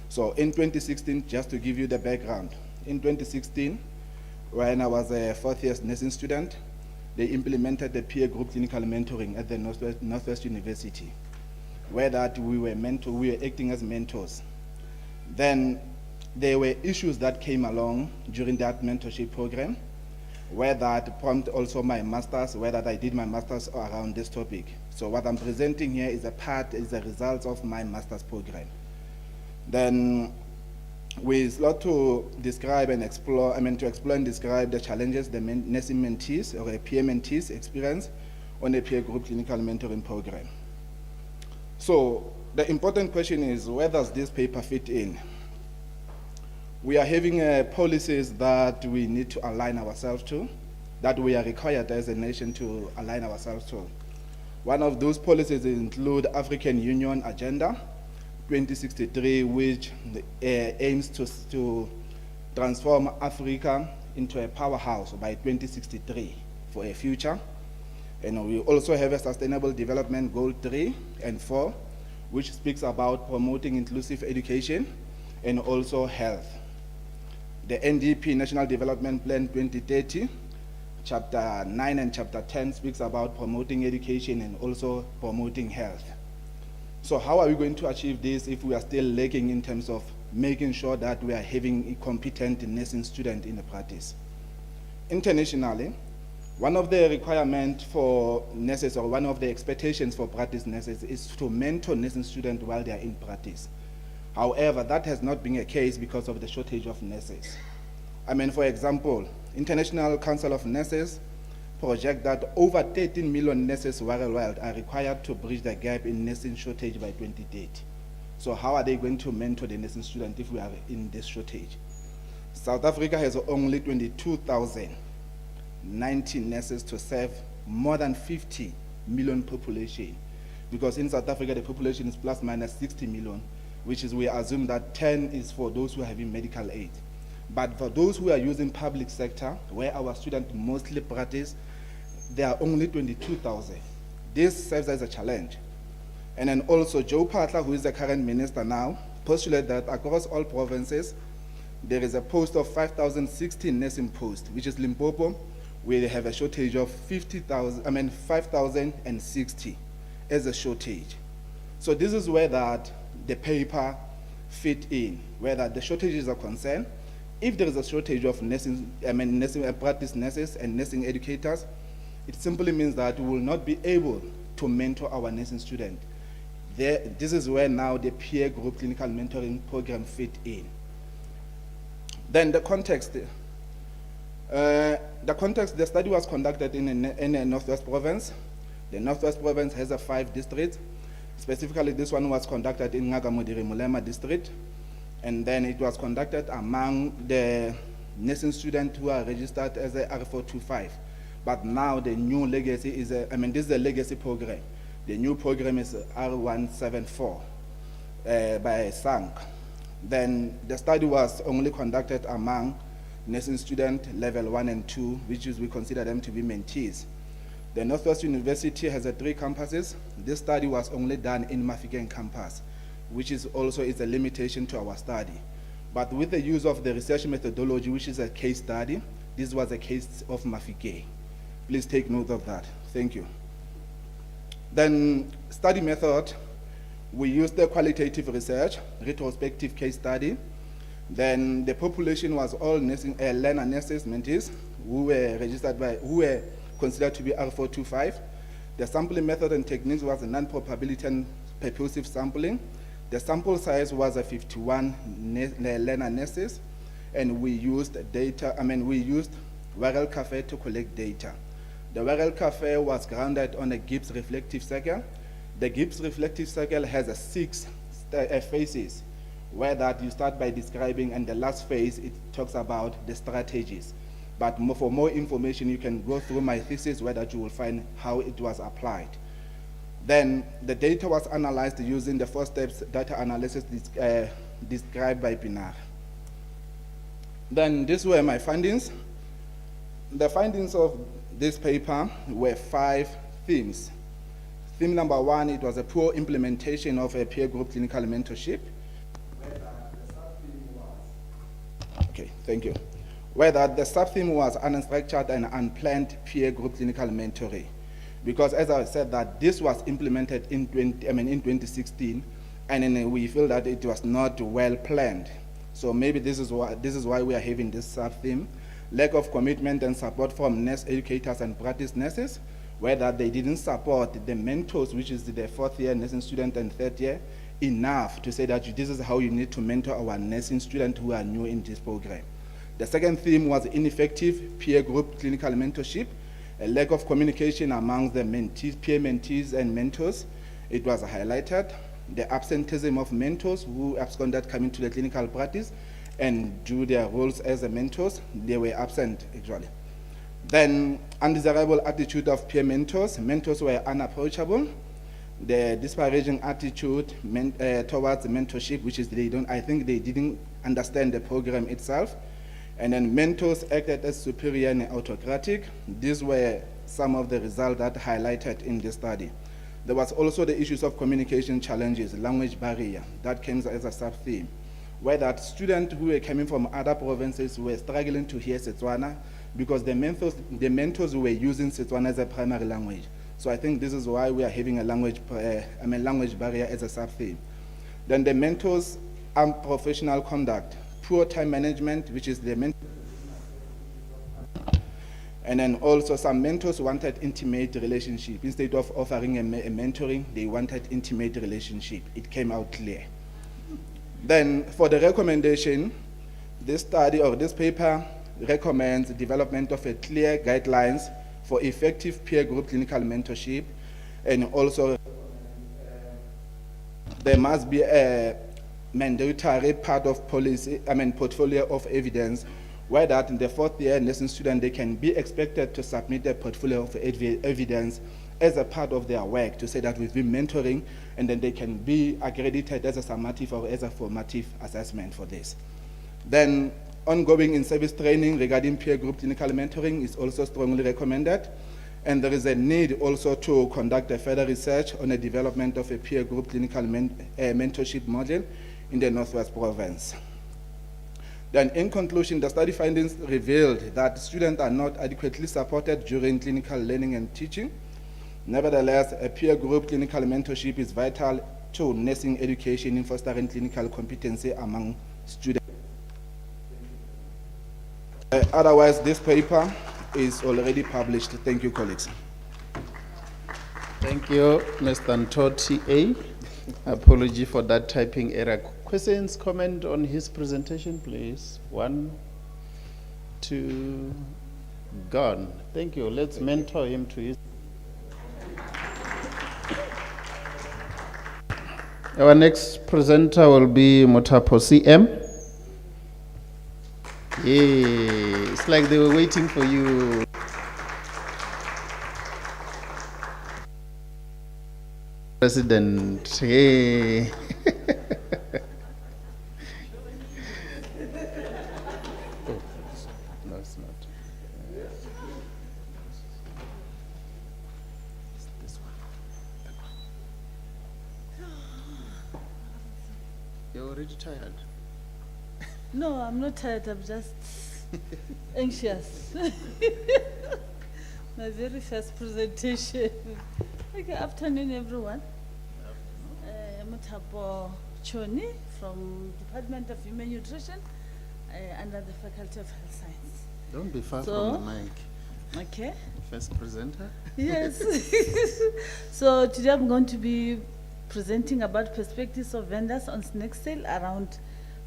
So in 2016, just to give you the background, in 2016, when I was a fourth year nursing student, they implemented the peer group clinical mentoring at the Northwest University, where that we were acting as mentors. Then there were issues that came along during that mentorship program, where that prompted also my master's, where that I did my master's around this topic. So what I'm presenting here is a result of my master's program. Then we start to describe and explore, to explore and describe the challenges the nursing mentees or peer mentees experience on a peer group clinical mentoring program. So the important question is, where does this paper fit in? We are having policies that we need to align ourselves to, that we are required as a nation to align ourselves to. One of those policies include African Union Agenda 2063, which aims to transform Africa into a powerhouse by 2063. for a future. And we also have a Sustainable Development Goal 3 and 4, which speaks about promoting inclusive education and also health. The NDP National Development Plan 2030, Chapter 9 and Chapter 10 speaks about promoting education and also promoting health. So how are we going to achieve this if we are still lacking in terms of making sure that we are having a competent nursing student in the practice? Internationally, one of the requirements for nurses, or one of the expectations for practice nurses, is to mentor nursing students while they are in practice. However, that has not been a case because of the shortage of nurses. I mean, for example, International Council of Nurses project that over 13 million nurses worldwide are required to bridge the gap in nursing shortage by 2030. So how are they going to mentor the nursing student if we are in this shortage? South Africa has only 22,090 nurses to serve more than 50 million population. Because in South Africa, the population is plus minus 60 million, which is, we assume that 10 is for those who are having medical aid. But for those who are using public sector, where our students mostly practice, there are only 22,000. This serves as a challenge. And then also Joe Patla, who is the current minister now, postulated that across all provinces, there is a post of 5,016 nursing posts, which is Limpopo, where they have a shortage of 5,060 as a shortage. So this is where that the paper fit in, where that the shortages are concerned. If there is a shortage of nursing practice nurses and nursing educators, it simply means that we will not be able to mentor our nursing students. This is where now the peer group clinical mentoring program fit in. Then the context. The study was conducted in the Northwest Province. The Northwest Province has 5 districts. Specifically, this one was conducted in Ngagamodiri Mulema district. And then it was conducted among the nursing students who are registered as a R425. But now the new legacy is this is a legacy program. The new program is R174 by SANC. Then the study was only conducted among nursing student level 1 and 2, which is, we consider them to be mentees. The Northwest University has 3 campuses. This study was only done in Mafikeng campus, which is also a limitation to our study. But with the use of the research methodology, which is a case study, this was a case of Mafikeng. Please take note of that. Thank you. Then study method, we used the qualitative research, retrospective case study. Then the population was all nursing, learner nurses, mentees, who were considered to be R425. The sampling method and techniques was a non-probability and purposive sampling. The sample size was 51 learner nurses, and we used we used Wirral Cafe to collect data. The Wirral Cafe was grounded on a Gibbs reflective circle. The Gibbs reflective circle has 6 phases, where that you start by describing, and the last phase, it talks about the strategies. But for more information, you can go through my thesis, where that you will find how it was applied. Then the data was analyzed using the 4 steps data analysis described by Pinar. Then these were my findings. The findings of this paper were 5 themes. Theme number 1, it was a poor implementation of a peer group clinical mentorship. Okay, thank you. Whether the sub-theme was unstructured and unplanned peer group clinical mentoring. Because as I said, that this was implemented in 2016, and then we feel that it was not well planned. So maybe this is why we are having this sub-theme. Lack of commitment and support from nurse educators and practice nurses, whether they didn't support the mentors, which is the 4th year nursing student and 3rd year, enough to say that this is how you need to mentor our nursing students who are new in this program. The second theme was ineffective peer group clinical mentorship, a lack of communication among the mentees, peer mentees and mentors. It was highlighted. The absenteeism of mentors who absconded coming to the clinical practice and do their roles as the mentors, they were absent actually. Then undesirable attitude of peer mentors. Mentors were unapproachable. The disparaging attitude towards mentorship, which is I think they didn't understand the program itself. And then mentors acted as superior and autocratic. These were some of the results that highlighted in the study. There was also the issues of communication challenges, language barrier, that came as a sub-theme, where that students who were coming from other provinces were struggling to hear Setswana because the mentors were using Setswana as a primary language. So I think this is why we are having a language barrier as a sub-theme. Then the mentors' unprofessional conduct, poor time management, which is the mentor. And then also some mentors wanted intimate relationship. Instead of offering a mentoring, they wanted intimate relationship. It came out clear. Then for the recommendation, this study or this paper recommends the development of a clear guidelines for effective peer group clinical mentorship, and also there must be a mandatory part of policy, portfolio of evidence, where that in the fourth year nursing student, they can be expected to submit a portfolio of evidence as a part of their work to say that we've been mentoring, and then they can be accredited as a summative or as a formative assessment for this. Then ongoing in-service training regarding peer group clinical mentoring is also strongly recommended. And there is a need also to conduct a further research on the development of a peer group clinical mentorship model in the Northwest Province. Then in conclusion, the study findings revealed that students are not adequately supported during clinical learning and teaching. Nevertheless, a peer group clinical mentorship is vital to nursing education in fostering clinical competency among students. Otherwise, this paper is already published. Thank you, colleagues. Thank you, Mr. Ntoti A. Apology for that typing error. Questions, comment on his presentation, please? 1, 2, gone. Thank you. Let's mentor him to his. Our next presenter will be Motapo CM. Yeah, it's like they were waiting for you. President, hey. Oh, no, it's not. This one. You're already tired. No, I'm not tired, I'm just anxious. My very first presentation. Okay, afternoon everyone. Motapo Choni from Department of Human Nutrition under the Faculty of Health Science. Don't be far from the mic. Okay. First presenter. Yes. So today I'm going to be presenting about perspectives of vendors on snake sale around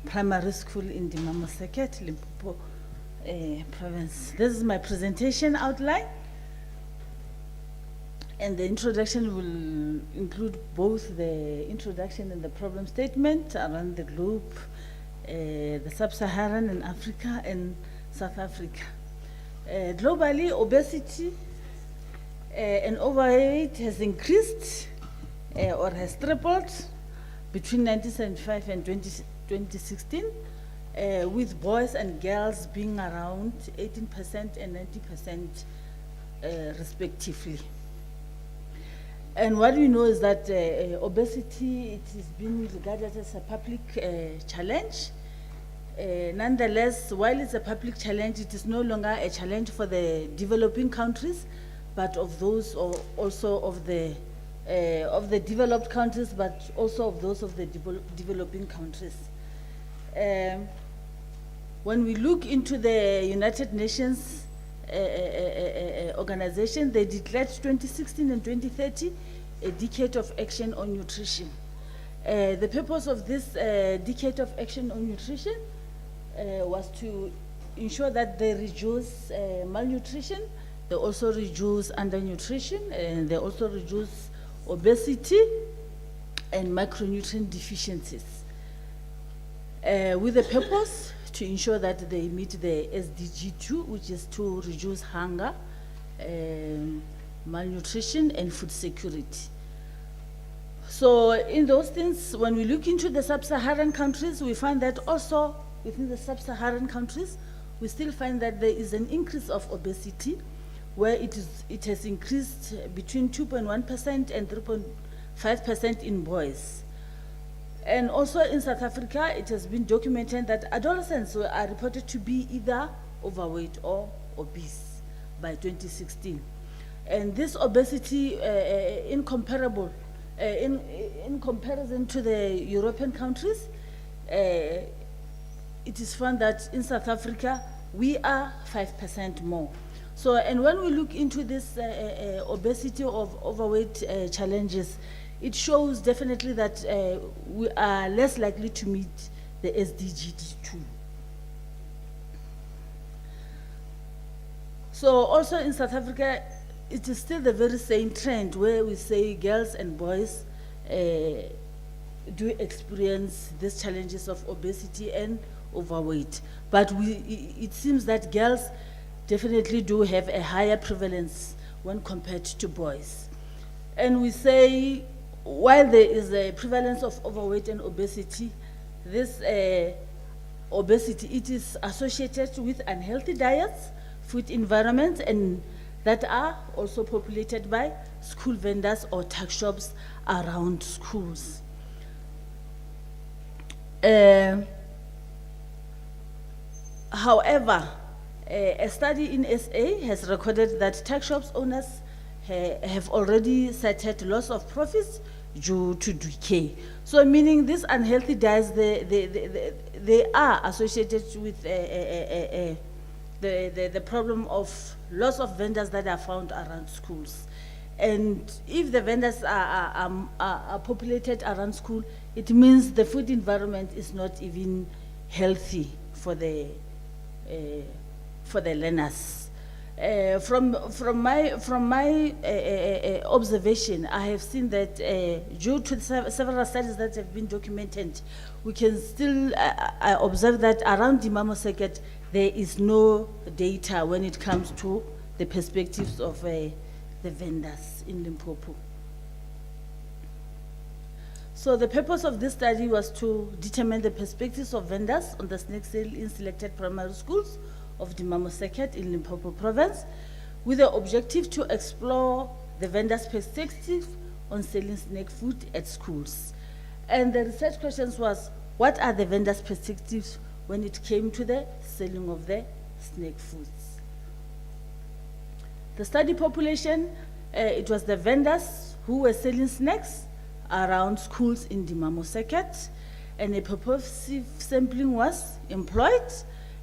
primary school in the Mamoseket, Limpopo province. This is my presentation outline. And the introduction will include both the introduction and the problem statement around the globe, the sub-Saharan and Africa and South Africa. Globally, obesity and overweight has increased or has tripled between 1975 and 2016, with boys and girls being around 18% and 90% respectively. And what we know is that obesity, it is being regarded as a public challenge. Nonetheless, while it's a public challenge, it is no longer a challenge for the developing countries, but of those also of the developed countries, but also of those of the developing countries. When we look into the United Nations organization, they declared 2016 and 2030 a decade of action on nutrition. The purpose of this decade of action on nutrition was to ensure that they reduce malnutrition, they also reduce undernutrition, and they also reduce obesity and micronutrient deficiencies. With the purpose to ensure that they meet the SDG 2, which is to reduce hunger, malnutrition, and food security. So in those things, when we look into the sub-Saharan countries, we find that also within the sub-Saharan countries, we still find that there is an increase of obesity, where it has increased between 2.1% and 3.5% in boys. And also in South Africa, it has been documented that adolescents are reported to be either overweight or obese by 2016. And this obesity, in comparison to the European countries, it is found that in South Africa, we are 5% more. So, and when we look into this obesity of overweight challenges, it shows definitely that we are less likely to meet the SDG 2. So also in South Africa, it is still the very same trend where we say girls and boys do experience these challenges of obesity and overweight. But it seems that girls definitely do have a higher prevalence when compared to boys. And we say, while there is a prevalence of overweight and obesity, this obesity, it is associated with unhealthy diets, food environments, and that are also populated by school vendors or tuck shops around schools. However, a study in SA has recorded that tuck shops owners have already cited loss of profits due to decay. So meaning these unhealthy diets, they are associated with the problem of loss of vendors that are found around schools. And if the vendors are populated around school, it means the food environment is not even healthy for the learners. From my observation, I have seen that due to several studies that have been documented, we can still observe that around Dimamo Circuit, there is no data when it comes to the perspectives of the vendors in Limpopo. So the purpose of this study was to determine the perspectives of vendors on the snake sale in selected primary schools of Dimamo Circuit in Limpopo Province, with the objective to explore the vendors' perspective on selling snake food at schools. And the research questions was, what are the vendors' perspectives when it came to the selling of the snake foods? The study population, it was the vendors who were selling snakes around schools in Dimamo Circuit, and a purposive sampling was employed,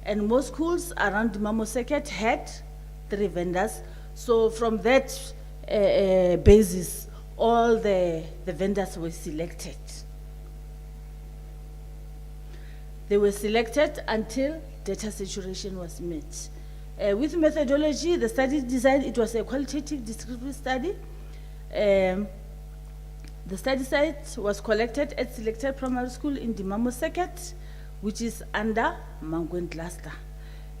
and most schools around Dimamo Circuit had 3 vendors. So from that basis, all the vendors were selected. They were selected until data saturation was met. With methodology, the study design, it was a qualitative descriptive study. The study site was collected at selected primary school in Dimamo Circuit, which is under Mangwen cluster.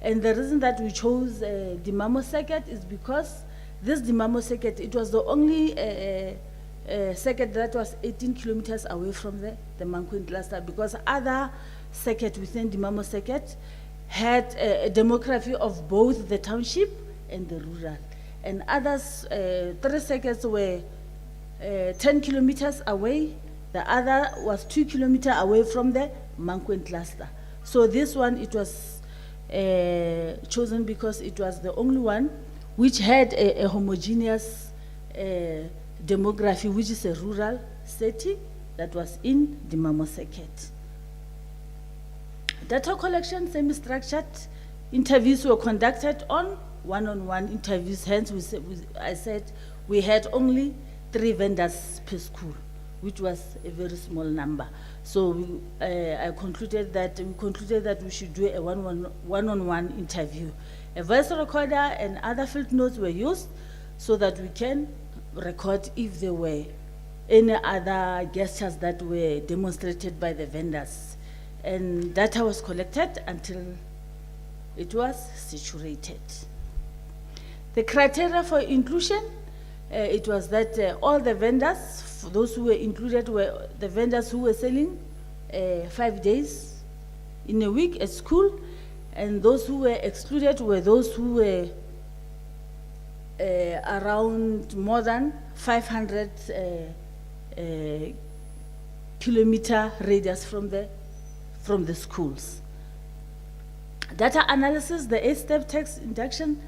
And the reason that we chose Dimamo Circuit is because this Dimamo Circuit, it was the only circuit that was 18 kilometers away from the Mangwen cluster, because other circuit within Dimamo Circuit had a demography of both the township and the rural. And others, 3 circuits were 10 kilometers away. The other was 2 kilometers away from the Mangwen cluster. So this one, it was chosen because it was the only one which had a homogeneous demography, which is a rural setting that was in Dimamo Circuit. Data collection, semi-structured interviews were conducted on one-on-one interviews. Hence, I said we had only 3 vendors per school, which was a very small number. So I concluded that we should do a one-on-one interview. A voice recorder and other field notes were used so that we can record if there were any other gestures that were demonstrated by the vendors. And data was collected until it was saturated. The criteria for inclusion, it was that all the vendors, those who were included were the vendors who were selling 5 days in a week at school. And those who were excluded were those who were around more than 500 kilometer radius from the schools. Data analysis, the 8-step text induction,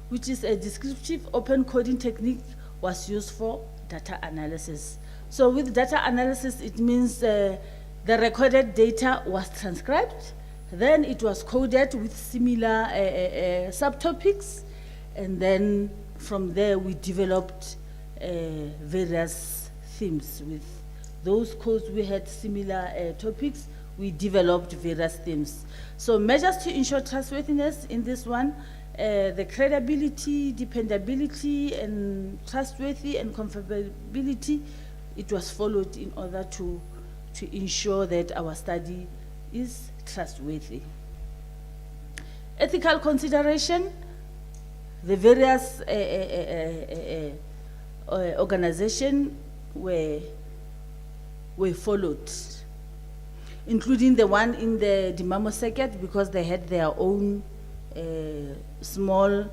which is a descriptive open coding technique, was used for data analysis. So with data analysis, it means the recorded data was transcribed, then it was coded with similar subtopics, and then from there we developed various themes. With those codes we had similar topics, we developed various themes. So measures to ensure trustworthiness in this one, the credibility, dependability, and trustworthy and confirmability, it was followed in order to ensure that our study is trustworthy. Ethical consideration, the various organizations were followed, including the one in the Dimamo circuit, because they had their own small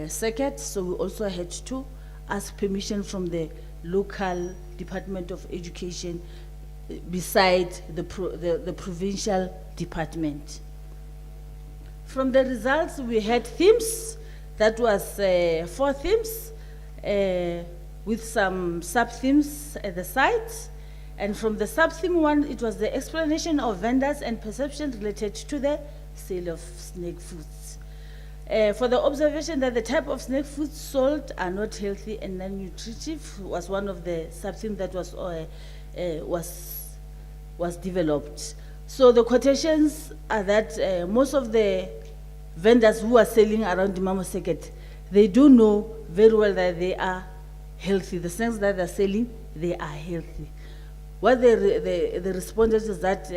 circuit, so we also had to ask permission from the local Department of Education beside the provincial department. From the results, we had themes. That was 4 themes with some sub-themes at the side. And from the sub-theme 1, it was the explanation of vendors and perception related to the sale of snake foods. For the observation that the type of snake foods sold are not healthy and non-nutritive was one of the sub-themes that was developed. So the quotations are that most of the vendors who are selling around the Dimamo circuit, they do know very well that they are healthy. The snacks that they're selling, they are healthy. What the responded is that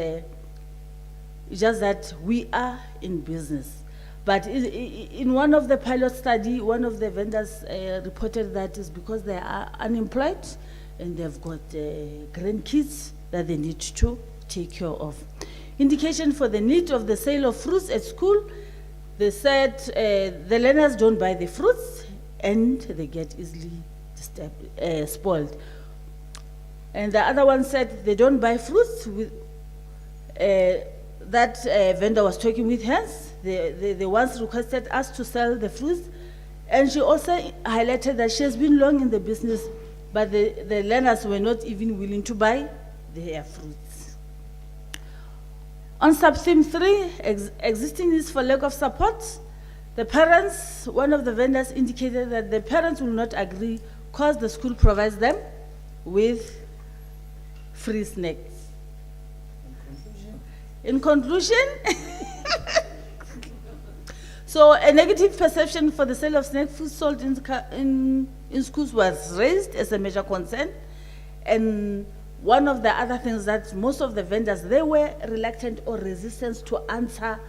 just that we are in business. But in one of the pilot study, one of the vendors reported that is because they are unemployed and they've got grandkids that they need to take care of. Indication for the need of the sale of fruits at school, they said the learners don't buy the fruits and they get easily spoiled. And the other one said they don't buy fruits. That vendor was talking with hands. The ones requested us to sell the fruits. And she also highlighted that she has been long in the business, but the learners were not even willing to buy their fruits. On sub-theme 3, existing needs for lack of support, the parents, one of the vendors indicated that the parents will not agree because the school provides them with free snacks. In conclusion, so a negative perception for the sale of snack food sold in schools was raised as a major concern. And one of the other things that most of the vendors, they were reluctant or resistant to answer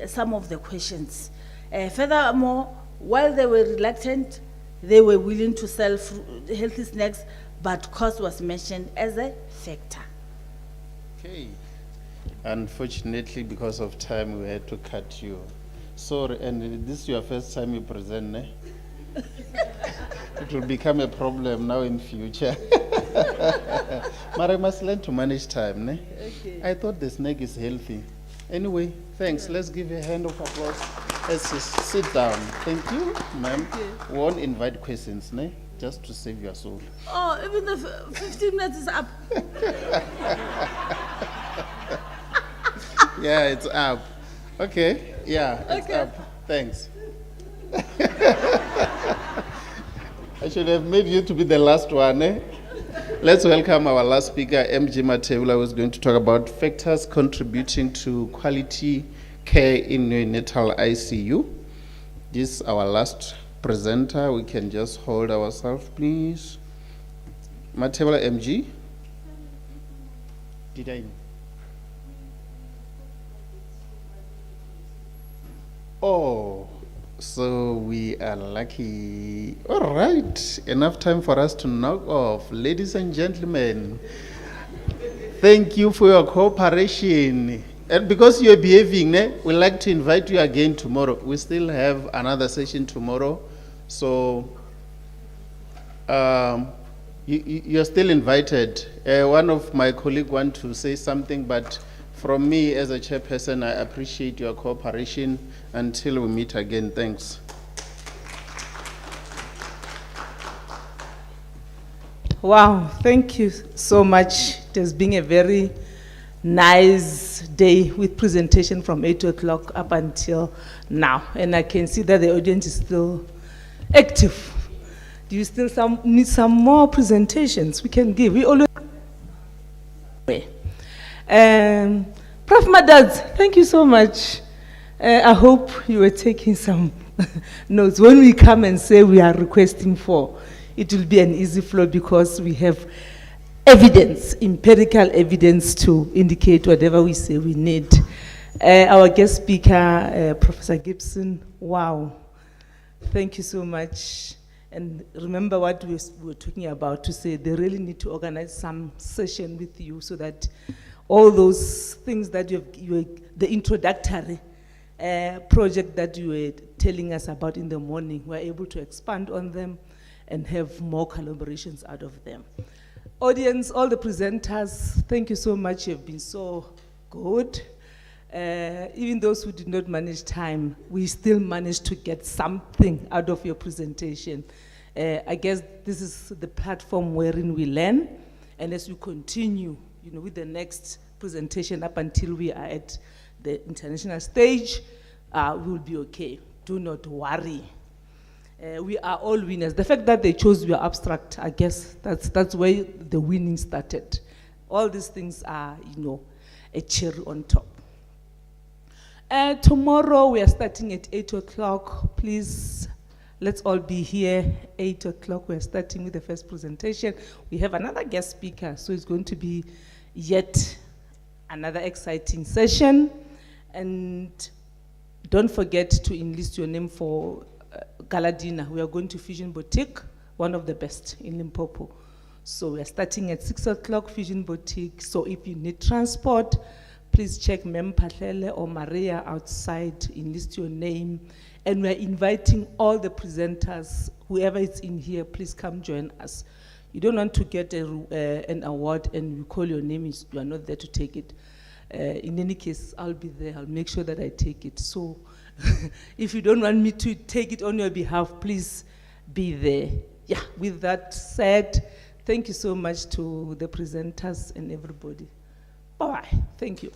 some of the questions. Furthermore, while they were reluctant, they were willing to sell healthy snacks, but cost was mentioned as a factor. Okay. Unfortunately, because of time, we had to cut you. Sorry, and this is your first time you present, eh? It will become a problem now in future. But I must learn to manage time, ne? Okay. I thought the snake is healthy. Anyway, thanks. Let's give a hand of applause. Let's just sit down. Thank you, ma'am. We won't invite questions, ne? Just to save your soul. Oh, even the 15 minutes is up. Yeah, it's up. Okay, yeah, it's Okay. up. Thanks. I should have made you to be the last one, eh? Let's welcome our last speaker, MG Matebula, who is going to talk about factors contributing to quality care in neonatal ICU. This is our last presenter. We can just hold ourselves, please. Matebula, MG. Did I? Oh, so we are lucky. All right, enough time for us to knock off. Ladies and gentlemen, thank you for your cooperation. And because you're behaving, we'd like to invite you again tomorrow. We still have another session tomorrow. So you're still invited. One of my colleagues want to say something, but from me as a chairperson, I appreciate your cooperation. Until we meet again, thanks. Wow, thank you so much. It has been a very nice day with presentation from 8 o'clock up until now. And I can see that the audience is still active. Do you still need some more presentations we can give? We always. Prof. Madad, thank you so much. I hope you were taking some notes. When we come and say we are requesting for, it will be an easy flow because we have evidence, empirical evidence to indicate whatever we say we need. Our guest speaker, Professor Gibson, wow. Thank you so much. And remember what we were talking about, to say they really need to organize some session with you so that all those things that the introductory project that you were telling us about in the morning, we're able to expand on them and have more collaborations out of them. Audience, all the presenters, thank you so much. You've been so good. Even those who did not manage time, we still managed to get something out of your presentation. I guess this is the platform wherein we learn, and as we continue, with the next presentation up until we are at the international stage, we'll be okay. Do not worry. We are all winners. The fact that they chose your abstract, I guess that's where the winning started. All these things are, a cherry on top. Tomorrow we are starting at 8 o'clock. Please, let's all be here. 8 o'clock, we're starting with the first presentation. We have another guest speaker, so it's going to be yet another exciting session. And don't forget to enlist your name for Gala dinner. We are going to Fusion Boutique, one of the best in Limpopo. So we are starting at 6 o'clock, Fusion Boutique. So if you need transport, please check Mem Patlele or Maria outside, enlist your name. And we're inviting all the presenters, whoever is in here, please come join us. You don't want to get an award and you call your name, you are not there to take it. In any case, I'll be there. I'll make sure that I take it. So if you don't want me to take it on your behalf, please be there. Yeah, with that said, thank you so much to the presenters and everybody. Bye-bye. Thank you.